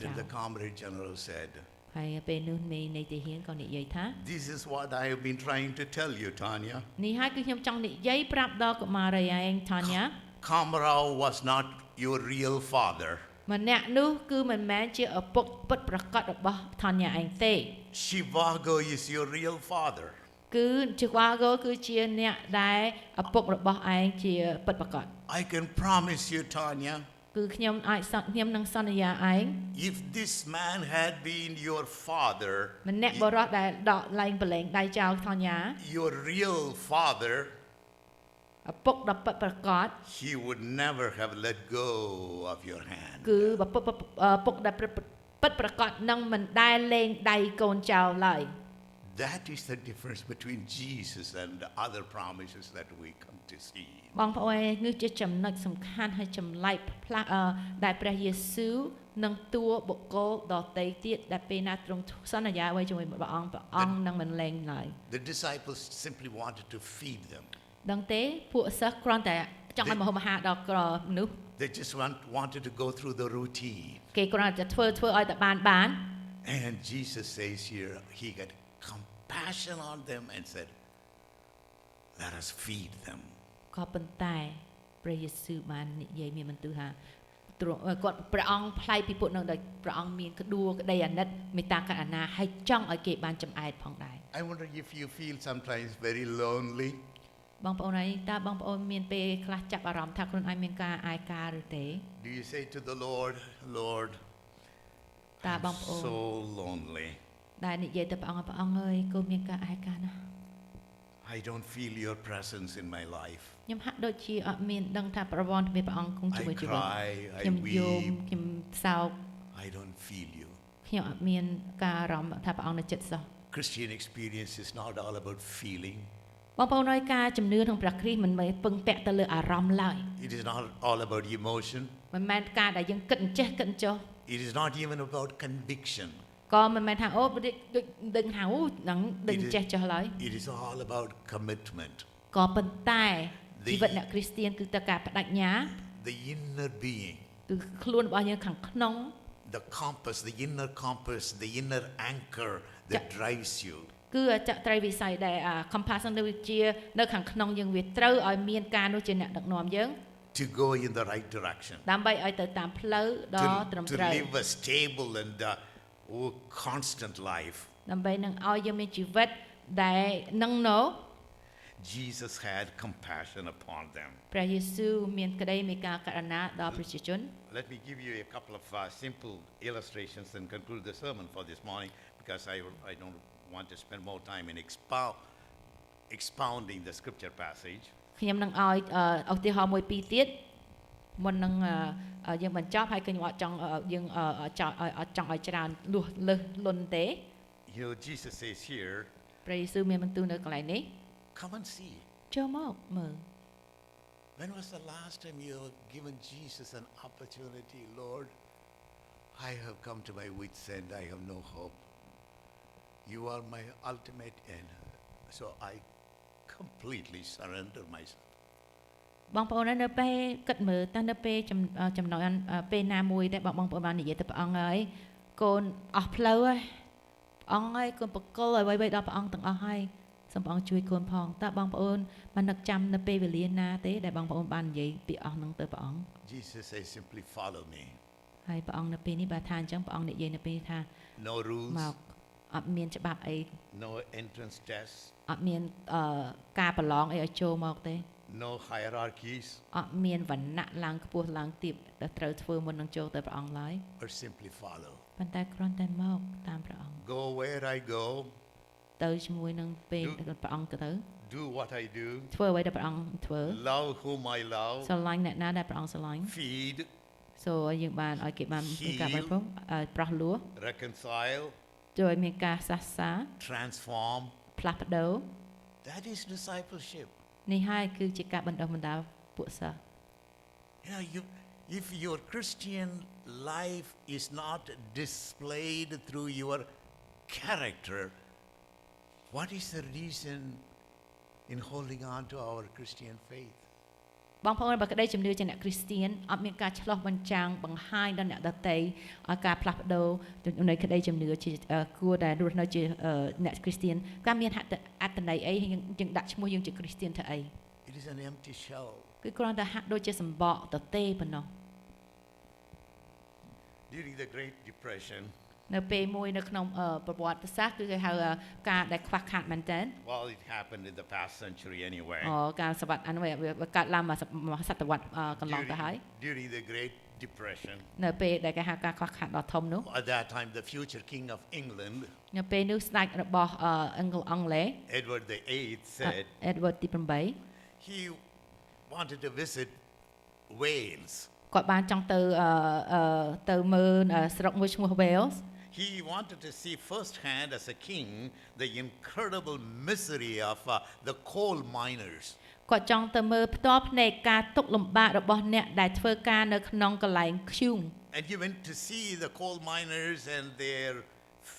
Then the Comrade General said, ហើយពេលនោះនៃទាហានក៏និយាយថា this is what I have been trying to tell you, Tanya. នេះហើយគឺខ្ញុំចង់និយាយប្រាប់ដល់កុមារីឯងថាញា Kamrao was not your real father. ម្នាក់នោះគឺមិនមែនជាឪពុកពិតប្រាកដរបស់ថាញាឯងទេ Shivago is your real father. គឺជីវ៉ាហ្គោគឺជាអ្នកដែលឪពុករបស់ឯងជាពិតប្រាកដ I can promise you, Tanya, គឺខ្ញុំខ្ញុំនឹងសន្យាឯង if this man had been your father, ម្នាក់បរិសុទ្ធដែលដកលែងប្រឡែងដៃចោលថាញា your real father, ឪពុកដ៏ពិតប្រាកដ he would never have let go of your hand. គឺឪពុកដែលពិតប្រាកដនឹងមិនដែលលែងដៃកូនចោលឡើយ That is the difference between Jesus and the other promises that we come to see. បងប្អូននេះជាចំណុចសំខាន់ហើយចម្លែកផ្លាស់ដែលព្រះយេស៊ូវនឹងតួបុគ្គលដទៃទៀតដែលពេលណាទ្រង់សន្យាໄว้ជាមួយព្រះអង្គនឹងមិនលែងឡើយ The disciples simply wanted to feed them. ដឹងទេពួកសិស្សគ្រាន់តែចង់ឲ្យម្ហូបអាហារដល់មនុស្ស They just wanted to go through the routine. គេគ្រាន់តែធ្វើឲ្យតែបាន And Jesus says here, he got compassion on them and said, let us feed them. ក៏ប៉ុន្តែព្រះយេស៊ូវបាននិយាយមានបន្ទូលថាគាត់ព្រះអង្គផ្លាយពីពួកនោះដោយព្រះអង្គមានក្ដួលក្តីអាណិតមេត្តាករុណាហើយចង់ឲ្យគេបានចំអែតផងដែរ I wonder if you feel sometimes very lonely. បងប្អូនហើយតើបងប្អូនមានពេលខ្លះចាប់អារម្មណ៍ថាខ្លួនឯងមានការអាយកាឬទេ Do you say to the Lord, Lord, តើបងប្អូន so lonely. ដែលនិយាយទៅព្រះអង្គអើយកូនមានការអាយកាណាស់ I don't feel your presence in my life. ខ្ញុំហាក់ដូចជាអត់មានដឹងថាប្រវត្តិមានព្រះអង្គគង់ជាមួយ I ជីវិត cry, I ខ្ញុំយំ weep. ខ្ញុំសោក I don't feel you. ខ្ញុំអត់មានការអារម្មណ៍ថាព្រះអង្គនៅចិត្តសោះ Christian experience is not all about feeling. បងប្អូនហើយការជំនឿក្នុងព្រះគ្រីស្ទមិនមែនពឹងពាក់ទៅលើអារម្មណ៍ឡើយ It is not all about emotion. មិនមែនការដែលយើងគិតអញ្ចេះគិតអញ្ចោះ It is not even about conviction. ក៏មិនមែនថាអូដូចដឹងហៅដឹងចេះចោះឡើយ It is all about commitment. ក៏ប៉ុន្តែជីវិតអ្នកគ្រីស្ទានគឺទៅការបដិញ្ញា The inner being, គឺខ្លួនរបស់យើងខាងក្នុង the compass, the inner anchor that drives you. គឺអចត្រៃវិស័យដែល compass នឹងជានៅខាងក្នុងយើងវាត្រូវឲ្យមានការនោះជាអ្នកដឹកនាំយើង To go in the right direction. ដើម្បីឲ្យទៅតាមផ្លូវដ៏ត្រឹម To ត្រូវ live a stable and constant life. ដើម្បីនឹងឲ្យយើងមានជីវិតដែលនឹងណូ Jesus had compassion upon them. ព្រះយេស៊ូវមានក្តីមេត្តាករុណាដល់ប្រជាជន Let me give you a couple of simple illustrations and conclude the sermon for this morning because I don't want to spend more time in expounding the scripture passage. ខ្ញុំនឹងឲ្យឧទាហរណ៍មួយពីរទៀតមុននឹងយើងបញ្ចប់ហើយខ្ញុំអត់ចង់យើងចង់ឲ្យច្រើនលុះលុនទេ You know, Jesus says here, ព្រះយេស៊ូវមានបន្ទូលនៅកន្លែងនេះ come and see. ចូលមកមើល When was the last time you have given Jesus an opportunity? Lord, I have come to my wit's end. I have no hope. You are my ultimate end. So I completely surrender myself. បងប្អូននៅពេលគិតមើលតើនៅពេលចំណុចពេលណាមួយដែលបងប្អូនបាននិយាយទៅព្រះអង្គហើយកូនអស់ផ្លូវហើយព្រះអង្គហើយកូនបកលឲ្យໄວៗដល់ព្រះអង្គទាំងអស់ហើយសូមព្រះអង្គជួយកូនផងតើបងប្អូនបាននឹកចាំនៅពេលវេលាណាទេដែលបងប្អូនបាននិយាយពាក្យអស់ហ្នឹងទៅព្រះអង្គ Jesus says, simply follow me. ហើយព្រះអង្គនៅពេលនេះបើថាអញ្ចឹងព្រះអង្គនិយាយនៅពេលថា No rules, មកអត់មានច្បាប់អី no entrance tests, អត់មានការប្រឡងអីឲ្យចូលមកទេ no hierarchies, អត់មានវណ្ណៈឡើងខ្ពស់ឡើងទាបដែលត្រូវធ្វើមុននឹងចូលទៅព្រះអង្គឡើយ but simply follow. ប៉ុន្តែគ្រាន់តែមកតាមព្រះអង្គ Go where I go, ទៅជាមួយនឹងពេលព្រះអង្គទៅ do what I do, ធ្វើអ្វីដែលព្រះអង្គធ្វើ love whom I love, ស្រឡាញ់អ្នកណាដែលព្រះអង្គស្រឡាញ់ feed, សូមឲ្យយើងបានឲ្យគេបានមានការបរិភោគប្រោះលួស reconcile, ជួយឲ្យមានការសាសសា transform. ផ្លាស់ប្ដូរ That is discipleship. នេះហើយគឺជាការបណ្ដុះបណ្ដាលពួកសិស្ស You know, if your Christian life is not displayed through your character, what is the reason in holding on to our Christian faith? បងប្អូនបើក្តីជំនឿជាអ្នកគ្រីស្ទានអត់មានការឆ្លោះបញ្ចាំងបង្ហាញដល់អ្នកដទៃឲ្យការផ្លាស់ប្ដូរនៅក្តីជំនឿជាគួរដែលរស់នៅជាអ្នកគ្រីស្ទានការមានអត្តន័យអីយើងដាក់ឈ្មោះយើងជាគ្រីស្ទានធ្វើអី It is an empty shell. គឺគ្រាន់តែហាក់ដូចជាសម្បកទទេប៉ុណ្ណោះ During the Great Depression, នៅពេលមួយនៅក្នុងប្រវត្តិសាស្ត្រគឺគេហៅការដែលខ្វះខាតមែនទែន well, it happened in the past century anyway. ការសវត្តអានោះវាកើតឡើងមកសតវត្សកន្លងទៅហើយ During the Great Depression, នៅពេលដែលគេហៅការខ្វះខាតដ៏ធំនោះ at that time, the future king of England, នៅពេលនោះស្ដេចរបស់អង់គ្លេស Edward VIII, said Edward ទី8 he wanted to visit Wales. គាត់បានចង់ទៅមើលស្រុកមួយឈ្មោះ Wales He wanted to see firsthand as a king the incredible misery of the coal miners. គាត់ចង់ទៅមើលផ្ទាល់ភ្នែកការទុក្ខលំបាករបស់អ្នកដែលធ្វើការនៅក្នុងកន្លែងធ្យូង And he went to see the coal miners and their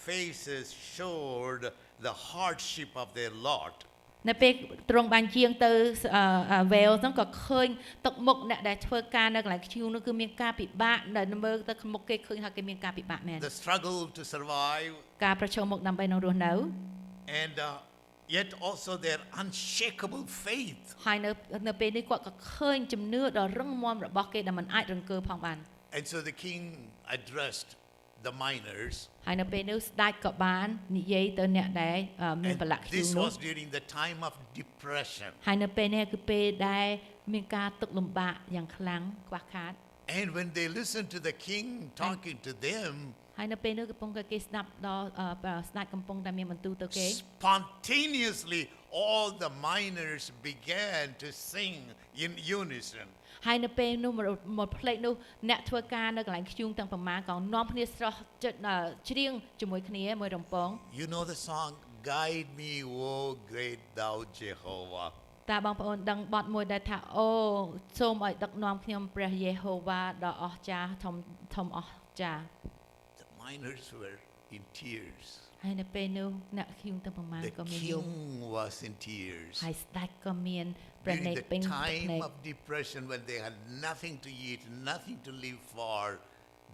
faces showed the hardship of their lot. នៅពេលទ្រង់បានជាងទៅ Wales ហ្នឹងក៏ឃើញទឹកមុខអ្នកដែលធ្វើការនៅកន្លែងធ្យូងនោះគឺមានការពិបាកដែលមើលទៅមុខគេឃើញថាគេមានការពិបាកមែន The struggle to survive ការប្រឈមមុខដើម្បីនឹងរស់នៅ and yet also their unshakable faith. ហើយនៅពេលនេះគាត់ក៏ឃើញជំនឿដ៏រឹងមាំរបស់គេដែលមិនអាចរង្គើផងបាន And so the king addressed the miners. ហើយនៅពេលនោះស្ដេចក៏បាននិយាយទៅអ្នកដែលមានបលៈ And ធ្យូង this នោះ was during the time of depression. ហើយនៅពេលនេះគឺពេលដែលមានការទុក្ខលំបាកយ៉ាងខ្លាំងខ្វះខាត And when they listened to the king talking to them, ហើយនៅពេលនោះកំពុងតែគេស្ដាប់ដល់ស្ដេចកំពុងតែមានបន្ទូលទៅគេ spontaneously all the miners began to sing in unison. ហើយនៅពេលនោះមកផ្លេចនោះអ្នកធ្វើការនៅកន្លែងខ្ជូងទាំងប្រមាណក៏នាំគ្នាស្រស់ចិត្តច្រៀងជាមួយគ្នាមួយរំពង You know the song, Guide me, O great thou Jehovah. តើបងប្អូនដឹងបទមួយដែលថាអូសូមឲ្យដឹកនាំខ្ញុំព្រះយេហូវ៉ាដ៏អស្ចារ្យធំអស្ចារ្យ The miners were in tears. ហើយនៅពេលនោះអ្នកខ្ជូងទាំងប្រមាណ The ក៏មានយំ king was in tears. ហើយស្ដេចក៏មានព្រះ During នេត the ពេញភ្នែ time ក of depression when they had nothing to eat, nothing to live for,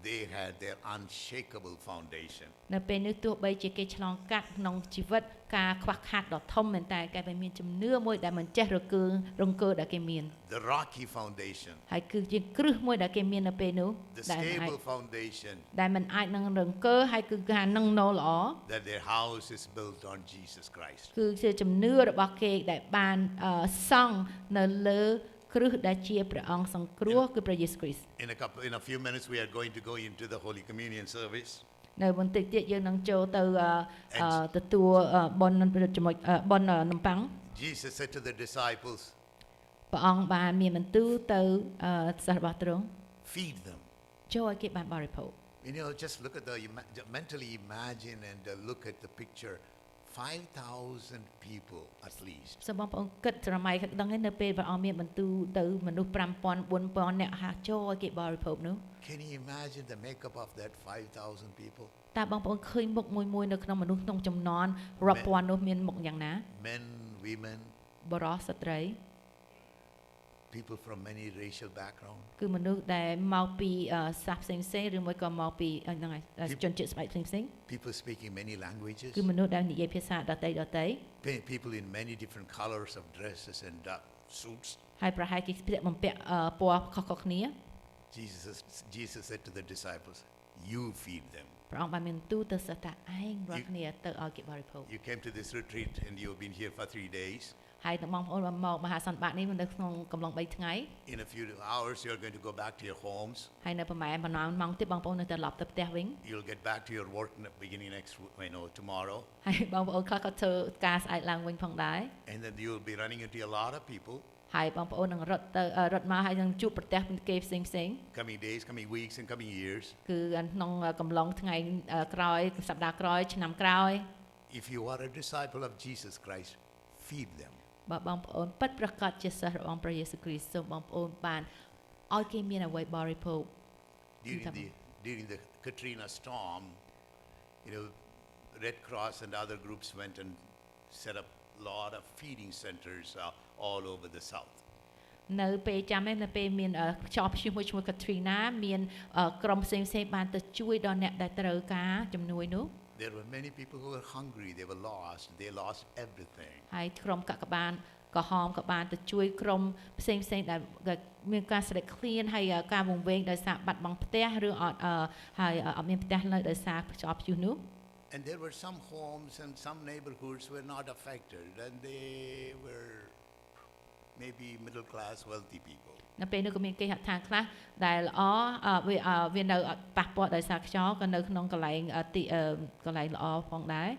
they had their unshakable foundation. នៅពេលនេះទោះបីជាគេឆ្លងកាត់ក្នុងជីវិតការខ្វះខាតដ៏ធំមែនតែគេមានជំនឿមួយដែលមិនចេះរង្គើដែលគេមាន The rocky foundation, ហើយគឺជាគ្រឹះមួយដែលគេមាននៅពេលនោះ the ដែលមិនអាច stable foundation, ដែលមិនអាចនឹងរង្គើហើយគឺការនឹងណូល្អ that their house is built on Jesus Christ. គឺជាជំនឿរបស់គេដែលបានសង់នៅលើគ្រឹះដែលជាព្រះអង្គសង្គ្រោះគឺព្រះយេស៊ូវគ្រីស្ទ In a few minutes we are going to go into the Holy Communion service. នៅបន្តិចទៀតយើងនឹងចូលទៅទទួលបុណ្យជាមួយបុណ្យនំប៉័ង Jesus said to the disciples, ព្រះអង្គបានមានបន្ទូលទៅសិស្សរបស់ទ្រង់ feed them. ចូលឲ្យគេបានបរិភោគ Just look at mentally imagine and look at the picture. 5,000 people at least. សូមបងប្អូនគិតស្រមៃដឹងទេនៅពេលព្រះអង្គមានបន្ទូលទៅមនុស្ស 5,000 4,000 អ្នកហាចូលឲ្យគេបរិភោគនោះ Can you imagine the makeup of that 5,000 people? តើបងប្អូនឃើញមុខមួយៗនៅក្នុងមនុស្សក្នុងចំនួនរាប់ពាន់នោះមានមុខយ៉ាងណា Men, women, បរិសុទ្ធស្ត្រី people from many racial backgrounds. គឺមនុស្សដែលមកពីសាសផ្សេងៗឬមួយក៏មកពីហ្នឹងហើយជនជាតិស្បែកផ្សេងៗ People speaking many languages. គឺមនុស្សដែលនិយាយភាសាដទៃ People in many different colors of dresses and suits. ហើយប្រហែលគេស្លៀកបំពាក់ពណ៌ខុសៗគ្នា Jesus said to the disciples, "You feed them." ព្រះអង្គបានមានបន្ទូលទៅសិស្សថាឯងរាល់គ្នាទៅឲ្យគេបរិភោគ You came to this retreat and you've been here for 3 days. ហើយបងប្អូនមកមហាសន្និបាតនេះនៅក្នុងកំឡុង3ថ្ងៃ In a few hours you're going to go back to your homes. ហើយនៅប្រហែលម៉ោងទៀតបងប្អូននៅត្រឡប់ទៅផ្ទះវិញ You'll get back to your work beginning tomorrow. ហើយបងប្អូនខ្លះក៏ធ្វើការស្អែកឡើងវិញផងដែរ And then you'll be running into a lot of people. ហើយបងប្អូននឹងរត់មកហើយនឹងជួបប្រទះគេផ្សេង Coming days, coming weeks and coming years. គឺក្នុងកំឡុងថ្ងៃក្រោយសប្តាហ៍ក្រោយឆ្នាំក្រោយ If you are a disciple of Jesus Christ, feed them. បើបងប្អូនពិតប្រាកដជាសិស្សរបស់ព្រះយេស៊ូវគ្រីស្ទសូមបងប្អូនបានឲ្យគេមានអ្វីបរិភោគ During the Katrina storm, Red Cross and other groups went and set up a lot of feeding centers all over the south. នៅពេលចាំនៅពេលមានខ្យល់ព្យុះមួយឈ្មោះ Katrina មានក្រុមផ្សេងបានទៅជួយដល់អ្នកដែលត្រូវការជំនួយនោះ There were many people who were hungry, they were lost, they lost everything. ហើយក្រុមកាកបានក៏ហមក៏បានទៅជួយក្រុមផ្សេងដែលមានការស្រេកឃ្លានហើយការវង្វេងដោយសារបាត់បង់ផ្ទះឬអត់ហើយអត់មានផ្ទះនៅដោយសារខ្យល់ព្យុះនោះ And there were some homes and some neighborhoods were not affected and they were maybe middle class wealthy people. នៅពេលនោះក៏មានគេហដ្ឋានខ្លះដែលល្អវានៅប៉ះពាល់ដោយសារខ្យល់ក៏នៅក្នុងកន្លែងល្អផងដែរ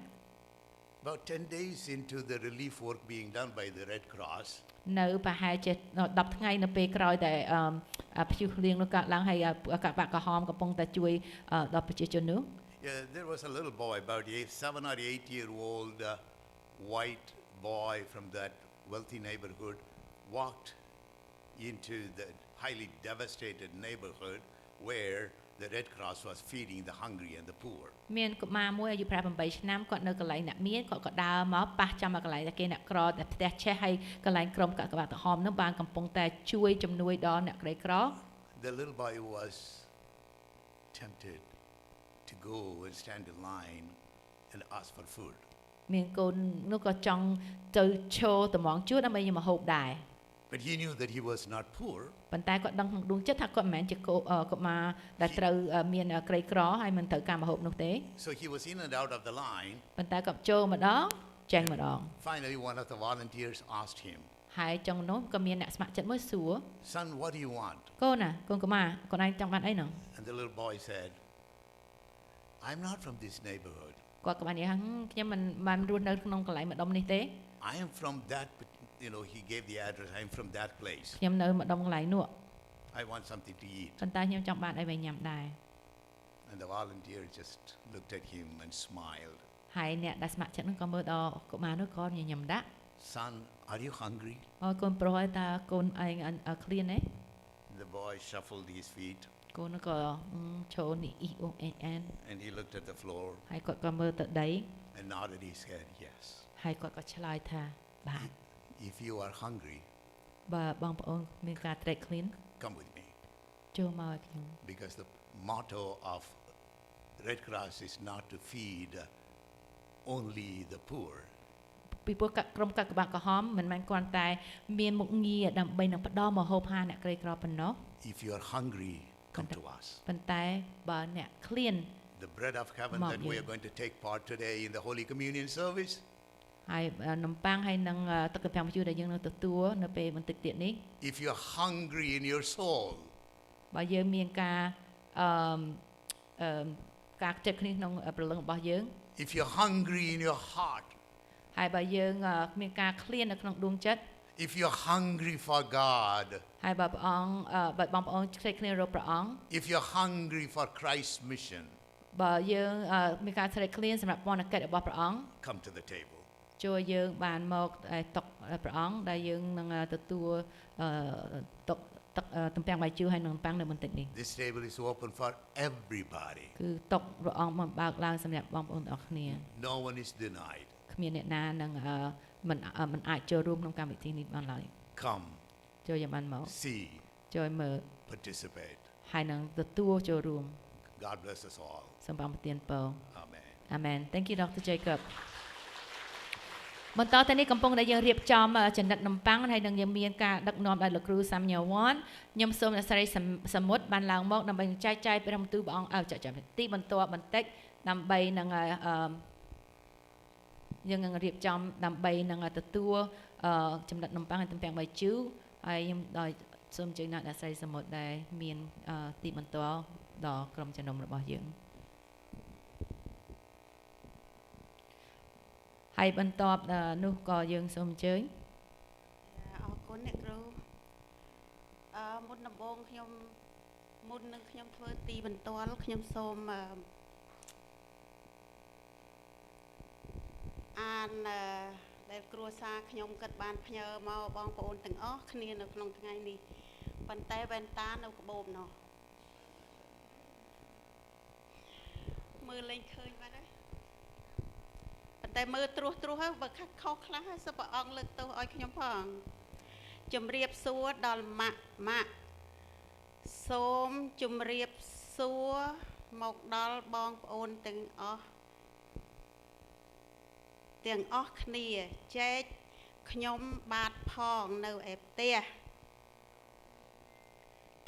About 10 days into the relief work being done by the Red Cross, នៅប្រហែលជា10ថ្ងៃនៅពេលក្រោយដែលព្យុះលៀងនោះកើតឡើងហើយកាកបាក់ក្រហមកំពុងតែជួយដល់ប្រជាជននោះ there was a little boy, about 7 or 8-year-old white boy from that wealthy neighborhood walked into the highly devastated neighborhood where the Red Cross was feeding the hungry and the poor. មានកុមារមួយអាយុ8ឆ្នាំគាត់នៅកន្លែងអ្នកមានគាត់ក៏ដើរមកប៉ះចាំមកកន្លែងតែគេអ្នកក្រតែផ្ទះឆេះហើយកន្លែងក្រុមកាកបាទក្រហមនោះបានកំពុងតែជួយជំនួយដល់អ្នកក្រីក្រ The little boy was tempted to go and stand in line and ask for food. មានកូននោះក៏ចង់ទៅឈរតម្រង់ជួរដើម្បីយកមកហូបដែរ But he knew that he was not poor. ប៉ុន្តែគាត់ដឹងក្នុងដួងចិត្តថាគាត់មិនមែនជាកុមារដែលត្រូវមានក្រីក្រហើយមិនត្រូវការម្ហូបនោះទេ So he was in and out of the line. ប៉ុន្តែគាត់ចូលម្ដងចេញម្ដង Finally one of the volunteers asked him. ហើយចុងនោះក៏មានអ្នកស្ម័គ្រចិត្តមួយសួរ Son, what do you want? កូនកុមារកូនឯងចង់បានអីហ្នឹង And the little boy said, I'm not from this neighborhood. គាត់ក៏បាននិយាយថាខ្ញុំមិនបានរស់នៅក្នុងកន្លែងម្ដុំនេះទេ I am from that he gave the address. I'm from that place. ខ្ញុំនៅម្ដុំកន្លែងនោះ I want something to eat. ប៉ុន្តែខ្ញុំចង់បានអីញ៉ាំដែរ And the volunteer just looked at him and smiled. ហើយអ្នកដែលស្ម័គ្រចិត្តនោះក៏មើលដល់កុមារនោះក៏ញញឹមដាក់ Son, are you hungry? អូកូនប្រុសតើកូនឯងឃ្លានទេ The boy shuffled his feet. កូនក៏ឈរនេះអ៊ីអូអេន And he looked at the floor. ហើយគាត់ក៏មើលទៅដី And nodded his head yes. ហើយគាត់ក៏ឆ្លើយថាបាទ If you are hungry, បើបងប្អូនមានការត្រេកឃ្លាន come with me. ចូលមកឲ្យខ្ញុំ Because the motto of Red Cross is not to feed only the poor. ពីព្រោះក្រុមកាកបាទក្រហមមិនមែនគ្រាន់តែមានមុខងារដើម្បីនឹងផ្ដល់ម្ហូបអាហារអ្នកក្រីក្រប៉ុណ្ណោះ If you are hungry, come to us. ប៉ុន្តែបើអ្នកឃ្លាន The bread of heaven that we are going to take part today in the Holy Communion service. ហើយនំប៉័ងហើយនឹងទឹកកន្ទំជូរដែលយើងនឹងទទួលនៅពេលបន្តិចទៀតនេះ If you are hungry in your soul បើយើងមានការការចិត្តគ្នាក្នុងព្រលឹងរបស់យើង If you are hungry in your heart ហើយបើយើងមានការឃ្លាននៅក្នុងដួងចិត្ត if you're hungry for God, ហើយបើព្រះអង្គបើបងប្អូនខ្លាចគ្នារកព្រះអង្គ if you're hungry for Christ's mission, បើយើងមានការស្រេកឃ្លានសម្រាប់ពន្ធកិច្ចរបស់ព្រះអង្គ come to the table. ជួយយើងបានមកតុព្រះអង្គដែលយើងនឹងទទួលតុទំពាំងបាយជូរហើយនឹងប៉ាំងនៅបន្តិចនេះ This table is open for everybody. គឺតុព្រះអង្គបានបើកឡើងសម្រាប់បងប្អូនទាំងអស់គ្នា No one is denied. គ្មានអ្នកណានឹងមិនអាចចូលរួមក្នុងកម្មវិធីនេះបានឡើយ Come, ចូលយើងបានមក see, ចូលមើល participate. ហើយនឹងទទួលចូលរួម God bless us all. សូមបានប្រទានពរ Amen. Amen Thank you Dr. Jacob បន្តទៅនេះកំពុងតែយើងរៀបចំចំណិតនំប៉័ងហើយនឹងយើងមានការដឹកនាំដោយលោកគ្រូសាំញ៉ាវ៉ាន់ខ្ញុំសូមអ្នកស្រីសមុទ្របានឡើងមកដើម្បីចែកចាយព្រះបន្ទូលព្រះអង្គចែកចាយទីបន្ទាប់បន្តិចដើម្បីនឹងយើងនឹងរៀបចំដើម្បីនឹងទទួលចំណិតនំប៉័ងហើយទំពាំងបាយជូរហើយខ្ញុំដោយសូមជើញអ្នកស្រីសមុទ្រដែលមានទីបន្ទាល់ដល់ក្រុមជំនុំរបស់យើងហើយបន្ទាប់នោះក៏យើងសូមអញ្ជើញ អរគុណអ្នកគ្រូមុនដំបូងខ្ញុំមុននឹងខ្ញុំធ្វើទីបន្ទាល់ខ្ញុំសូមអានដែលគ្រួសារខ្ញុំគិតបានផ្ញើមកបងប្អូនទាំងអស់គ្នានៅក្នុងថ្ងៃនេះប៉ុន្តែវ៉ែនតានៅក្បូបនោះមើលលេងឃើញបាត់ហើយប៉ុន្តែមើលត្រួសហើយបើខុសខ្លះហើយសូមព្រះអង្គលើកទោសឲ្យខ្ញុំផងជំរាបសួរដល់ម៉ាក់សូមជំរាបសួរមកដល់បងប្អូនទាំងអស់គ្នាចែកខ្ញុំបាទផងនៅឯផ្ទះ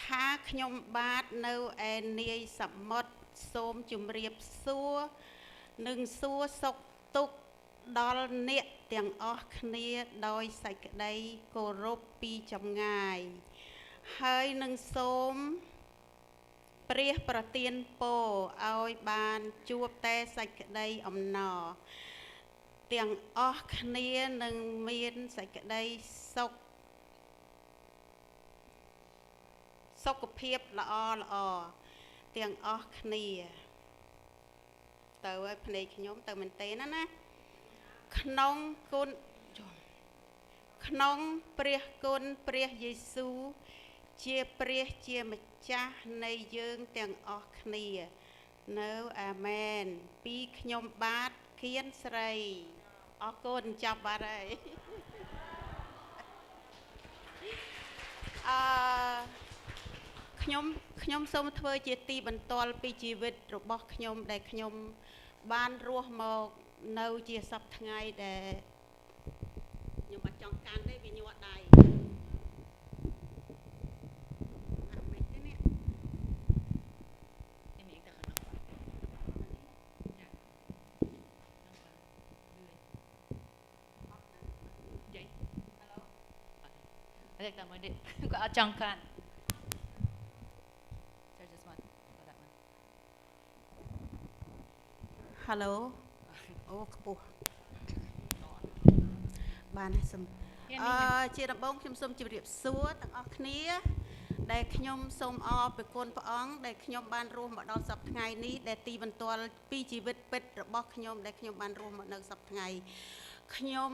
ថាខ្ញុំបាទនៅឯនាយសមុទ្រសូមជំរាបសួរនិងសួរសុខទុក្ខដល់អ្នកទាំងអស់គ្នាដោយសេចក្តីគោរពពីចម្ងាយហើយនឹងសូមព្រះប្រទានពរឲ្យបានជួបតែសេចក្តីអំណរទាំងអស់គ្នានឹងមានសេចក្តីសុខភាពល្អទាំងអស់គ្នាទៅឲ្យភ្នែកខ្ញុំទៅមែនទេណាក្នុងព្រះគុណព្រះយេស៊ូវជាព្រះជាម្ចាស់នៃយើងទាំងអស់គ្នានៅអាមែនពីខ្ញុំបាទគៀនស្រីអរគុណចាប់បាត់ហើយខ្ញុំសូមធ្វើជាទីបន្ទាល់ពីជីវិតរបស់ខ្ញុំដែលខ្ញុំបានរស់មកនៅជាសប្តាហ៍ថ្ងៃដែលខ្ញុំអត់ចង់កាន់ទេវាញាត់ដៃតែមួយនេះក៏អត់ចង់កាន់ Hello អូខ្ពស់បានសូមជាដំបូងខ្ញុំសូមជម្រាបសួរទាំងអស់គ្នាដែលខ្ញុំសូមអរគុណព្រះអង្គដែលខ្ញុំបានរស់មកដល់សប្តាហ៍ថ្ងៃនេះដែលទីបន្ទាល់ពីជីវិតពិតរបស់ខ្ញុំដែលខ្ញុំបានរស់មកនៅសប្តាហ៍ថ្ងៃខ្ញុំ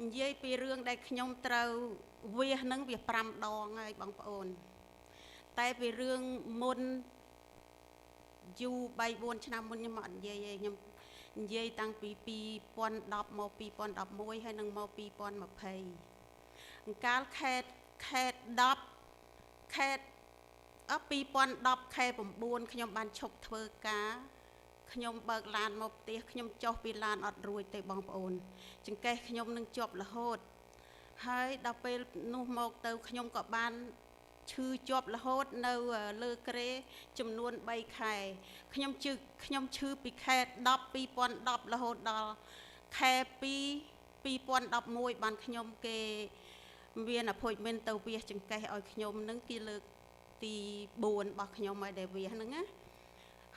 និយាយពីរឿងដែលខ្ញុំត្រូវវាសនឹងវា5ដងហើយបងប្អូនតែពីរឿងមុនយូរ3-4ឆ្នាំមុនខ្ញុំអត់និយាយទេខ្ញុំនិយាយតាំងពី2010មក2011ហើយនឹងមក2020អង្កាលខែ10ខែ2010ខែ9ខ្ញុំបានឈប់ធ្វើការខ្ញុំបើកឡានមកផ្ទះខ្ញុំចុះពីឡានអត់រួចទេបងប្អូនចង្កេះខ្ញុំនឹងជាប់រហូតហើយដល់ពេលនោះមកទៅខ្ញុំក៏បានឈឺជាប់រហូតនៅលើក្រេចំនួន3ខែខ្ញុំឈឺពីខែ10 2010រហូតដល់ខែ2 2011បានខ្ញុំគេមាន appointment ទៅវាសចង្កេះឲ្យខ្ញុំនឹងគេលើកទី4របស់ខ្ញុំឲ្យដែលវាសហ្នឹងណា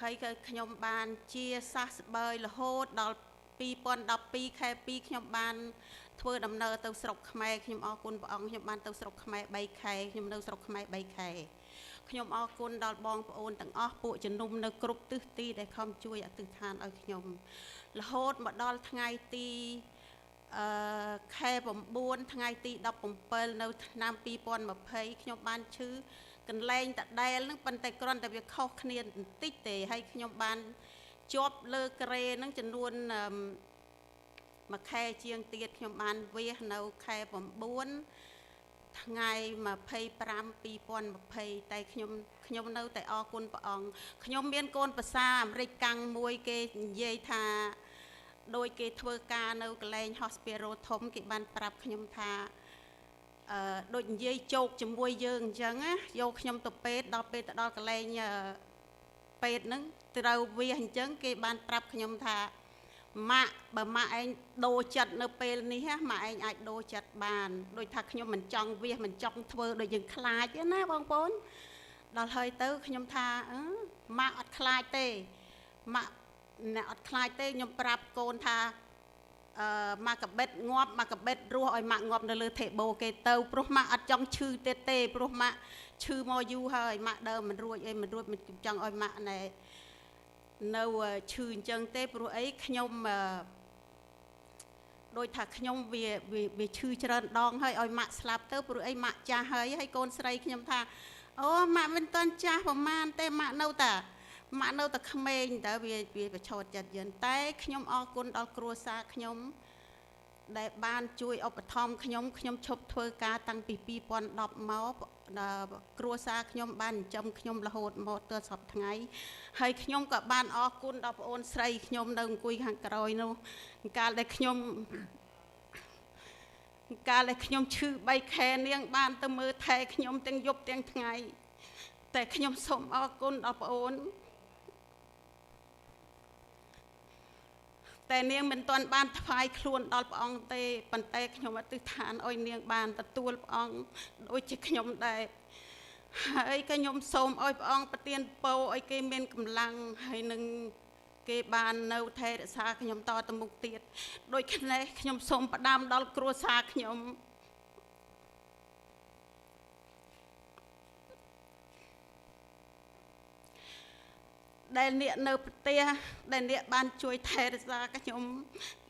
ហើយក៏ខ្ញុំបានជាសះស្បើយរហូតដល់ 2012ខែ2ខ្ញុំបានធ្វើដំណើរទៅស្រុកខ្មែរខ្ញុំអរគុណព្រះអង្គខ្ញុំបានទៅស្រុកខ្មែរ3ខែខ្ញុំនៅស្រុកខ្មែរ3ខែខ្ញុំអរគុណដល់បងប្អូនទាំងអស់ពួកជំនុំនៅគ្រប់ទិសទីដែលខំជួយអធិដ្ឋានឲ្យខ្ញុំរហូតមកដល់ថ្ងៃទីខែ9ថ្ងៃទី17នៅឆ្នាំ2020ខ្ញុំបានឈឺកន្លែងតដែលហ្នឹងប៉ុន្តែគ្រាន់តែវាខុសគ្នាបន្តិចទេហើយខ្ញុំបានជាប់លើក្រេហ្នឹងចំនួនមួយខែជាងទៀតខ្ញុំបានវាសនៅខែ9ថ្ងៃ25 2020តែខ្ញុំនៅតែអរគុណព្រះអង្គខ្ញុំមានកូនប្រសាអាមេរិកកាំងមួយគេនិយាយថាដោយគេធ្វើការនៅកន្លែង hospital ធំគេបានប្រាប់ខ្ញុំថាដូចនិយាយជោគជាមួយយើងអញ្ចឹងណាយកខ្ញុំទៅពេទ្យដល់ពេលទៅដល់កន្លែងពេទ្យហ្នឹងត្រូវវាអញ្ចឹងគេបានប្រាប់ខ្ញុំថាម៉ាក់បើម៉ាក់ឯងដូរចិត្តនៅពេលនេះម៉ាក់ឯងអាចដូរចិត្តបានដូចថាខ្ញុំមិនចង់វាមិនចង់ធ្វើដូចយើងខ្លាចទេណាបងប្អូនដល់ហើយទៅខ្ញុំថាម៉ាក់អត់ខ្លាចទេម៉ាក់អ្នកអត់ខ្លាចទេខ្ញុំប្រាប់កូនថាម៉ាក់កបិតងាប់ម៉ាក់កបិតរស់ឲ្យម៉ាក់ងាប់នៅលើថេបូគេទៅព្រោះម៉ាក់អត់ចង់ឈឺទៀតទេព្រោះម៉ាក់ឈឺមកយូរហើយម៉ាក់ដើមមិនរួចអីមិនរួចមិនចង់ឲ្យម៉ាក់ណែនៅឈឺអញ្ចឹងទេព្រោះអីខ្ញុំដោយថាខ្ញុំវាឈឺច្រើនដងហើយឲ្យម៉ាក់ស្លាប់ទៅព្រោះអីម៉ាក់ចាស់ហើយកូនស្រីខ្ញុំថាអូម៉ាក់មិនទាន់ចាស់ប្រហែលទេម៉ាក់នៅតែក្មេងតើវាប្រឆោតចិត្តយើងតែខ្ញុំអរគុណដល់គ្រួសារខ្ញុំដែលបានជួយឧបត្ថម្ភខ្ញុំឈប់ធ្វើការតាំងពី2010មកគ្រួសារខ្ញុំបានចិញ្ចឹមខ្ញុំរហូតមកទល់សប្តាហ៍ថ្ងៃហើយខ្ញុំក៏បានអរគុណដល់ប្អូនស្រីខ្ញុំនៅអង្គុយខាងក្រោយនោះកាលដែលខ្ញុំឈឺ3ខែនាងបានទៅមើលថែខ្ញុំទាំងយប់ទាំងថ្ងៃតែខ្ញុំសូមអរគុណដល់ប្អូនតែនាងមិនទាន់បានថ្វាយខ្លួនដល់ព្រះអង្គទេប៉ុន្តែខ្ញុំអធិដ្ឋានឲ្យនាងបានទទួលព្រះអង្គដូចជាខ្ញុំដែរហើយក៏ខ្ញុំសូមឲ្យព្រះអង្គប្រទានពរឲ្យគេមានកម្លាំងហើយនឹងគេបាននៅថែរក្សាខ្ញុំតទៅមុខទៀតដូច្នេះខ្ញុំសូមផ្ដាំដល់គ្រួសារខ្ញុំដែលអ្នកនៅប្រទេសដែលអ្នកបានជួយថែរក្សាខ្ញុំ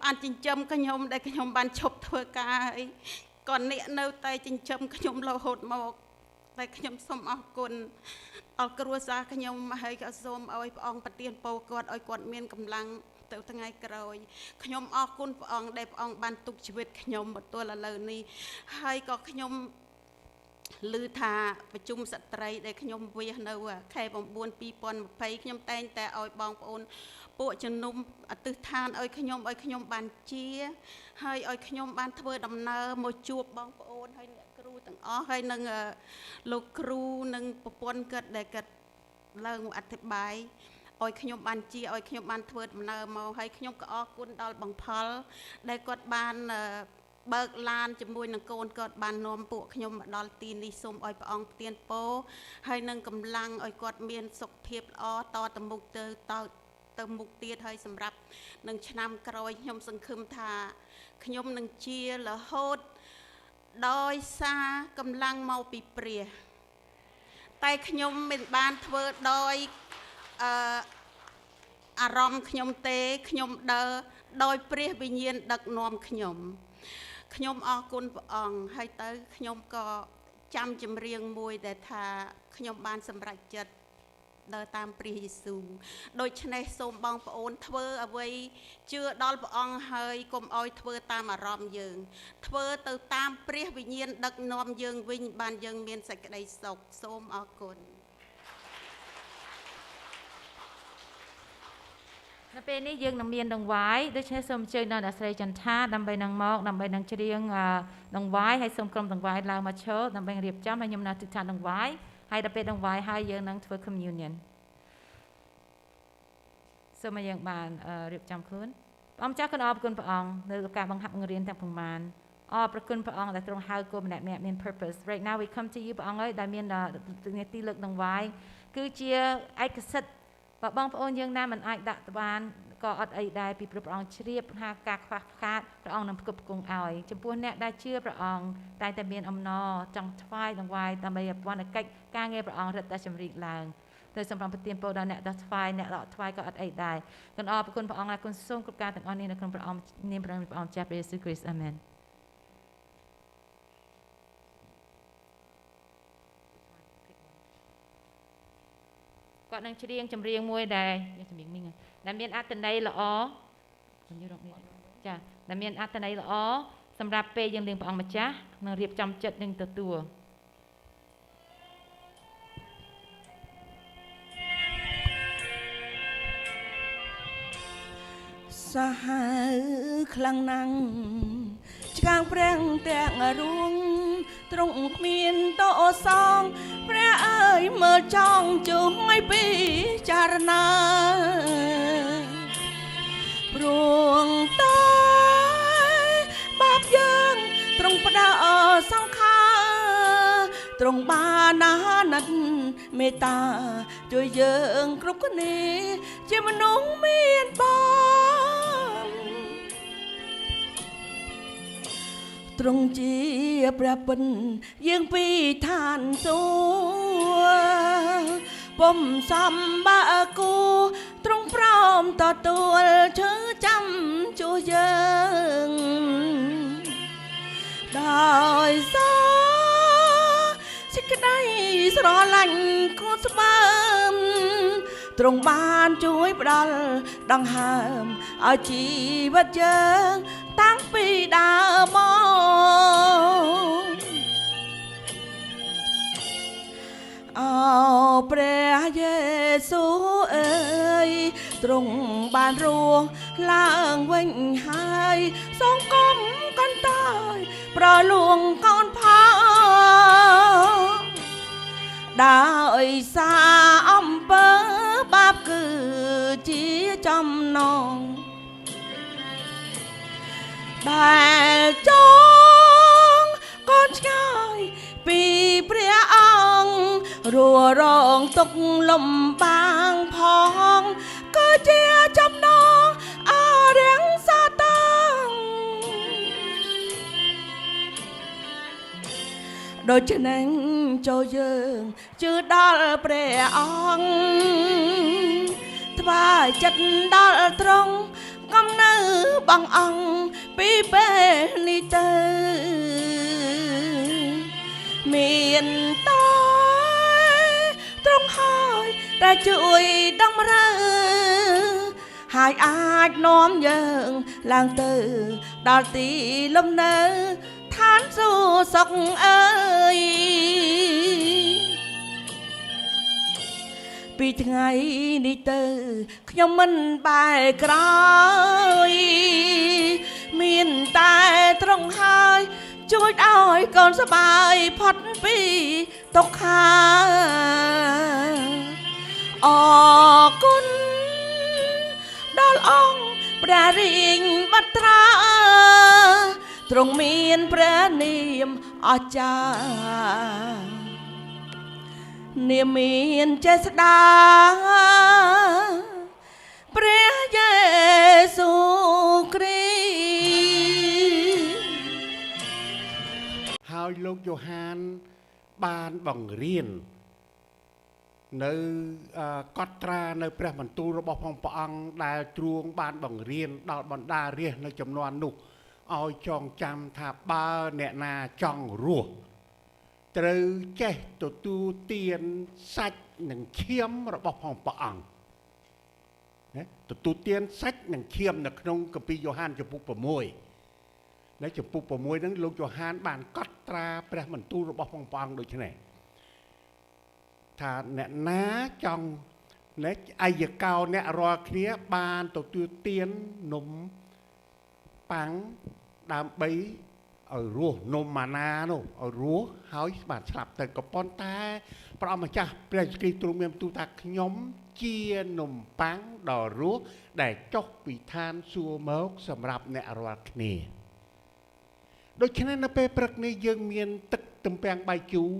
បានចិញ្ចឹមខ្ញុំដែលខ្ញុំបានឈប់ធ្វើការហើយក៏អ្នកនៅតែចិញ្ចឹមខ្ញុំរហូតមកតែខ្ញុំសូមអរគុណដល់គ្រួសារខ្ញុំហើយក៏សូមឲ្យព្រះអង្គប្រទានពរគាត់ឲ្យគាត់មានកម្លាំងទៅថ្ងៃក្រោយខ្ញុំអរគុណព្រះអង្គដែលព្រះអង្គបានទុកជីវិតខ្ញុំមកទល់ឥឡូវនេះហើយក៏ខ្ញុំឮថាប្រជុំស្ត្រីដែលខ្ញុំវាសនៅខែ9 2020ខ្ញុំតែងតែឲ្យបងប្អូនពួកជំនុំអធិដ្ឋានឲ្យខ្ញុំបានជាហើយឲ្យខ្ញុំបានធ្វើដំណើរមកជួបបងប្អូនហើយអ្នកគ្រូទាំងអស់ហើយនឹងលោកគ្រូនិងប្រពន្ធគាត់ដែលគាត់ឡើងអធិប្បាយឲ្យខ្ញុំបានជាឲ្យខ្ញុំបានធ្វើដំណើរមកហើយខ្ញុំក៏អរគុណដល់បងផលដែលគាត់បានបើកឡានជាមួយនឹងកូនគាត់បាននាំពួកខ្ញុំមកដល់ទីនេះសូមឲ្យព្រះអង្គប្រទានពរហើយនឹងកម្លាំងឲ្យគាត់មានសុខភាពល្អតទៅមុខទៅមុខទៀតហើយសម្រាប់នឹងឆ្នាំក្រោយខ្ញុំសង្ឃឹមថាខ្ញុំនឹងជារហូតដោយសារកម្លាំងមកពីព្រះតែខ្ញុំមិនបានធ្វើដោយអារម្មណ៍ខ្ញុំទេខ្ញុំដើរដោយព្រះវិញ្ញាណដឹកនាំខ្ញុំអរគុណព្រះអង្គហើយទៅខ្ញុំក៏ចាំចម្រៀងមួយដែលថាខ្ញុំបានសម្រេចចិត្តដើរតាមព្រះយេស៊ូវដូច្នេះសូមបងប្អូនធ្វើអ្វីជឿដល់ព្រះអង្គហើយកុំឲ្យធ្វើតាមអារម្មណ៍យើងធ្វើទៅតាមព្រះវិញ្ញាណដឹកនាំយើងវិញបានយើងមានសេចក្តីសុខសូមអរគុណនៅពេលនេះយើងនឹងមានដង្វាយដូច្នេះសូមអញ្ជើញដល់អ្នកស្រីចន្ទថាដើម្បីនឹងមកដើម្បីនឹងច្រៀងដង្វាយហើយសូមក្រុមដង្វាយឡើងមកឈរដើម្បីរៀបចំហើយខ្ញុំនឹងទិដ្ឋានដង្វាយហើយដល់ពេលដង្វាយហើយយើងនឹងធ្វើ communion សូមឲ្យយើងបានរៀបចំខ្លួនព្រះអង្គចាស់គុណអរគុណព្រះអង្គនៅការបង្ហាត់បង្រៀនទាំងប្រមាណអរព្រគុណព្រះអង្គដែលទ្រង់ហៅគោម្នាក់ៗមាន purpose right now we come to you ព្រះអង្គហើយដែលមានទីលើកដង្វាយគឺជាឯកសិទ្ធិ បើបងប្អូនយើងណាមិនអាចដាក់បានក៏អត់អីដែរពីព្រះអង្គជ្រាបថាការខ្វះខាតព្រះអង្គនឹងផ្គប់ផ្គង់ឲ្យចំពោះអ្នកដែលជឿព្រះអង្គតែតែមានអំណរចង់ថ្វាយដង្វាយដើម្បីឲ្យប្រតិកិច្ចការងារព្រះអង្គរឹតតែចម្រីកឡើងទៅសម្រាប់ប្រទានពរដល់អ្នកដែលថ្វាយអ្នកដែលថ្វាយក៏អត់អីដែរកូនអរគុណព្រះអង្គហើយគុណសូមគ្រប់ការទាំងអស់នេះនៅក្នុងព្រះអង្គនាមព្រះអង្គចាស់ព្រះយេស៊ូវគ្រីស្ទអាមែនគាត់នឹងច្រៀងចម្រៀងមួយដែលចម្រៀងមីងដែលមានអត្ថន័យល្អខ្ញុំយល់រកនេះចាដែលមានអត្ថន័យល្អសម្រាប់ពេលយើងលៀងព្រះអង្គម្ចាស់នឹងរៀបចំចិត្តនឹងទទួលសាហាវខ្លាំងណាស់ឆ្កាងព្រាំងទាំងរួងទ្រង់គ្មានតោសងព្រះអើយមើលចង់ជួយពិចារណាព្រោះតើបាបយើងទ្រង់ផ្ដោសង្ខារទ្រង់បានណាណិតមេត្តាជួយយើងគ្រប់គ្នាជាមនុស្សមានបងទ្រង់ជាព្រះពិតយើងពីឋានសួគ៌ពុំសំបើគូទ្រង់ព្រមទទួលឈឺចាំជួយើងដោយសេចក្តីស្រឡាញ់គូស្បើមទ្រង់បានជួយផ្ដល់ដង្ហើមឲ្យជីវិតយើងតាំងពីដើមមកអោព្រះយេស៊ូវអើយទ្រង់បានរស់ឡើងវិញហើយសូមកុំកន្តើយប្រលួងកូនផងដោយសារអំពើបាបគឺជាចំណងដែលចងកូនឆ្ងាយពីព្រះអង្គរួរងទុកលំបាំងផងគឺជាចំណងអរិយសាតាំងដូច្នេះចូលយើងជឿដល់ព្រះអង្គថ្វាយចិត្តដល់ទ្រង់កំនៅបងអង្គពីពេលនេះទៅមានតើទ្រង់ហើយតែជួយតម្រូវហើយអាចនាំយើងឡើងទៅដល់ទីលំនៅឋានសួគ៌សុខអើយពីថ្ងៃនេះទៅខ្ញុំមិនបែរក្រោយមានតែទ្រង់ហើយជួយឲ្យកូនសប្បាយផុតពីទុក្ខាអរគុណដល់អង្គព្រះរាជបត្រាទ្រង់មានព្រះនាមអស្ចារ្យនាមមានចេស្តាព្រះយេស៊ូវគ្រីស្ទហើយលោកយ៉ូហានបានបង្រៀននៅកត់ត្រានៅព្រះបន្ទូលរបស់ព្រះអង្គដែលទ្រង់បានបង្រៀនដល់បណ្ដារាស្ត្រនៅចំនួននោះឲ្យចងចាំថាបើអ្នកណាចង់រស់ត្រូវចេះទទួលទានសាច់និងឈាមរបស់ព្រះអង្គណាទទួលទានសាច់និងឈាមនៅក្នុងគម្ពីរយ៉ូហានចំពុក6នៅចំពុក6ហ្នឹងលោកយ៉ូហានបានកត់ត្រាព្រះបន្ទូលរបស់ព្រះអង្គដូចនេះថាអ្នកណាចង់អាយកោអ្នករាល់គ្នាបានទទួលទាននំប៉ាំងដើម្បីឲ្យរស់នំម៉ាណានោះឲ្យរស់ហើយបានស្លាប់ទៅក៏ប៉ុន្តែព្រះអង្គម្ចាស់ព្រះយេស៊ូវគ្រីស្ទទ្រង់មានបន្ទូលថាខ្ញុំជានំប៉័ងដ៏រស់ដែលចុះពីឋានសួគ៌មកសម្រាប់អ្នករាល់គ្នាដូច្នេះនៅពេលព្រឹកនេះយើងមានទឹកទំពាំងបាយជូរ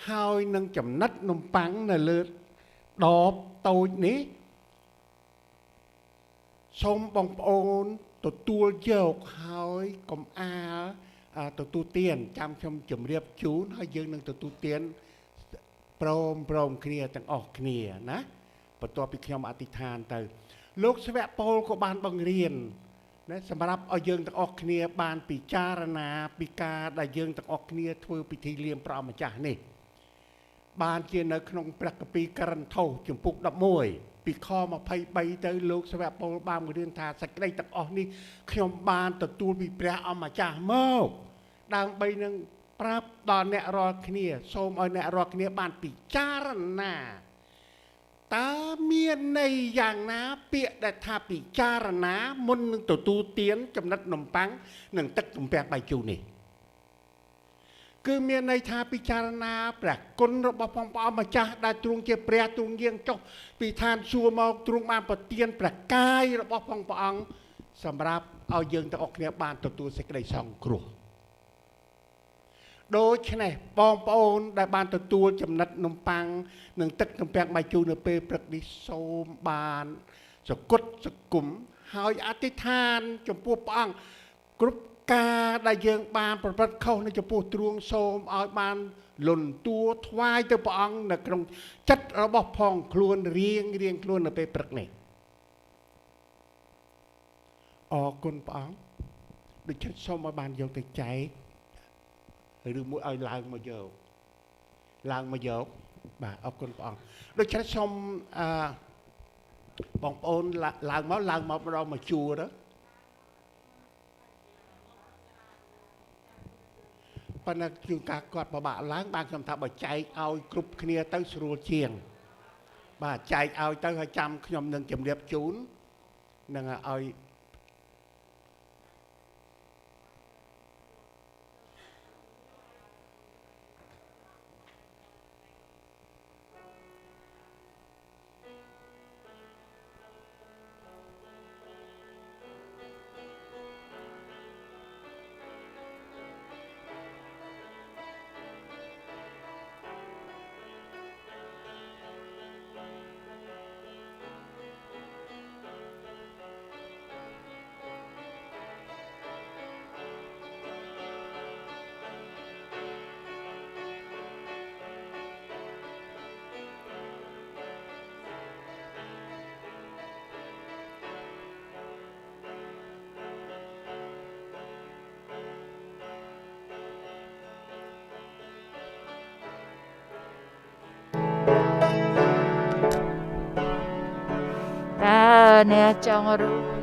ហើយនឹងចំណិតនំប៉័ងនៅលើដបតូចនេះ សូមបងប្អូនទទួលយកហើយកុំអាលទទួលទានចាំខ្ញុំជម្រាបជូនហើយយើងនឹងទទួលទានព្រមគ្នាទាំងអស់គ្នាណាបន្ទាប់ពីខ្ញុំអធិដ្ឋានទៅលោកស្វៈពលក៏បានបង្រៀនណាសម្រាប់ឲ្យយើងទាំងអស់គ្នាបានពិចារណាពីការដែលយើងទាំងអស់គ្នាធ្វើពិធីលាមព្រះម្ចាស់នេះបានជានៅក្នុងព្រះគម្ពីរករិនថូសជំពូក11ពីខ23ទៅលោកស្វៈពលបានបង្រៀនថាសេចក្តីទាំងអស់នេះខ្ញុំបានទទួលពីព្រះអម្ចាស់មកដើម្បីនឹងប្រាប់ដល់អ្នករាល់គ្នាសូមឲ្យអ្នករាល់គ្នាបានពិចារណាតើមានន័យយ៉ាងណាពាក្យដែលថាពិចារណាមុននឹងទទួលទានចំណិតនំប៉័ងនិងទឹកទំពាំងបាយជូរនេះគឺមានន័យថាពិចារណាព្រះគុណរបស់ព្រះអម្ចាស់ដែលទ្រង់ជាព្រះទ្រង់យាងចុះពីឋានសួគ៌មកទ្រង់បានប្រទានព្រះកាយរបស់ព្រះអង្គសម្រាប់ឲ្យយើងទាំងអស់គ្នាបានទទួលសេចក្តីសង្គ្រោះដូច្នេះបងប្អូនដែលបានទទួលចំណិតនំប៉័ងនិងទឹកទំពាំងបាយជូរនៅពេលព្រឹកនេះសូមបានសគត់សគមហើយអធិដ្ឋានចំពោះព្រះអង្គគ្រប់ការដែលយើងបានប្រព្រឹត្តខុសនៅចំពោះទ្រង់សូមឲ្យបានលន់តួថ្វាយទៅព្រះអង្គនៅក្នុងចិត្តរបស់ផងខ្លួនរៀងខ្លួននៅពេលព្រឹកនេះអរគុណព្រះអង្គដូច្នេះសូមឲ្យបានយកទៅចែកឬមួយឲ្យឡើងមកយកបាទអរគុណព្រះអង្គដូច្នេះសូមបងប្អូនឡើងមកម្ដងមកជួរទៅប៉ុន្តែជួនកាលគាត់ពិបាកឡើងបានខ្ញុំថាបើចែកឲ្យគ្រប់គ្នាទៅស្រួលជាងបាទចែកឲ្យទៅហើយចាំខ្ញុំនឹងជម្រាបជូននឹងឲ្យអ្នកចង់រួម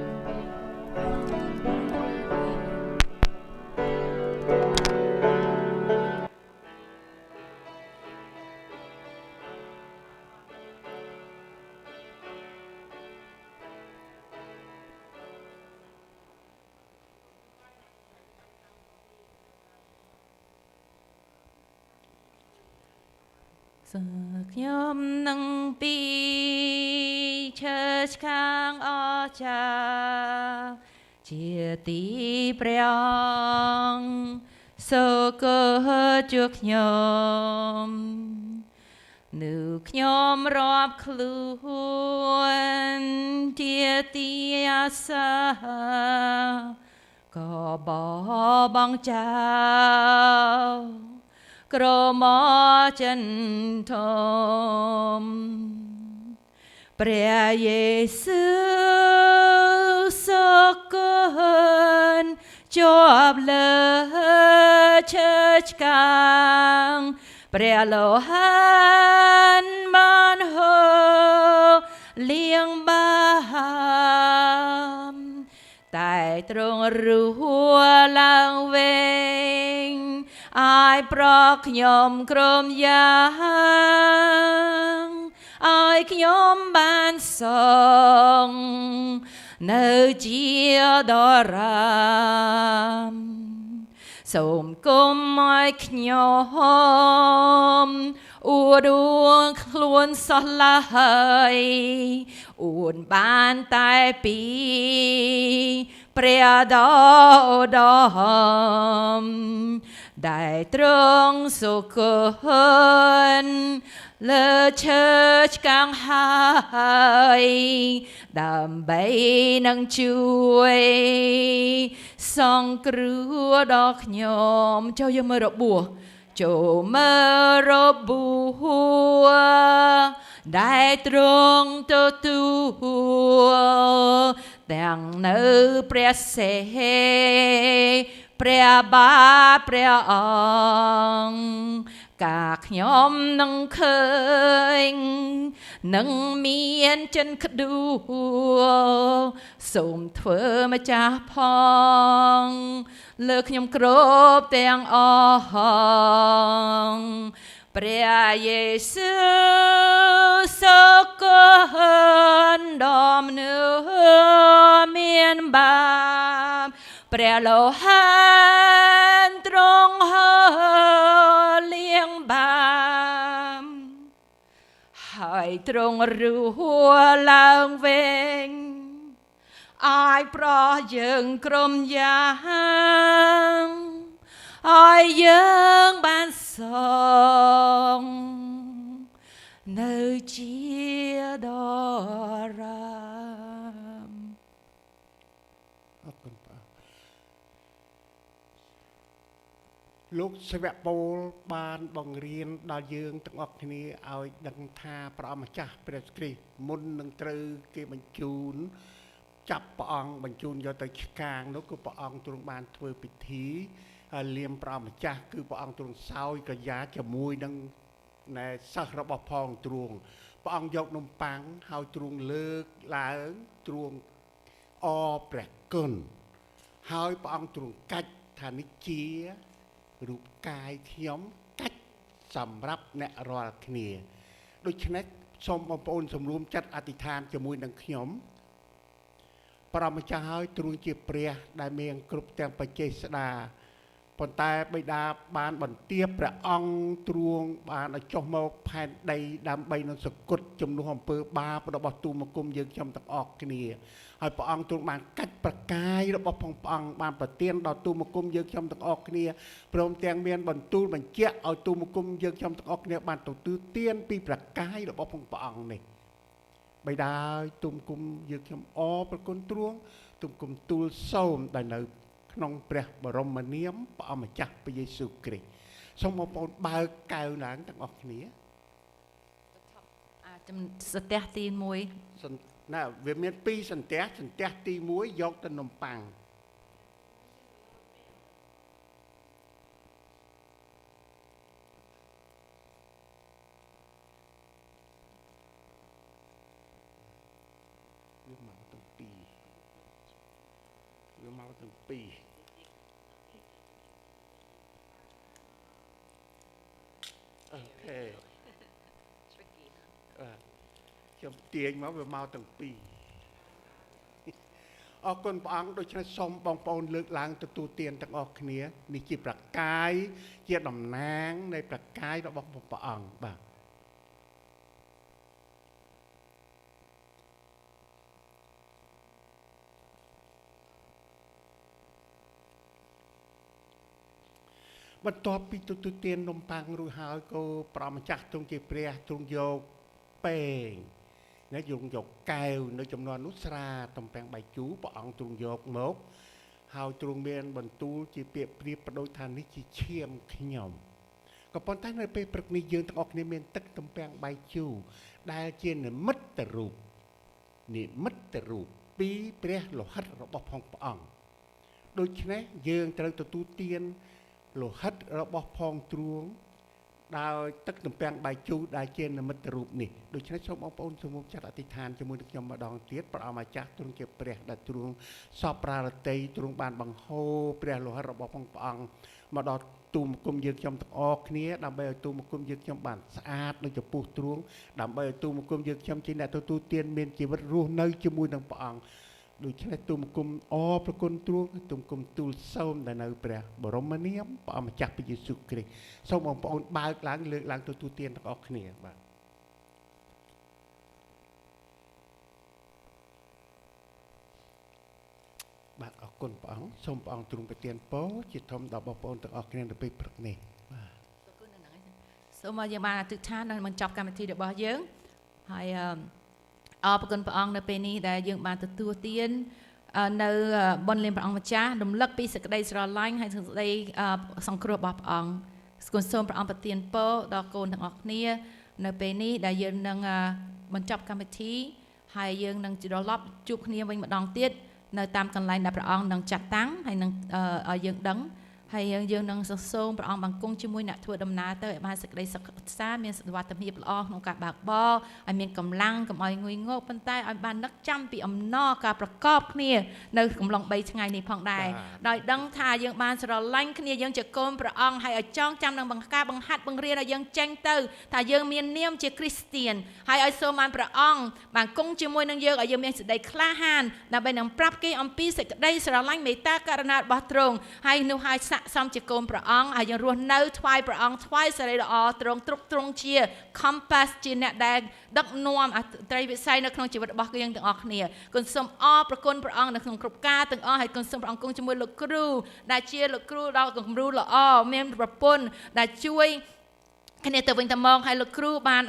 ខ្ញុំនឹងពីឈើឆ្កាងអចាជាទីព្រះអង្គសូកើជួខ្ញុំនៅខ្ញុំរាប់ខ្លួនជាទីអាសាក៏បបងចៅក្រមចិនធំព្រះយេស៊ូវសូកូនជាប់លើឈើឆ្កាងព្រះលោហានបានហូរលៀងបាមតែទ្រង់រស់ឡើងវិញឲ្យប្រខ្ញុំក្រុមយ៉ាងឲ្យខ្ញុំបានសងនៅជាដរាមសូមគុំឲ្យខ្ញុំអួតដួងខ្លួនសោះឡើយអួនបានតែពីព្រះដ៏ឧត្តម ដែលទ្រង់សុគន្ធលើឈើឆ្កាងហើយដើម្បីនឹងជួយសង្គ្រោះដល់ខ្ញុំចូលយកមើលរបួសចូលមើលរបួសដែលទ្រង់ទទួលទាំងនៅព្រះសេព្រះបាទព្រះអង្គការខ្ញុំនឹងឃើញនឹងមានចិនក្ដួលសូមធ្វើម្ចាស់ផងលើខ្ញុំគ្រប់ទាំងអស់ព្រះយេស៊ូវសុគន្ធដ៏មនុស្សមានបាបព្រះលោហិតទ្រង់ហើលាងបាបហើយទ្រង់រស់ឡើងវិញឲ្យប្រោះយើងក្រុមយ៉ាងឲ្យយើងបានសងនៅជាដរាមអរគុណព្រះលោកសាវកពូលបានបង្រៀនដល់យើងទាំងអស់គ្នាឲ្យដឹងថាព្រះអម្ចាស់ព្រះគ្រីស្ទមុននឹងត្រូវគេបញ្ជូនចាប់ព្រះអង្គបញ្ជូនយកទៅឆ្កាងនោះគឺព្រះអង្គទ្រង់បានធ្វើពិធីលៀមព្រះម្ចាស់គឺព្រះអង្គទ្រង់សោយកាយាជាមួយនឹងណែសិស្សរបស់ផងទ្រង់ព្រះអង្គយកនំប៉័ងហើយទ្រង់លើកឡើងទ្រង់អរព្រះគុណហើយព្រះអង្គទ្រង់កាច់ថានេះជារូបកាយខ្ញុំកាច់សម្រាប់អ្នករាល់គ្នាដូច្នេះសូមបងប្អូនសម្រួមចិត្តអធិដ្ឋានជាមួយនឹងខ្ញុំព្រះម្ចាស់ហើយទ្រង់ជាព្រះដែលមានគ្រប់ទាំងបច្ចេស្តាប៉ុន្តែបិតាបានបន្ទាបព្រះអង្គទ្រង់បានឲ្យចុះមកផែនដីដើម្បីនឹងសគត់ជំនួសអំពើបាបរបស់ទូលមកគុំយើងខ្ញុំទាំងអស់គ្នាហើយព្រះអង្គទ្រង់បានកាច់ប្រកាយរបស់ព្រះអង្គបានប្រទានដល់ទូលមកគុំយើងខ្ញុំទាំងអស់គ្នាព្រមទាំងមានបន្ទូលបញ្ជាក់ឲ្យទូលមកគុំយើងខ្ញុំទាំងអស់គ្នាបានទទួលទានពីប្រកាយរបស់ព្រះអង្គនេះបិតាទូលមកគុំយើងខ្ញុំអរព្រគុណទ្រង់ទូលមកគុំទូលសូមដែលនៅក្នុងព្រះបរមនាមព្រះអម្ចាស់ព្រះយេស៊ូវគ្រីស្ទសូមបងប្អូនបើកកែវឡើងទាំងអស់គ្នាសន្ទះទី1ណាវាមាន2សន្ទះទី1យកទៅនំប៉័ងវាមកទាំងពីរអូខេខ្ញុំទាញមកវាមកទាំងពីរអរគុណព្រះអង្គដូច្នេះសូមបងប្អូនលើកឡើងទទួលទានទាំងអស់គ្នានេះជាប្រកាយជាតំណាងនៃប្រកាយរបស់ព្រះអង្គបាទបន្ទាប់ពីទទួលទាននំប៉័ងរួចហើយក៏ព្រះម្ចាស់ទ្រង់ជាព្រះទ្រង់យកពេងណាយកកែវនៅចំនួននោះស្រាតំពាំងបាយជូរព្រះអង្គទ្រង់យកមកហើយទ្រង់មានបន្ទូលជាពាក្យប្រៀបប្រដូចថានេះជាឈាមខ្ញុំក៏ប៉ុន្តែនៅពេលព្រឹកនេះយើងទាំងអស់គ្នាមានទឹកតំពាំងបាយជូរដែលជានិមិត្តរូបពីព្រះលោហិតរបស់ផងព្រះអង្គដូច្នេះយើងត្រូវទទួលទានលោហិតរបស់ផងទ្រង់ដោយទឹកតំពាំងបាយជូរដែលជានិមិត្តរូបនេះដូច្នេះសូមបងប្អូនជំនុំចិត្តអធិដ្ឋានជាមួយនឹងខ្ញុំម្ដងទៀតព្រះអម្ចាស់ទ្រង់ជាព្រះដែលទ្រង់សពប្រារតីទ្រង់បានបង្ហូរព្រះលោហិតរបស់ព្រះអង្គមកដល់ទូលមកគុំយើងខ្ញុំទាំងអស់គ្នាដើម្បីឲ្យទូលមកគុំយើងខ្ញុំបានស្អាតនៅចំពោះទ្រង់ដើម្បីឲ្យទូលមកគុំយើងខ្ញុំជាអ្នកទទួលទានមានជីវិតរស់នៅជាមួយនឹងព្រះអង្គដូច្នេះទូលមកគុំអរព្រគុណទ្រង់ទូលមកគុំទូលសូមដែលនៅព្រះបរមនាមព្រះម្ចាស់ព្រះយេស៊ូវគ្រីស្ទសូមបងប្អូនបើកឡើងលើកឡើងទទួលទានទាំងអស់គ្នាបាទប បាទអរគុណព្រះអង្គសូមព្រះអង្គទ្រង់ប្រទានពរជាធំដល់បងប្អូនទាំងអស់គ្នានៅពេលព្រឹកនេះបាទសូមឲ្យយើងបានអធិដ្ឋាននៅបញ្ចប់កម្មវិធីរបស់យើងហើយអរគុណព្រះអង្គនៅពេលនេះដែលយើងបានទទួលទាននៅបុណ្យលានព្រះអង្គម្ចាស់រំលឹកពីសេចក្តីស្រឡាញ់ហើយសេចក្តីសង្គ្រោះរបស់ព្រះអង្គសូមព្រះអង្គប្រទានពរដល់កូនទាំងអស់គ្នានៅពេលនេះដែលយើងនឹងបញ្ចប់កម្មវិធីហើយយើងនឹងត្រឡប់ជួបគ្នាវិញម្ដងទៀតនៅតាមកន្លែងដែលព្រះអង្គនឹងចាត់តាំងហើយនឹងឲ្យយើងដឹងហើយយើងនឹងសូមព្រះអង្គបានគង់ជាមួយអ្នកធ្វើដំណើរទៅឲ្យបានសេចក្តីសុខសាន្តមានសុខភាពល្អក្នុងការបើកបរឲ្យមានកម្លាំងកុំឲ្យងុយងកប៉ុន្តែឲ្យបាននឹកចាំពីអំណរការប្រកបគ្នានៅកំឡុង3ថ្ងៃនេះផងដែរដោយដឹងថាយើងបានស្រឡាញ់គ្នាយើងជាកូនព្រះអង្គហើយឲ្យចងចាំនឹងបង្ហាត់បង្រៀនឲ្យយើងចេញទៅថាយើងមាននាមជាគ្រីស្ទានហើយឲ្យសូមបានព្រះអង្គបានគង់ជាមួយនឹងយើងឲ្យយើងមានសេចក្តីក្លាហានដើម្បីនឹងប្រាប់គេអំពីសេចក្តីស្រឡាញ់មេត្តាករុណារបស់ទ្រង់ហើយនោះហើយសំជាកូនព្រះអង្គហើយយើងរស់នៅថ្វាយព្រះអង្គថ្វាយសេរីល្អទ្រង់ទ្រង់ជា compass ជាអ្នកដែលដឹកនាំអត្រីវិស័យនៅក្នុងជីវិតរបស់យើងទាំងអស់គ្នាគុណសូមអរព្រគុណព្រះអង្គនៅក្នុងគ្រប់ការទាំងអស់ហើយគុណសូមព្រះអង្គគង់ជាមួយលោកគ្រូដែលជាលោកគ្រូដល់គំរូល្អមានប្រពន្ធដែលជួយគ្នាទៅវិញទៅមកហើយលោកគ្រូបាន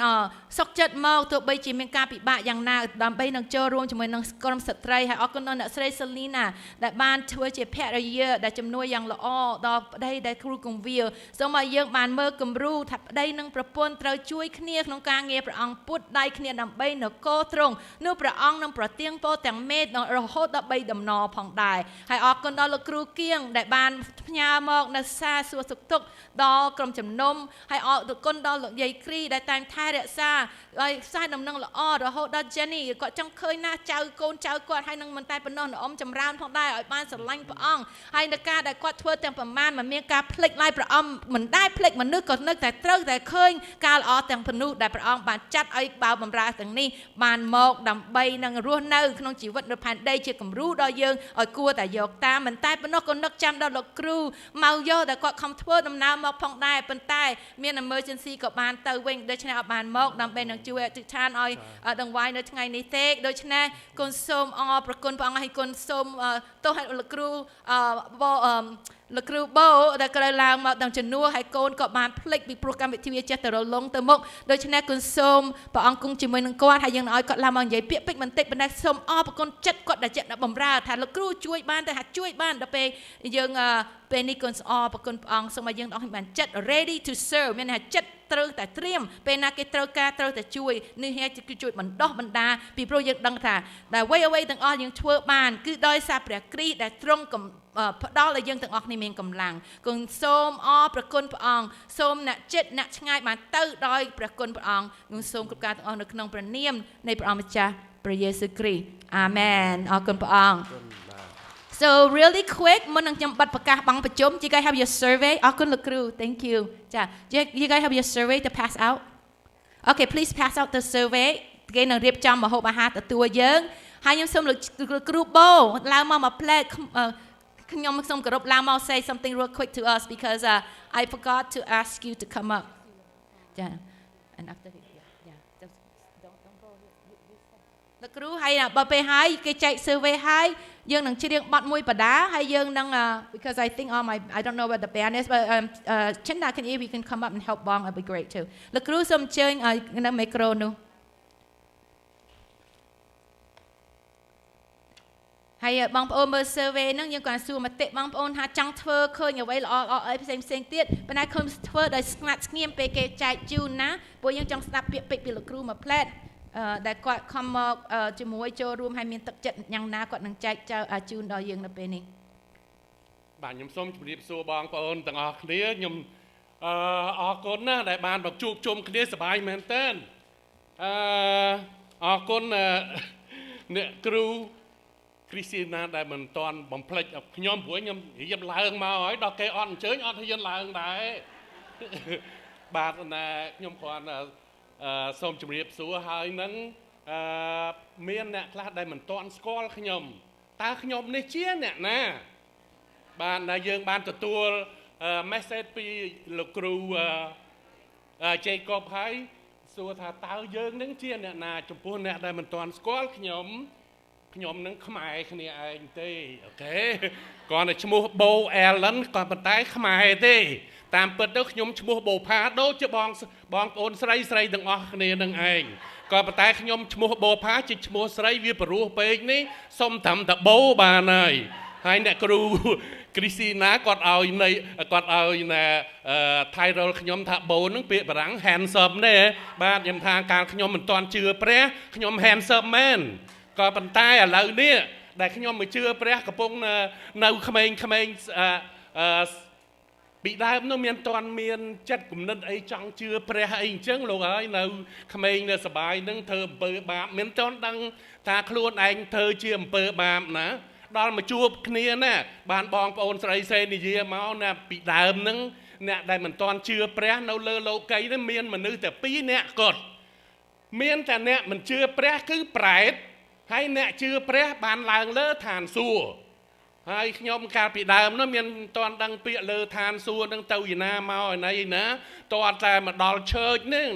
សុខចិត្តមកទោះបីជាមានការពិបាកយ៉ាងណាដើម្បីនឹងចូលរួមជាមួយនឹងក្រុមស្ត្រីហើយអរគុណដល់អ្នកស្រីសេលីណាដែលបានធ្វើជាភរិយាដែលជំនួយយ៉ាងល្អដល់ប្តីដែលគ្រូកងវាលសូមឲ្យយើងបានមើលគំរូថាប្តីនិងប្រពន្ធត្រូវជួយគ្នាក្នុងការងារព្រះអង្គពុតដៃគ្នាដើម្បីនគរទ្រង់នោះព្រះអង្គនឹងប្រទានពរទាំងមេឃរហូតដល់3ដំណរផងដែរហើយអរគុណដល់លោកគ្រូគៀងដែលបានផ្ញើមកនៅសារសួរសុខទុក្ខដល់ក្រុមជំនុំហើយអរគុណដល់លោកយាយគ្រីដែលតែងថែរក្សាឲ្យខ្សែដំណឹងល្អរហូតដល់ Jenny គាត់ចង់ឃើញណាស់ចៅកូនចៅគាត់ហើយនឹងមិនតែប៉ុណ្ណោះអ៊ំចម្រើនផងដែរឲ្យបានស្រឡាញ់ព្រះអង្គហើយនៅការដែលគាត់ធ្វើទាំងប្រមាណមិនមានការភ្លេចឡើយព្រះអង្គមិនដែលភ្លេចមនុស្សក៏នៅតែត្រូវតែឃើញការល្អទាំងពនុដែលព្រះអង្គបានចាត់ឲ្យបៅបំរើទាំងនេះបានមកដើម្បីនឹងរស់នៅក្នុងជីវិតនៅផែនដីជាគំរូដល់យើងឲ្យគួរតែយកតាមមិនតែប៉ុណ្ណោះក៏នឹកចាំដល់លោកគ្រូម៉ៅយោដែលគាត់ខំធ្វើដំណើរមកផងដែរប៉ុន្តែមាន emergency ក៏បានទៅវិញដូច្នេះឲ្យបានមកដើម្បីនឹងជួយអធិដ្ឋានឲ្យដង្វាយនៅថ្ងៃនេះទេដូច្នេះគុណសូមអរព្រគុណព្រះអង្គហើយគុណសូមទោសឲ្យលោកគ្រូលោកគ្រូបូដែលក្រោយឡើងមកដល់ជំនួសហើយកូនក៏បានភ្លេចពីព្រោះកម្មវិធីវាចេះតែរលងទៅមុខដូច្នេះគុណសូមព្រះអង្គគង់ជាមួយនឹងគាត់ហើយយើងឲ្យគាត់ឡើងមកនិយាយពាក្យពេចន៍បន្តិចប៉ុន្តែសូមអរព្រគុណចិត្តគាត់ដែលចិត្តបំរើថាលោកគ្រូជួយបានតែជួយបានដល់ពេលយើងពេលនេះគុណអរព្រគុណព្រះអង្គសូមឲ្យយើងទាំងអស់បានចិត្ត ready to serve មានថាចិត្តត្រូវតែត្រៀមពេលណាគេត្រូវការត្រូវតែជួយនេះហើយគឺជួយបណ្ដោះបណ្ដាពីព្រោះយើងដឹងថាដែលអ្វីទាំងអស់យើងធ្វើបានគឺដោយសារព្រះគ្រីស្ទដែលទ្រង់ផ្ដល់ឲ្យយើងទាំងអស់គ្នាមានកម្លាំងគុណសូមអរព្រគុណព្រះអង្គសូមអ្នកចិត្តអ្នកឆ្ងាយបានទៅដោយព្រះគុណព្រះអង្គគុណសូមគ្រប់ការទាំងអស់នៅក្នុងព្រះនាមនៃព្រះអង្គម្ចាស់ព្រះយេស៊ូវគ្រីស្ទអាមែនអរគុណព្រះអង្គ So really quick មុននឹងខ្ញុំបិទប្រកាសបង់ប្រជុំ You guys have your survey អរគុណលោកគ្រូ Thank you ចា You guys have your survey to pass out Okay please pass out the survey គេនឹងរៀបចំម្ហូបអាហារទទួលយើងហើយខ្ញុំសូមលោកគ្រូបូឡើងមកមួយផ្លែខ្ញុំសូមគោរពឡើងមក say something real quick to us because I forgot to ask you to come up ចា and after don't go លោកគ្រូហើយបើពេលហើយគេចែក survey ហើយយើងនឹងច្រៀងបទមួយបដាហើយយើងនឹង because I think I don't know where the band is but Chinda can if you can come up and help Bong it'd be great too លោកគ្រូសូមអញ្ជើញឲ្យនៅមីក្រូនោះហើយបងប្អូនមើល survey ហ្នឹងយើងគាត់សួរមតិបងប្អូនថាចង់ធ្វើឃើញអ្វីល្អអីផ្សេងទៀតប៉ុន្តែឃើញធ្វើដោយស្ងាត់ស្ងៀមពេលគេចែកជូនណាព្រោះយើងចង់ស្ដាប់ពាក្យពេចន៍ពីលោកគ្រូមួយផ្លែតដែលគាត់ខំមកជាមួយចូលរួមឲ្យមានទឹកចិត្តយ៉ាងណាគាត់នឹងចែកជូនដល់យើងនៅពេលនេះបាទខ្ញុំសូមជម្រាបសួរបងប្អូនទាំងអស់គ្នាខ្ញុំអរគុណណាស់ដែលបានមកជួបជុំគ្នាសប្បាយមែនទែនអរគុណអ្នកគ្រូគ្រីស្ទីណាដែលមិនតាន់បំភ្លេចខ្ញុំព្រោះខ្ញុំរៀបឡើងមកហើយដល់គេអត់អញ្ជើញអត់ហ៊ានឡើងដែរបាទណាខ្ញុំគ្រាន់សូមជម្រាបសួរហើយនឹងមានអ្នកខ្លះដែលមិនទាន់ស្គាល់ខ្ញុំតើខ្ញុំនេះជាអ្នកណាបានដែលយើងបានទទួល message ពីលោកគ្រូJacob ហើយសួរថាតើយើងនឹងជាអ្នកណាចំពោះអ្នកដែលមិនទាន់ស្គាល់ខ្ញុំ ខ្ញុំនឹងខ្មែរគ្នាឯងទេអូខេគាត់តែឈ្មោះបូអែលឡិនគាត់ប៉ុន្តែខ្មែរទេតាមពិតទៅខ្ញុំឈ្មោះបូផាដូចជាបងប្អូនស្រីទាំងអស់គ្នានឹងឯងក៏ប៉ុន្តែខ្ញុំឈ្មោះបូផាជាឈ្មោះស្រីវាព្រោះពេកនេះសុំត្រឹមតែបូបានហើយអ្នកគ្រូគ្រីស៊ីណាគាត់ឲ្យណាtitle ខ្ញុំថាបូនឹងពាក្យបារាំង handsome ទេបាទខ្ញុំថាកាលខ្ញុំមិនទាន់ជឿព្រះខ្ញុំ handsome មែនក៏ប៉ុន្តែឥឡូវនេះដែលខ្ញុំមកជឿព្រះកំពុងនៅក្មេងពីដើមនោះមានតាន់មានចិត្តគំនិតអីចង់ជឿព្រះអីអញ្ចឹងលោកហើយនៅក្មេងនៅសបាយនឹងធ្វើអំពើបាបមានតាន់ដឹងថាខ្លួនឯងធ្វើជាអំពើបាបណាដល់មកជួបគ្នាណាបានបងប្អូនស្រីសេនិយាមកណាពីដើមនឹងអ្នកដែលមិនតាន់ជឿព្រះនៅលើលោកីនេះមានមនុស្សតែ2នាក់គាត់មានតែអ្នកមិនជឿព្រះគឺប្រែតហើយអ្នកជឿព្រះបានឡើងលើឋានសួគ៌ហើយខ្ញុំកាលពីដើមនោះមានតាន់ដឹងពាក្យលើឋានសួគ៌នឹងទៅឯណាមកឯណីណាតាន់តែមកដល់ឈើចនឹង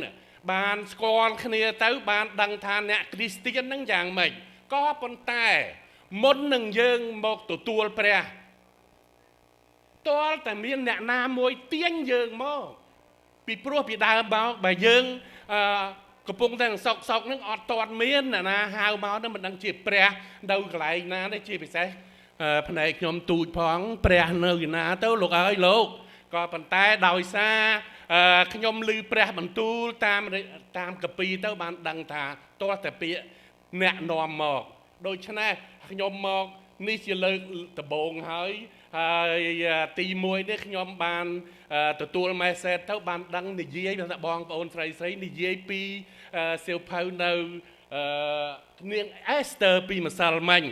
បានស្គាល់គ្នាទៅបានដឹងថាអ្នកគ្រីស្ទៀននឹងយ៉ាងម៉េចក៏ប៉ុន្តែមុននឹងយើងមកទទួលព្រះតាល់តែមានអ្នកណាមួយទាញយើងមកពីព្រោះពីដើមមកបើយើងកំពុងតែសោកនឹងអត់តាន់មានអ្នកណាហៅមកនឹងមិនដឹងជាព្រះនៅកន្លែងណាទេជាពិសេសផ្នែកខ្ញុំទូចផងព្រះនៅឯណាទៅលោកអើយលោកក៏ប៉ុន្តែដោយសារខ្ញុំឮព្រះបន្ទូលតាមកពីទៅបានដឹងថាទាល់តែពាក្យអ្នកនាំមកដូច្នេះខ្ញុំមកនេះជាលើកដំបូងហើយទី1នេះខ្ញុំបានទទួល message ទៅបានដឹងនិយាយថាបងប្អូនស្រីនិយាយពីសៀវភៅនៅនាង Esther ពីម្សិលមិញ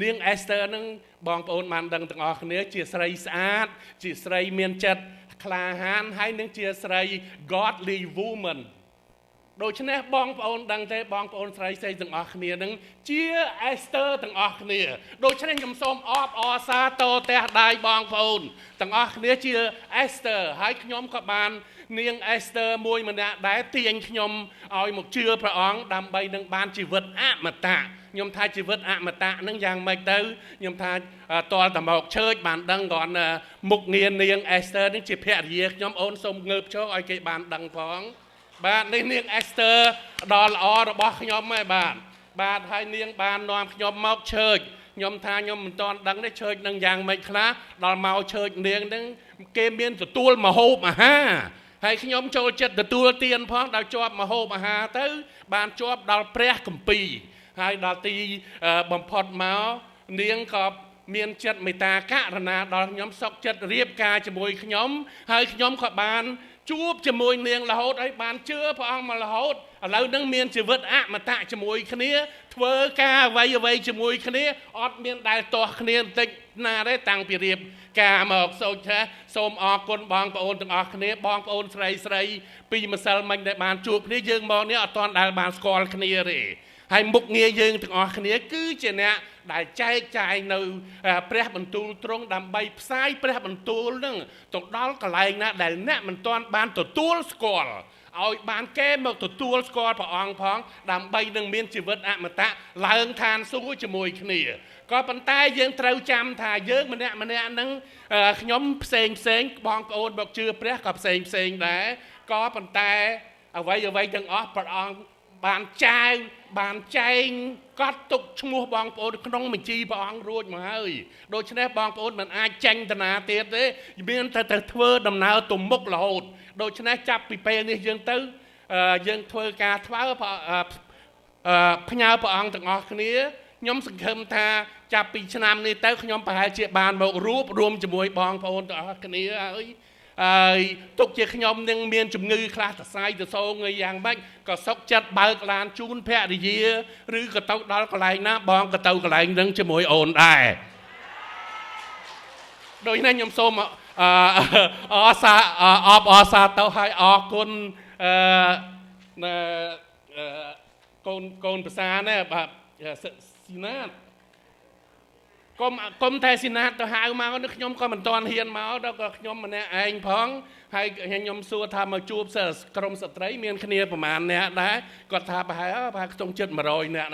នាង Esther នឹងបងប្អូនបានដឹងទាំងអស់គ្នាជាស្រីស្អាតជាស្រីមានចិត្តក្លាហានហើយនឹងជាស្រី godly woman ដូច្នេះបងប្អូនដឹងទេបងប្អូនស្រីទាំងអស់គ្នានឹងជា Esther ទាំងអស់គ្នាដូច្នេះខ្ញុំសូមអបអរសាទរតែដៃបងប្អូនទាំងអស់គ្នាជា Esther ហើយខ្ញុំក៏បាននាង Esther មួយម្នាក់ដែរទាញខ្ញុំឲ្យមកជឿព្រះអង្គដើម្បីនឹងបានជីវិតអមតៈខ្ញុំថាជីវិតអមតៈនឹងយ៉ាងម៉េចទៅខ្ញុំថាតលតមកឈើចបានដឹងគាត់មុខងារនាង Esther នឹងជាភរិយាខ្ញុំអូនសូមងើបឈរឲ្យគេបានដឹងផងបាទនេះនាង Esther ដ៏ល្អរបស់ខ្ញុំហើយបាទហើយនាងបាននាំខ្ញុំមកឈើចខ្ញុំថាខ្ញុំមិនទាន់ដឹងទេឈើចនឹងយ៉ាងម៉េចខ្លះដល់មកឈើចនាងនឹងគេមានទទួលមហូបអាហារហើយខ្ញុំចូលចិត្តទទួលទានផងដល់ជាប់មហូបអាហារទៅបានជាប់ដល់ព្រះគម្ពីរហើយដល់ទីបំផុតមកនាងក៏មានចិត្តមេត្តាករុណាដល់ខ្ញុំសុខចិត្តរៀបការជាមួយខ្ញុំហើយខ្ញុំក៏បានជួបជាមួយនាងរហូតហើយបានជឿព្រះអង្គមករហូតឥឡូវនឹងមានជីវិតអមតៈជាមួយគ្នាធ្វើការអ្វីជាមួយគ្នាអត់មានដែលទាស់គ្នាបន្តិចណាទេតាំងពីរៀបការមកសូមអរគុណបងប្អូនទាំងអស់គ្នាបងប្អូនស្រីពីម្សិលមិញដែលបានជួបគ្នាយើងមកនេះអត់ទាន់ដែលបានស្គាល់គ្នាទេហើយមុខងារយើងទាំងអស់គ្នាគឺជាអ្នកដែលចែកចាយនៅព្រះបន្ទូលទ្រង់ដើម្បីផ្សាយព្រះបន្ទូលនឹងទៅដល់កន្លែងណាដែលអ្នកមិនទាន់បានទទួលស្គាល់ឲ្យបានគេមកទទួលស្គាល់ព្រះអង្គផងដើម្បីនឹងមានជីវិតអមតៈឡើងឋានសួគ៌ជាមួយគ្នាក៏ប៉ុន្តែយើងត្រូវចាំថាយើងម្នាក់ហ្នឹងខ្ញុំផ្សេងបងប្អូនមកជឿព្រះក៏ផ្សេងដែរក៏ប៉ុន្តែអ្វីទាំងអស់ព្រះអង្គបានចាយបានចែងកត់ទុកឈ្មោះបងប្អូនក្នុងបញ្ជីព្រះអង្គរួចមកហើយដូច្នេះបងប្អូនមិនអាចចាញ់តាណាទៀតទេមានតែទៅធ្វើដំណើរទៅមុខរហូតដូច្នេះចាប់ពីពេលនេះយើងទៅយើងធ្វើការថ្វាយផ្ញើព្រះអង្គទាំងអស់គ្នាខ្ញុំសង្ឃឹមថាចាប់ពីឆ្នាំនេះទៅខ្ញុំប្រហែលជាបានមករួបរวมជាមួយបងប្អូនទាំងអស់គ្នាហើយទុកជាខ្ញុំនឹងមានជំងឺខ្លះសរសៃទៅសងយ៉ាងម៉េចក៏សុខចិត្តបើកឡានជូនភរិយាឬក៏ទៅដល់កន្លែងណាបងក៏ទៅកន្លែងនឹងជាមួយអូនដែរដូច្នេះខ្ញុំសូមអរសាទៅឲ្យអរគុណកូនភាសាណាបាទស៊ីណាតគុំតែស៊ីណាតទៅហៅមកនេះខ្ញុំក៏មិនទាន់ហ៊ានមកដល់ក៏ខ្ញុំម្នាក់ឯងផងហើយខ្ញុំសួរថាមកជួបក្រុមស្ត្រីមានគ្នាប្រមាណអ្នកដែរគាត់ថាប្រហែលខ្ទង់ចិត្ត100អ្នក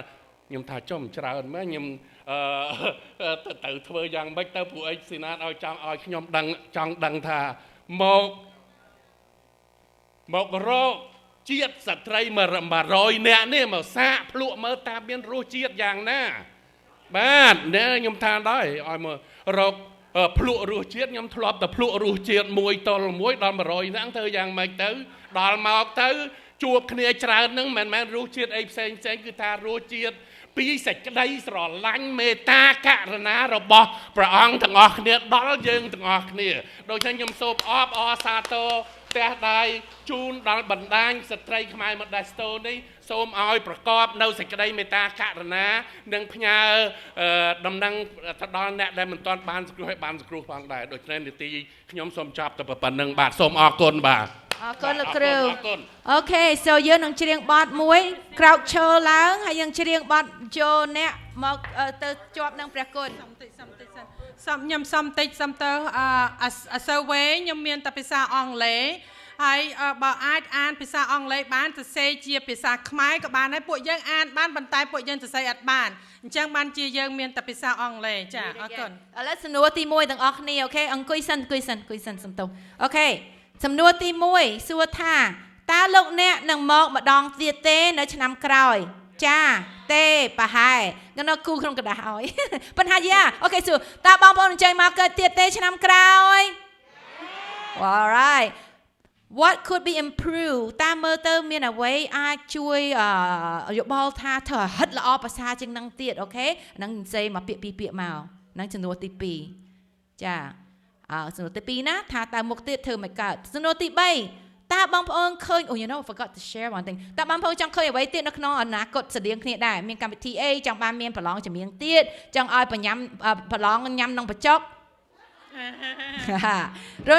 ខ្ញុំថាចំច្រើនមែនខ្ញុំទៅធ្វើយ៉ាងម៉េចទៅពួកអេស៊ីណាតឲ្យចង់ឲ្យខ្ញុំដឹងចង់ដឹងថាមករកជាតិស្ត្រី100នាក់នេះមកសាកភ្លក់មើលតើមានរសជាតិយ៉ាងណាបាទខ្ញុំថាដែរឲ្យមករកភ្លក់រសជាតិខ្ញុំធ្លាប់តែភ្លក់រសជាតិមួយតលមួយដល់100ហ្នឹងធ្វើយ៉ាងម៉េចទៅដល់មកទៅជួបគ្នាច្រើនហ្នឹងមិនមែនរសជាតិអីផ្សេងគឺថារសជាតិពីសេចក្តីស្រឡាញ់មេត្តាករុណារបស់ព្រះអង្គទាំងអស់គ្នាដល់យើងទាំងអស់គ្នាដូច្នេះខ្ញុំសូមអបអរសាទរផ្ទះដៃជូនដល់បណ្ដាញស្ត្រីខ្មែរ Methodist នេះសូមឲ្យប្រកបនៅសេចក្តីមេត្តាករុណានិងផ្ញើដំណឹងទៅដល់អ្នកដែលមិនទាន់បានសង្គ្រោះឲ្យបានសង្គ្រោះផងដែរដូច្នេះនីតិខ្ញុំសូមចប់តែប៉ុណ្្នឹងបាទសូមអរគុណបាទអរគុណលោកគ្រូអូខេ so យើងនឹងច្រៀងបទមួយក្រោកឈរឡើងហើយយើងច្រៀងបទចូលអ្នកមកទៅជាប់នឹងព្រះគុណខ្ញុំសុំតិចទៅអាសើវេខ្ញុំមានតែភាសាអង់គ្លេសហើយបើអាចអានភាសាអង់គ្លេសបានសរសេរជាភាសាខ្មែរក៏បានដែរពួកយើងអានបានប៉ុន្តែពួកយើងសរសេរអត់បានអញ្ចឹងបានជាយើងមានតែភាសាអង់គ្លេសចាអរគុណឥឡូវសំណួរទី1ទាំងអស់គ្នាអូខេអង្គុយសិនសំទោសអូខេសំណួរទី1សួរថាតើលោកអ្នកនឹងមកម្ដងទៀតទេនៅឆ្នាំក្រោយចាទេប្រហែលនៅគូក្នុងกระดาษឲ្យបញ្ហាយ៉ាអូខេសួរតើបងប្អូនអញ្ជើញមកកើតទៀតទេឆ្នាំក្រោយ All right what could be improved តាមមើលទៅមានអ្វីអាចជួយយោបល់ថាធ្វើឲ្យហិតល្អប្រសើរជាងនឹងទៀតអូខេហ្នឹងនិយាយមកពាក្យពីរពាក្យមកហ្នឹងចំនួនទី2ចាសំណួរទី2ណាថាតើមុខទៀតធ្វើមិនកើតសំណួរទី3តើបងប្អូនឃើញ you know forgot to share one thing តើបងប្អូនចង់ឃើញអ្វីទៀតនៅក្នុងអនាគតស្តៀងគ្នាដែរមានកម្មវិធីអីចង់បានមានប្រឡងចម្រៀងទៀតចង់ឲ្យប្រឡងញ៉ាំនំបញ្ចុកឬ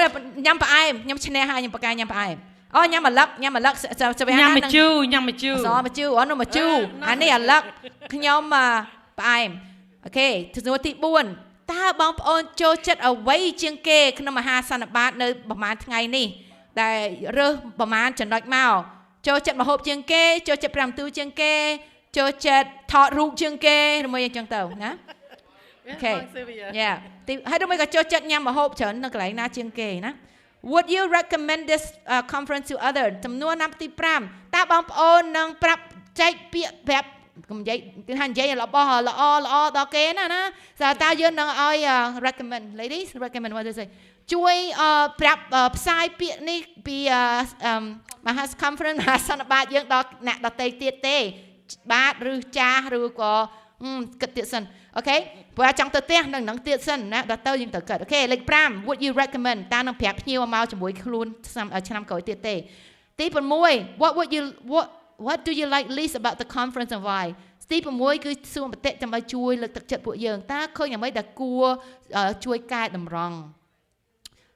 ញ៉ាំផ្អែមខ្ញុំឈ្នះហើយខ្ញុំប្រកាសញ៉ាំផ្អែមអូញ៉ាំអាឡឹកញ៉ាំម្ជូរអម្ជូរអូនោះម្ជូរអានេះអាឡឹកខ្ញុំផ្អែមអូខេសំណួរទី4តើបងប្អូនចូលចិត្តអ្វីជាងគេក្នុងមហាសន្និបាតនៅប្រហែលថ្ងៃនេះដែលរើសប្រហែលចំណុចមកចូលចិត្តម្ហូបជាងគេចូលចិត្តប្រាំទូជាងគេចូលចិត្តថតរូបជាងគេឬមួយអញ្ចឹងទៅណាអូខេយ៉ាហើយដូចក៏ចូលចិត្តញ៉ាំម្ហូបច្រើននៅកន្លែងណាជាងគេណា Would you recommend this conference to others ចំនួនណាទី5តើបងប្អូននឹងប្រាប់ចែកពាក្យប្រាប់កុំនិយាយគឺថានិយាយរបស់ល្អដល់គេណាតើយើងនឹងឲ្យ recommend ladies recommend what they say ជួយប្រាប់ផ្សាយពាក្យនេះពីមហា conference មហាសន្និបាតយើងដល់អ្នកដទៃទៀតទេបាទឬចាស់ឬក៏គិតទៀតសិនអូខេព្រោះចង់ទៅផ្ទះនឹងទៀតសិនណាដល់ទៅយើងទៅគិតអូខេលេខ5 would you recommend តើនឹងប្រាប់ភ្ញៀវមកជាមួយខ្លួនឆ្នាំក្រោយទៀតទេទី6 what do you like least about the conference and why ទី6គឺសួរមតិដើម្បីជួយលើកទឹកចិត្តពួកយើងតើឃើញអ្វីដែលគួរជួយកែតម្រង់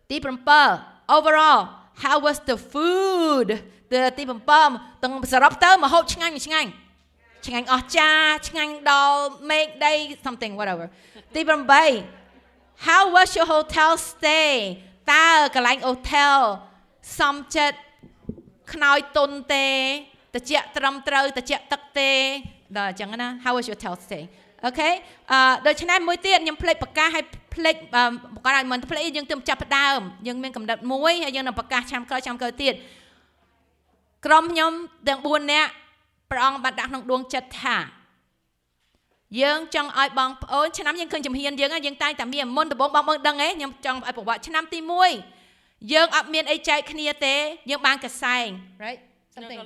ទី7 overall how was the food ទី7ទាំងសរុបទៅម្ហូបឆ្ងាញ់ឆ្ងាញ់អស្ចារ្យឆ្ងាញ់ដល់មេឃដី something whatever ទី8 how was your hotel stay តើកន្លែង hotel សមចិត្តខ្នើយទុនទេត្រជាក់ត្រឹមត្រូវត្រជាក់ទឹកទេដល់អញ្ចឹងណា how was your hotel stay អូខេដូច្នេះមួយទៀតខ្ញុំភ្លេចប្រកាសឲ្យភ្លេចគាត់ឲ្យមិនភ្លេចយើងទៅចាប់ផ្ដើមយើងមានកម្រិតមួយហើយយើងនឹងប្រកាសឆ្នាំក្រោយទៀតក្រុមខ្ញុំទាំង4នាក់ព្រះអង្គបានដាក់ក្នុងដួងចិត្តថាយើងចង់ឲ្យបងប្អូនឆ្នាំយើងឃើញជំហានយើងតែងតែមានមុនដំបូងបងប្អូនដឹងទេខ្ញុំចង់ឲ្យប្រវត្តិឆ្នាំទី1យើងអត់មានអីចែកគ្នាទេយើងបានកសែង right something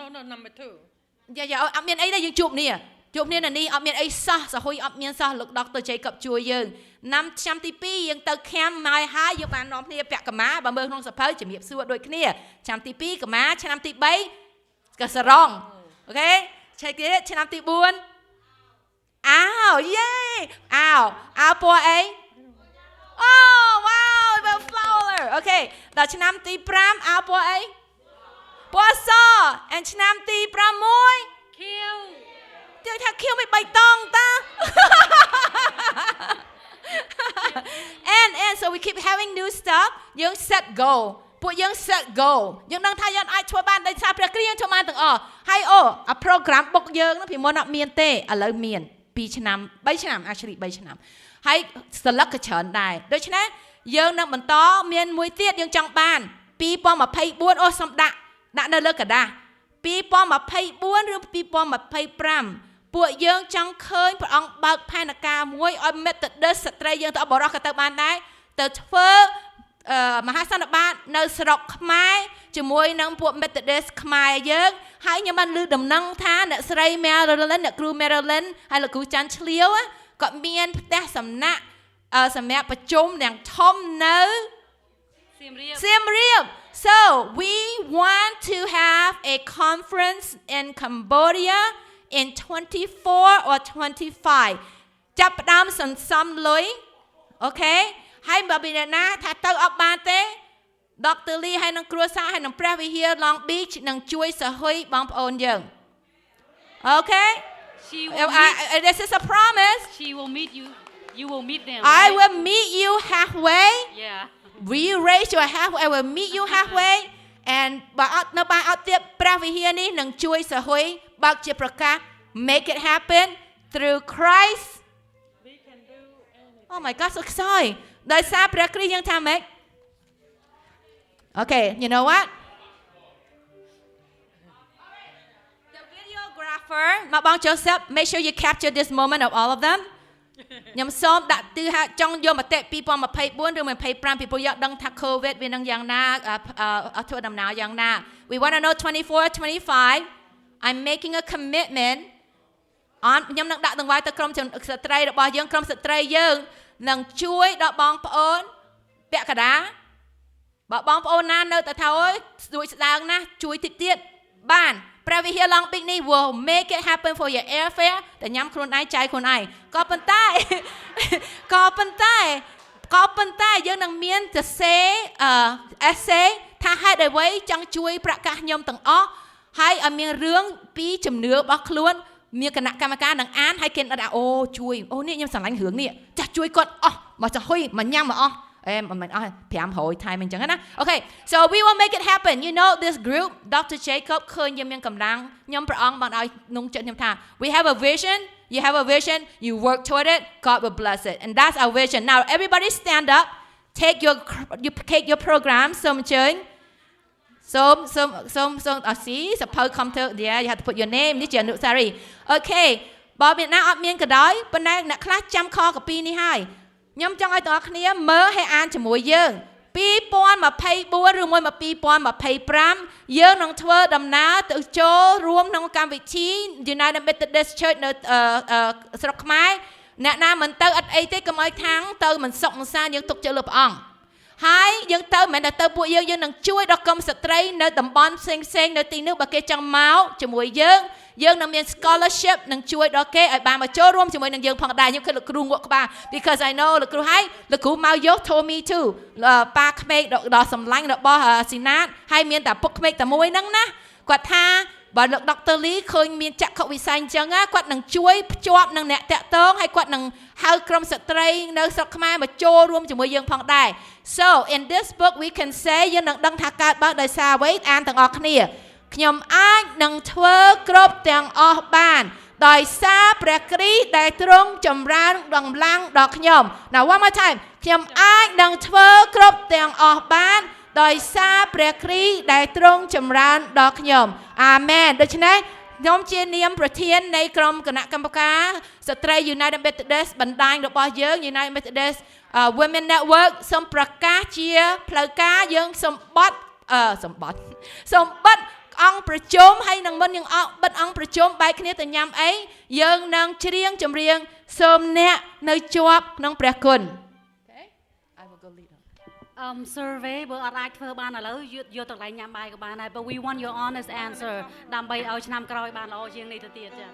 no number 2យ៉ាអត់មានអីទេយើងជួបគ្នានៅនេះអត់មានអីសោះសហុយអត់មានសោះលោកដុកទ័រ Jacob ជួយយើងឆ្នាំទី2យើងទៅខាំមកហើយយើងបាននាំគ្នាពាក់កម្មាបើមើលក្នុងសភៅជំរាបសួរដូចគ្នាឆ្នាំទី2កម្មាឆ្នាំទី3ក៏សរងអូខេឆែកទៀតឆ្នាំទី4អាវយេអាវពណ៌អីអូវ៉ាវ the flower អូខេដល់ឆ្នាំទី5អាវពណ៌អីពណ៌ស and ឆ្នាំទី6ខៀវទៅថាខៀវមិនបៃតងតា and so we keep having new stuff យើង set goal ពួកយើង set goal យើងដឹងថាយើងអាចធ្វើបានដោយសារព្រះគ្រីស្ទយើងធ្វើបានទាំងអស់ ហើយអូអា program បុកយើងហ្នឹងពីមុនអត់មានទេឥឡូវមាន2ឆ្នាំ3ឆ្នាំ actually 3ឆ្នាំហើយសិលឹកក៏ច្រើនដែរដូច្នេះយើងនឹងបន្តមានមួយទៀតយើងចង់បាន2024អូសុំដាក់នៅលើกระดาษ2024ឬ2025ពួកយើងចង់ឃើញព្រះអង្គបើកផែនការមួយឲ្យ Methodist ស្ត្រីយើងទៅបរោះក៏ទៅបានដែរទៅធ្វើមហាសន្និបាតនៅស្រុកខ្មែរជាមួយនឹងពួក Methodist ខ្មែរយើងហើយខ្ញុំបានលើដំណឹងថាអ្នកស្រី Marilyn អ្នកគ្រូ Marilyn ហើយលោកគ្រូច័ន្ទឆ្លៀវក៏មានផ្ទះសំណាក់សម្រាប់ប្រជុំយ៉ាងធំនៅសៀមរាប so we want to have a conference in Cambodia in 24 or 25ចាប់ផ្ដើមសន្សំលុយអូខេហើយបើពីណាថាទៅអត់បានទេ Dr. Lee ហើយនឹងគ្រួសារហើយនឹងព្រះវិហារ Long Beach នឹងជួយសហុយបងប្អូនយើងអូខេ this is a promise She will meet you. You will meet them. I will meet you halfway Yeah. we raise you halfway I will meet you halfway and បើអត់នៅបានអត់ទៀតព្រះវិហារនេះនឹងជួយសហុយបើកជាប្រកាស make it happen through Christ we can do anything. Oh my God so sorry ដោយសារព្រះគ្រីស្ទយើងថាម៉េច Okay you know what the videographer មកបង Joseph make sure you capture this moment of all of them ខ្ញុំសូមដាក់ទិសចង់យកមតិ2024ឬ25ពីព្រោះយកដឹងថា COVID វានឹងយ៉ាងណាធ្វើដំណើរយ៉ាងណា we want to know 24 25 I'm making a commitment on ខ្ញុំនឹងដាក់ដង្វាយទៅក្រុមស្ត្រីរបស់យើងក្រុមស្ត្រីយើងនឹងជួយដល់បងប្អូនពាក់កណ្ដាលបើបងប្អូនណានៅតែថាអូយស្ដួយស្ដាងណាស់ជួយតិចទៀតបានព្រះវិហារ Long Beach នេះ will make it happen for your airfare តែញ៉ាំខ្លួនឯងចាយខ្លួនឯងក៏ប៉ុន្តែយើងនឹងមានសរសេរessay ថាហេតុអ្វីចង់ជួយប្រកាសខ្ញុំទាំងអស់ហើយឲ្យមានរឿងពីជំនឿរបស់ខ្លួនមានគណៈកម្មការនឹងអានហើយគេដាក់អូជួយអូនេះខ្ញុំស្រឡាញ់រឿងនេះចាស់ជួយគាត់អស់មកចាស់ហុយមកញ៉ាំមកអស់មិនអស់500ថែមអញ្ចឹងណា Okay so we will make it happen you know this group Dr. Jacob ឃើញយើងមានកម្លាំងខ្ញុំព្រះអង្គបានឲ្យក្នុងចិត្តខ្ញុំថា we have a vision you have a vision you work toward it God will bless it and that's our vision now everybody stand up take your program សូមអញ្ជើញសូមអស៊ីសភៅ come to yeah you have to put your name នេះជាអនុស្សារីយ៍ Okay បើមានណាអត់មានក៏ដោយប៉ុន្តែអ្នកខ្លះចាំខកពីនេះហើយខ្ញុំចង់ឲ្យទាំងអស់គ្នាមើលហើយអានជាមួយយើង2024ឬមួយ2025យើងនឹងធ្វើដំណើរទៅចូលរួមក្នុងកម្មវិធី United Methodist Church នៅស្រុកខ្មែរអ្នកណាមិនទៅអត់អីទេកុំឲ្យខាងទៅមិនសុខមិនសាន្តយើងទុកចិត្តលើព្រះអង្គហើយយើងទៅមិនមែនតែទៅពួកយើងនឹងជួយដល់ក្រុមស្ត្រីនៅតំបន់ផ្សេងនៅទីនោះបើគេចង់មកជាមួយយើងនឹងមាន scholarship នឹងជួយដល់គេឲ្យបានមកចូលរួមជាមួយនឹងយើងផងដែរខ្ញុំឃើញលោកគ្រូងក់ក្បាល because I know លោកគ្រូហើយលោកគ្រូមកយក told me too ប៉ាក្មេកដល់សម្លាញ់របស់ស៊ីណាតហើយមានតែពុកក្មេកតែមួយហ្នឹងណាគាត់ថាបើលោក Dr. Lee ឃើញមានចក្ខុវិស័យអញ្ចឹងគាត់នឹងជួយភ្ជាប់នឹងអ្នកតាក់ទងហើយគាត់នឹងហៅក្រុមស្ត្រីនៅស្រុកខ្មែរមកចូលរួមជាមួយយើងផងដែរ so in this book we can say យើងនឹងដឹងថាកើតបើដោយសារអ្វីអានទាំងអស់គ្នាខ្ញុំអាចនឹងធ្វើគ្រប់ទាំងអស់បានដោយសារព្រះគ្រីស្ទដែលទ្រង់ចម្រើនដំឡើងដល់ខ្ញុំ Now one more time ខ្ញុំអាចនឹងធ្វើគ្រប់ទាំងអស់បានដោយសារព្រះគ្រីស្ទដែលទ្រង់ចម្រើនដល់ខ្ញុំអាមែនដូច្នេះខ្ញុំជានាមប្រធាននៃក្រុមគណៈកម្មការស្ត្រី United Methodist បណ្ដាញរបស់យើង United Methodist Women Network សូមប្រកាសជាផ្លូវការយើងសម្បត្តិអង្គប្រជុំហើយនឹងមុនយើងបិទអង្គប្រជុំបែកគ្នាទៅញ៉ាំអីយើងនឹងច្រៀងចម្រៀងសូមអ្នកនៅជាប់ក្នុងព្រះគុណ Okay I will go lead survey បើអត់អាចធ្វើបានឥឡូវយកទៅកន្លែងញ៉ាំបាយក៏បានដែរ but we want your honest answer ដើម្បីឲ្យឆ្នាំក្រោយបានល្អជាងនេះទៅទៀតចា៎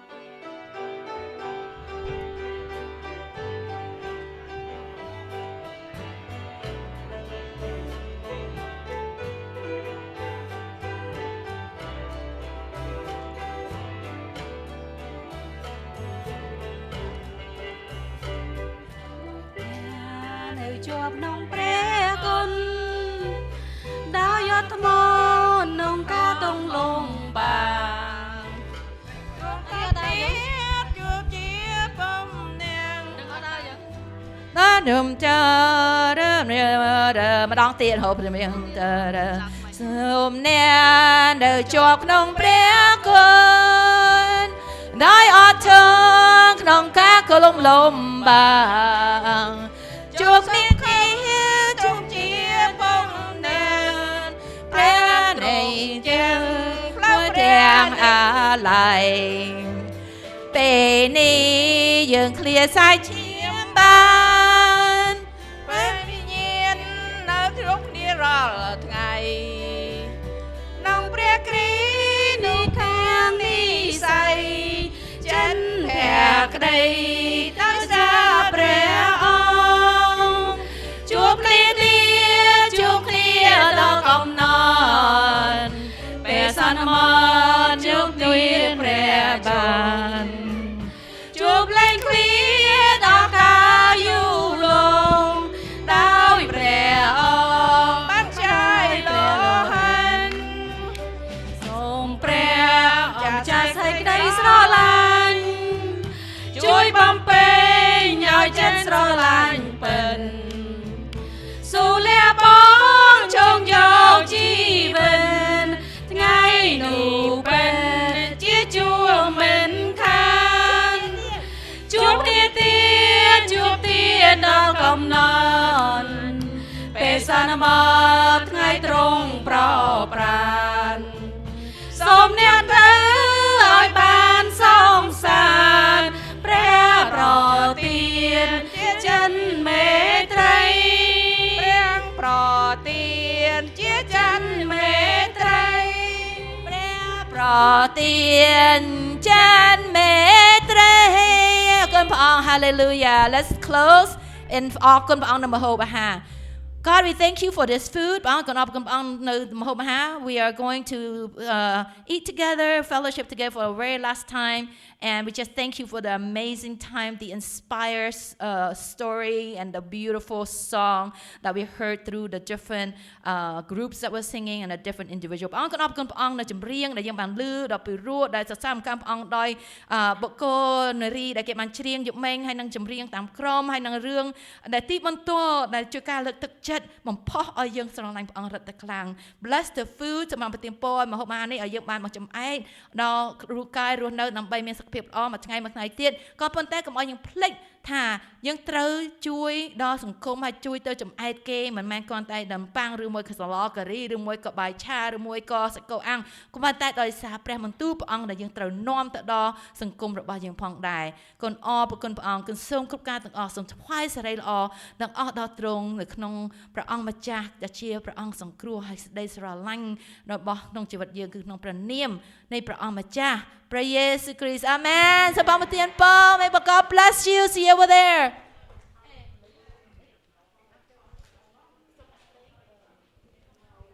ជាប់ក្នុងព្រះគុណដោយយត់ថ្មក្នុងការតងលងបា នុំចារម្ដងទៀតហូបព្រមសូមអ្នកនៅជាប់ក្នុងព្រះគុណដោយអត់ធន់ក្នុងការកលំលំបាំងជួបគ្នាជួបជាបងនៅព្រះនៃយើងផ្លូវទាំងអាឡ័យពេលនេះយើងឃ្លាសាយឈាមបានពេលវិញ្ញាណនៅគ្រប់គ្នារាល់ថ្ងៃក្នុងព្រះគ្រីស្ទនោះខាងនេះស័យចិនភក្តីដោយសារព្រះអង្គជួបគ្នាទៀតជួបគ្នាដល់កំណត់ពេលសន្មតជួបគ្នាព្រះបានជួបលែងគ្នាដល់ការយូរលងដោយព្រះអង្គបានចាយលោហិនសូមព្រះអង្គចាយសេចក្តីស្រឡាញ់ជួយបំពេញឲ្យចិត្តស្រឡាញ់ពិនសូលះបងចងយកជីវិតថ្ងៃនោះពិនជាជួបមិនខានជួបគ្នាទៀតជួបទៀតដល់កំណត់ពេលសន្មតថ្ងៃត្រង់ប្រប្រានសូមអ្នកទៅឲ្យបានសងសានព្រះប្រទានជាចិនមេត្រីព្រះប្រទានជាចិនមេត្រីព្រះប្រទានចិនមេត្រីអរគុណព្រះអង្គ Hallelujah Let's close in អរគុណព្រះអង្គនៅមហោបអាហារ God, we thank you for this food. We are going to eat together, fellowship together for the very last time. And we just thank you for the amazing time, the inspired story, and the beautiful song that we heard through the different groups that were singing and the different individuals. Bless the food សម្រាប់ប្រទានពរម្ហូបអាហារនេះឲ្យយើងបានមកចំអែតដល់រូបកាយរស់នៅដើម្បីមានសុខភាពល្អមួយថ្ងៃទៀតក៏ប៉ុន្តែកុំឲ្យយើងភ្លេចថាយើងត្រូវជួយដល់សង្គមហើយជួយទៅចំអែតគេមិនមែនគ្រាន់តែដំប៉ាំងឬមួយក៏សឡការីឬមួយក៏បាយឆាឬមួយក៏សាច់គោអាំងក៏ប៉ុន្តែដោយសារព្រះបន្ទូលព្រះអង្គដែលយើងត្រូវនាំទៅដល់សង្គមរបស់យើងផងដែរគុណអរគុណព្រះអង្គគុណសូមគ្រប់ការទាំងអស់សូមថ្វាយសិរីល្អទាំងអស់ដល់ទ្រង់នៅក្នុងព្រះអង្គម្ចាស់ដែលជាព្រះអង្គសង្គ្រោះហើយសេចក្តីស្រឡាញ់របស់ក្នុងជីវិតយើងគឺក្នុងព្រះនាមនៃព្រះអង្គម្ចាស់ព្រះយេស៊ូវគ្រីស្ទអាមែនសូមប្រទានពរ May God bless you see you over there